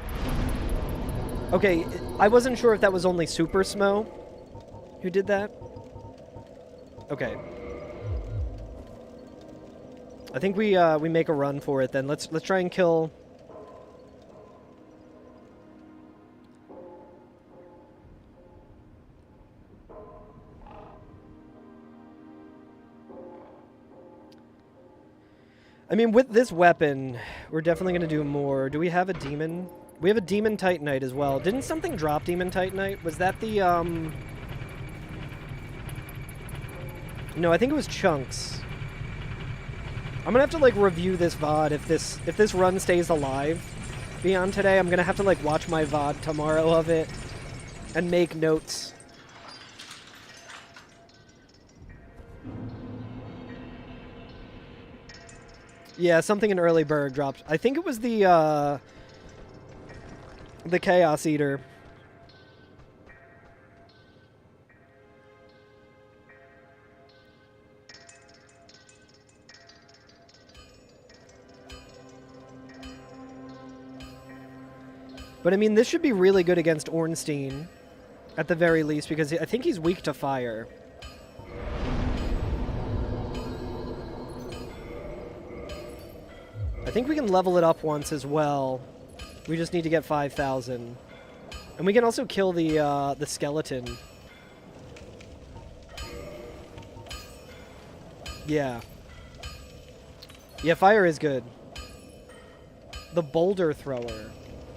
Okay, I wasn't sure if that was only Super Smo who did that. Okay. I think we make a run for it then. Let's try and kill... I mean, with this weapon, we're definitely going to do more. Do we have a demon? We have a Demon Titanite as well. Didn't something drop Demon Titanite? Was that the, No, I think it was chunks. I'm gonna have to like review this VOD if this run stays alive beyond today. I'm gonna have to like watch my VOD tomorrow of it and make notes. Yeah, something in early bird dropped. I think it was the Chaos Eater. But I mean, this should be really good against Ornstein, at the very least, because I think he's weak to fire. I think we can level it up once as well. We just need to get 5,000. And we can also kill the skeleton. Yeah. Yeah, fire is good. The boulder thrower.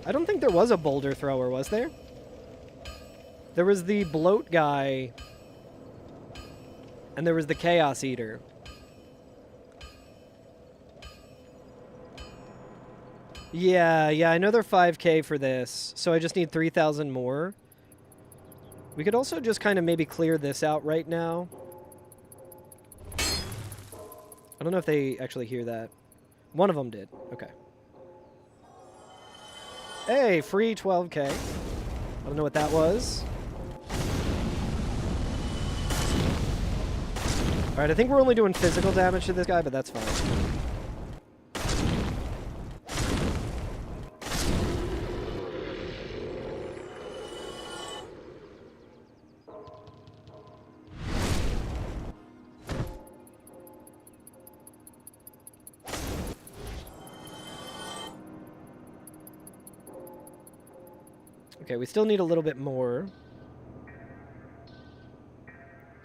I don't think there was a boulder thrower, was there? There was the bloat guy. And there was the Chaos Eater. Yeah, I know they're 5k for this, so I just need 3,000 more. We could also just kind of maybe clear this out right now. I don't know if they actually hear that. One of them did. Okay. Hey, free 12k. I don't know what that was. Alright, I think we're only doing physical damage to this guy, but that's fine. Okay, we still need a little bit more.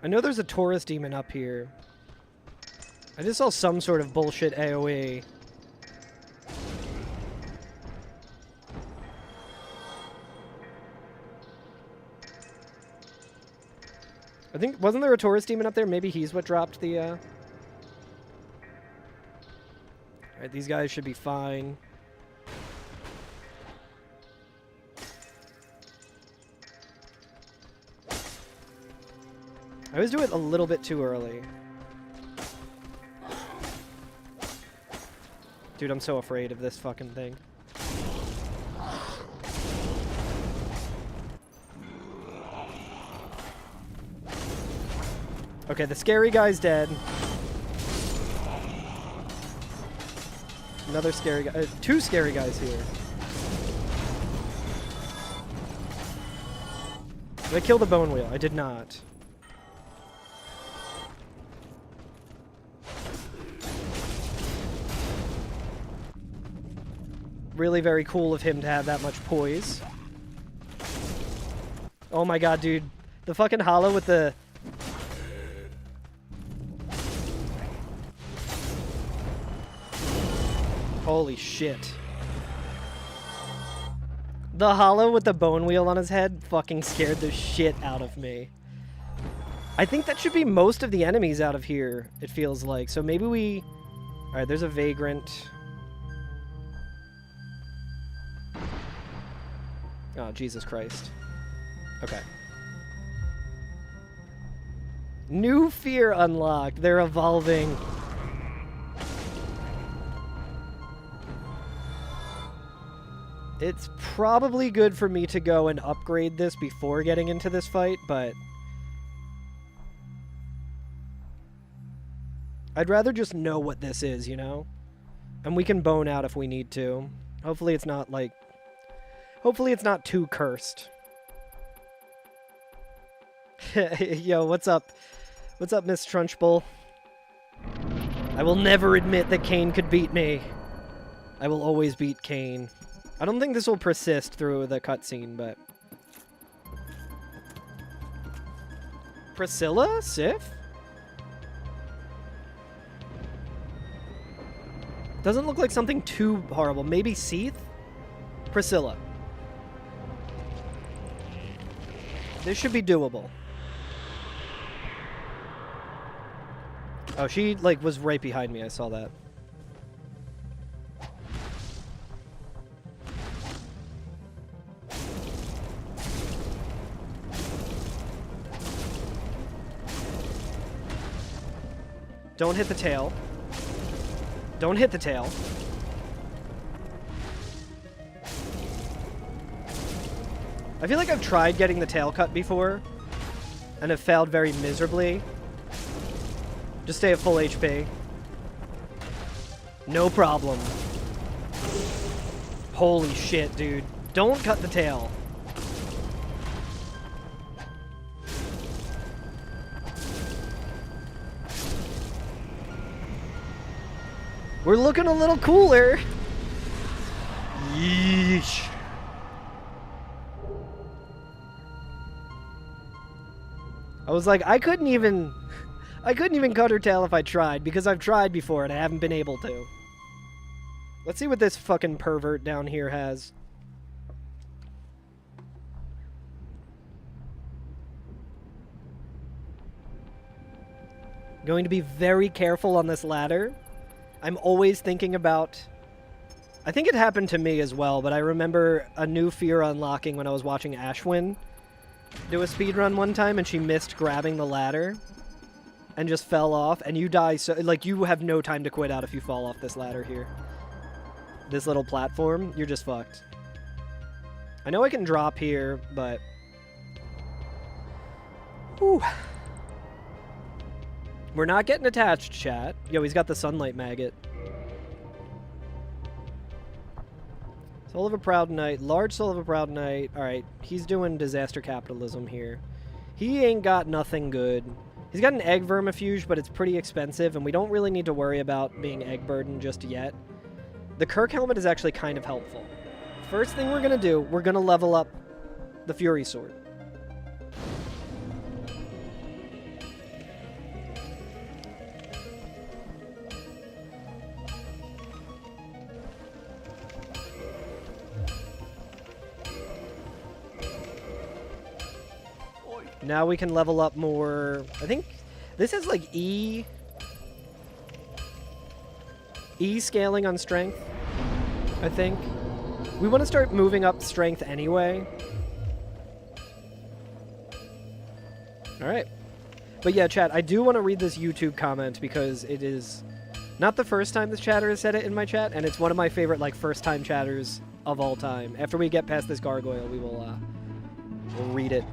I know there's a Taurus demon up here. I just saw some sort of bullshit AoE. I think, wasn't there a Taurus demon up there? Maybe he's what dropped the, Alright, these guys should be fine. I always do it a little bit too early. Dude, I'm so afraid of this fucking thing. Okay, the scary guy's dead. Another scary guy. Two scary guys here. Did I kill the bone wheel? I did not. Really very cool of him to have that much poise. Oh my god, dude. The fucking hollow with the... Holy shit. The hollow with the bone wheel on his head fucking scared the shit out of me. I think that should be most of the enemies out of here, it feels like. So maybe we... Alright, there's a vagrant. Oh, Jesus Christ. Okay. New fear unlocked. They're evolving. It's probably good for me to go and upgrade this before getting into this fight, but... I'd rather just know what this is, you know? And we can bone out if we need to. Hopefully it's not, like... Hopefully it's not too cursed. Yo, what's up? What's up, Miss Trunchbull? I will never admit that Kane could beat me. I will always beat Kane. I don't think this will persist through the cutscene, but... Priscilla? Sif? Doesn't look like something too horrible. Maybe Seath? Priscilla. This should be doable. Oh, she, like, was right behind me. I saw that. Don't hit the tail. Don't hit the tail. I feel like I've tried getting the tail cut before and have failed very miserably. Just stay at full HP. No problem. Holy shit, dude. Don't cut the tail. We're looking a little cooler. Yeesh. I was like, I couldn't even cut her tail if I tried, because I've tried before and I haven't been able to. Let's see what this fucking pervert down here has. Going to be very careful on this ladder. I'm always thinking about... I think it happened to me as well, but I remember a new fear unlocking when I was watching Ashwin do a speedrun one time, and she missed grabbing the ladder and just fell off, and you die so... Like, you have no time to quit out if you fall off this ladder here. This little platform, you're just fucked. I know I can drop here, but... Whew. We're not getting attached, chat. Yo, he's got the sunlight maggot. Soul of a Proud Knight. Large Soul of a Proud Knight. Alright, he's doing disaster capitalism here. He ain't got nothing good. He's got an egg vermifuge, but it's pretty expensive, and we don't really need to worry about being egg burdened just yet. The Kirk helmet is actually kind of helpful. First thing we're going to do, we're going to level up the Fury Sword. Now we can level up more. I think this is like E scaling on strength, I think. We want to start moving up strength anyway. Alright. But yeah, chat, I do want to read this YouTube comment because it is not the first time this chatter has said it in my chat, and it's one of my favorite, like, first-time chatters of all time. After we get past this gargoyle, we will we'll read it.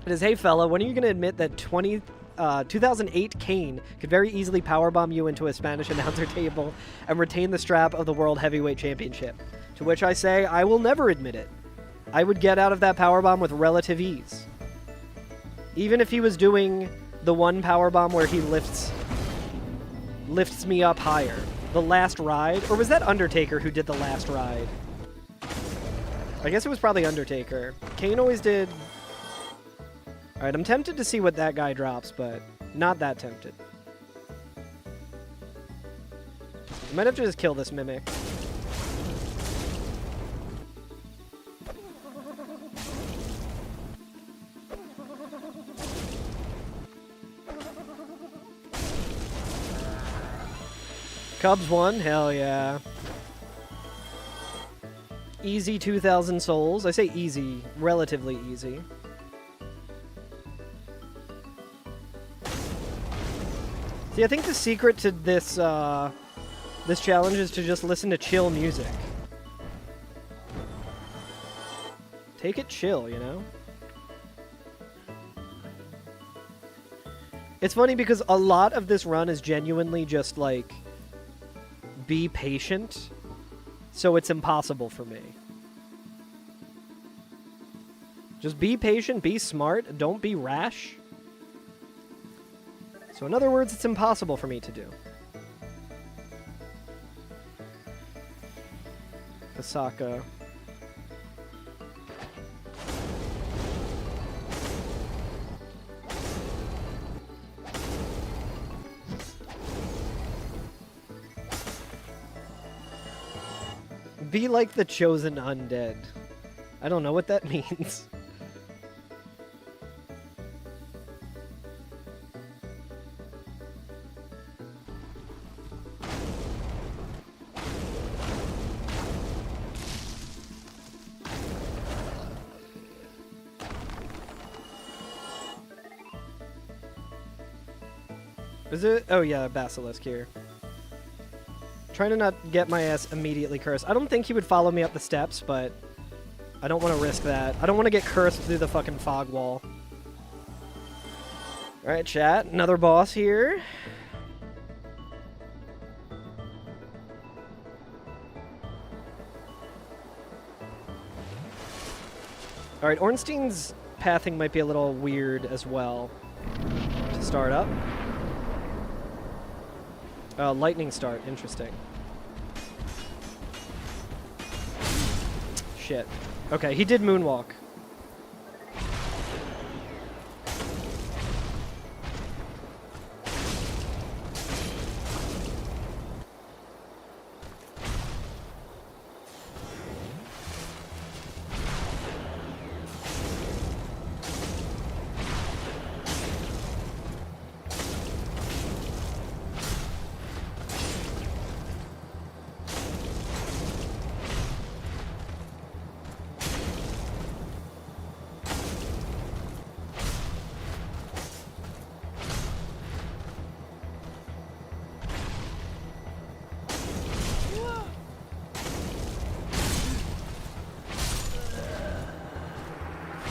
It is, hey fella, when are you going to admit that 2008 Kane could very easily powerbomb you into a Spanish announcer table and retain the strap of the World Heavyweight Championship? To which I say, I will never admit it. I would get out of that powerbomb with relative ease. Even if he was doing the one powerbomb where he lifts me up higher. The last ride? Or was that Undertaker who did the last ride? I guess it was probably Undertaker. Kane always did... Alright, I'm tempted to see what that guy drops, but not that tempted. I might have to just kill this mimic. Cubs won? Hell yeah. Easy 2,000 souls. I say easy, relatively easy. See, I think the secret to this this challenge is to just listen to chill music. Take it chill, you know? It's funny because a lot of this run is genuinely just like, be patient, so it's impossible for me. Just be patient, be smart, don't be rash. So in other words, it's impossible for me to do. Kasaka. Be like the chosen undead. I don't know what that means. Is it? Oh yeah, Basilisk here. Trying to not get my ass immediately cursed. I don't think he would follow me up the steps, but I don't want to risk that. I don't want to get cursed through the fucking fog wall. Alright, chat. Another boss here. Alright, Ornstein's pathing might be a little weird as well. To start up. Lightning start. Interesting. Shit. Okay, he did moonwalk.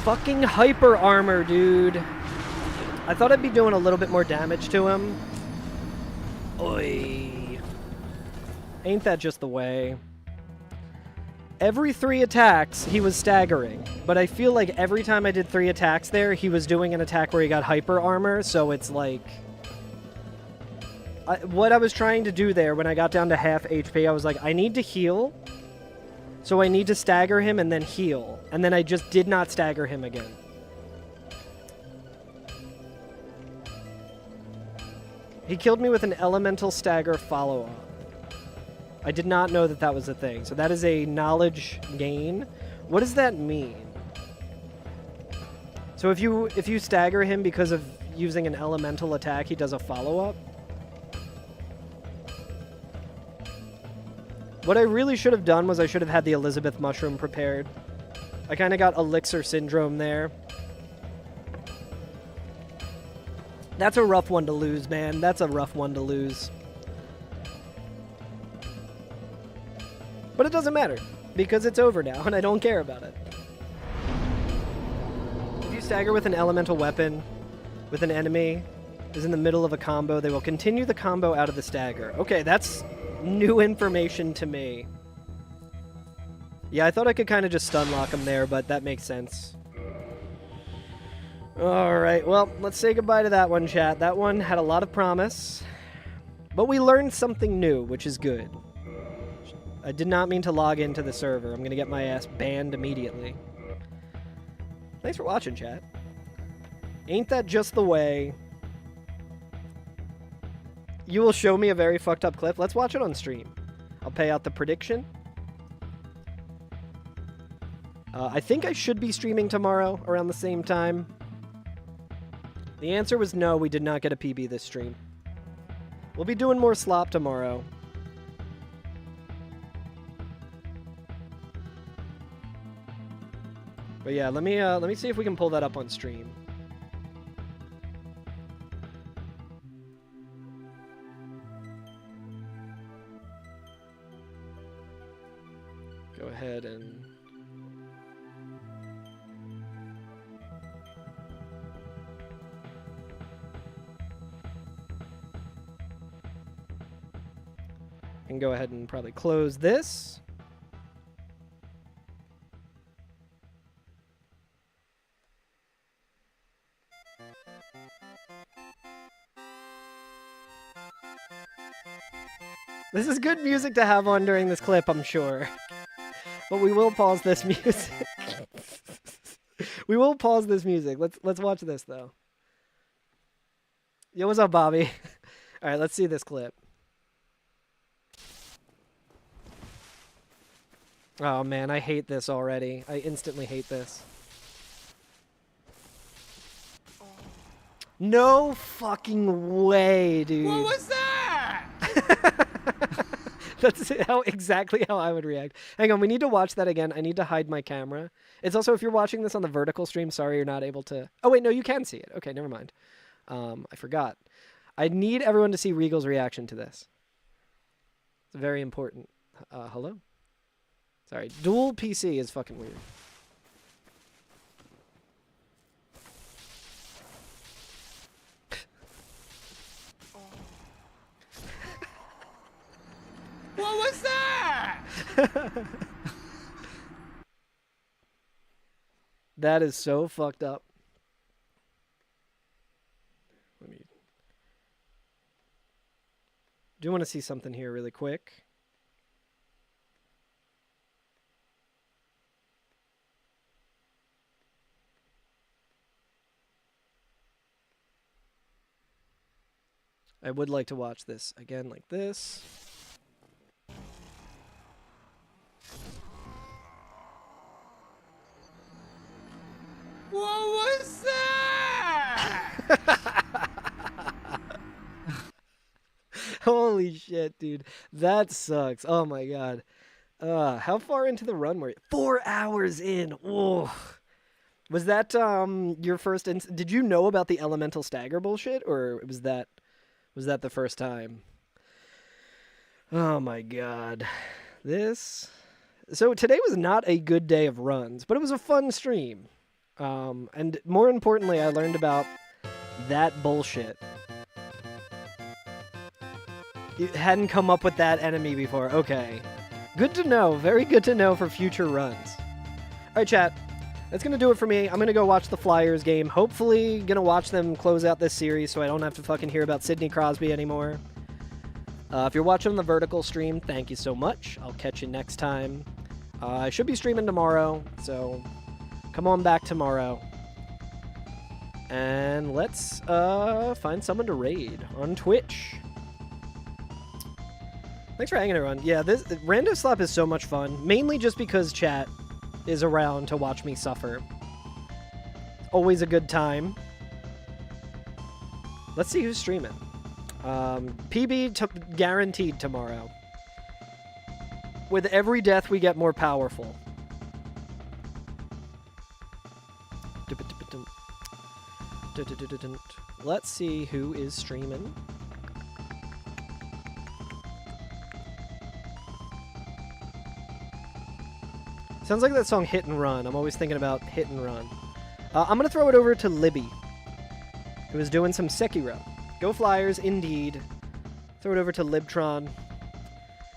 Fucking hyper armor, dude. I thought I'd be doing a little bit more damage to him. Oi. Ain't that just the way? Every 3 attacks, he was staggering. But I feel like every time I did 3 attacks there, he was doing an attack where he got hyper armor, so it's like... what I was trying to do there when I got down to half HP, I was like, I need to heal. So I need to stagger him and then heal. And then I just did not stagger him again. He killed me with an elemental stagger follow-up. I did not know that that was a thing. So that is a knowledge gain. What does that mean? So if you stagger him because of using an elemental attack, he does a follow-up? What I really should have done was I should have had the Elizabeth mushroom prepared. I kind of got elixir syndrome there. That's a rough one to lose, man. That's a rough one to lose. But it doesn't matter, because it's over now, and I don't care about it. If you stagger with an elemental weapon, with an enemy, is in the middle of a combo, they will continue the combo out of the stagger. Okay, that's new information to me. Yeah, I thought I could kind of just stun lock him there, but that makes sense. Alright, well, let's say goodbye to that one, chat. That one had a lot of promise. But we learned something new, which is good. I did not mean to log into the server. I'm gonna get my ass banned immediately. Thanks for watching, chat. Ain't that just the way? You will show me a very fucked up clip. Let's watch it on stream. I'll pay out the prediction. I think I should be streaming tomorrow around the same time. The answer was no, we did not get a PB this stream. We'll be doing more Slop tomorrow. But yeah, let me see if we can pull that up on stream. Go ahead and... and go ahead and probably close this. This is good music to have on during this clip, I'm sure. But we will pause this music. We will pause this music. Let's watch this though. Yo, what's up, Bobby? All right, let's see this clip. Oh man, I hate this already. I instantly hate this. No fucking way, dude. What was that? That's exactly how I would react. Hang on, we need to watch that again. I need to hide my camera. It's also, if you're watching this on the vertical stream, sorry you're not able to... Oh wait, no, you can see it. Okay, never mind. I forgot. I need everyone to see Regal's reaction to this. It's very important. Hello? Sorry, dual PC is fucking weird. What was that? That is so fucked up. Let me... do want to see something here really quick. I would like to watch this again like this. What was that? Holy shit, dude. That sucks. Oh my god. How far into the run were you? 4 hours in. Whoa. Was that your first did you know about the elemental stagger bullshit, or was that the first time? Oh my god. So today was not a good day of runs, but it was a fun stream. And more importantly, I learned about that bullshit. You hadn't come up with that enemy before. Okay. Good to know. Very good to know for future runs. Alright, chat. That's going to do it for me. I'm going to go watch the Flyers game. Hopefully going to watch them close out this series so I don't have to fucking hear about Sidney Crosby anymore. If you're watching the vertical stream, thank you so much. I'll catch you next time. I should be streaming tomorrow, so come on back tomorrow. And let's find someone to raid on Twitch. Thanks for hanging, everyone. Yeah, this Rando Slop is so much fun, mainly just because chat is around to watch me suffer. Always a good time. Let's see who's streaming. PB guaranteed tomorrow. With every death, we get more powerful. Let's see who is streaming. Sounds like that song Hit and Run. I'm always thinking about Hit and Run. I'm going to throw it over to Libby, who is doing some Sekiro. Go Flyers, indeed. Throw it over to Libtron.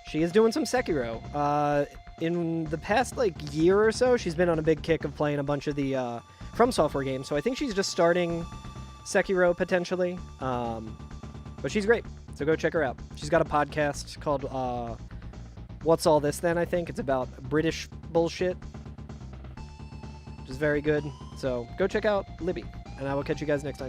She is doing some Sekiro. In the past, year or so, she's been on a big kick of playing a bunch of the From Software games, so I think she's just starting Sekiro, potentially. But she's great, so go check her out. She's got a podcast called What's All This Then, I think. It's about British bullshit, which is very good. So go check out Libby, and I will catch you guys next time.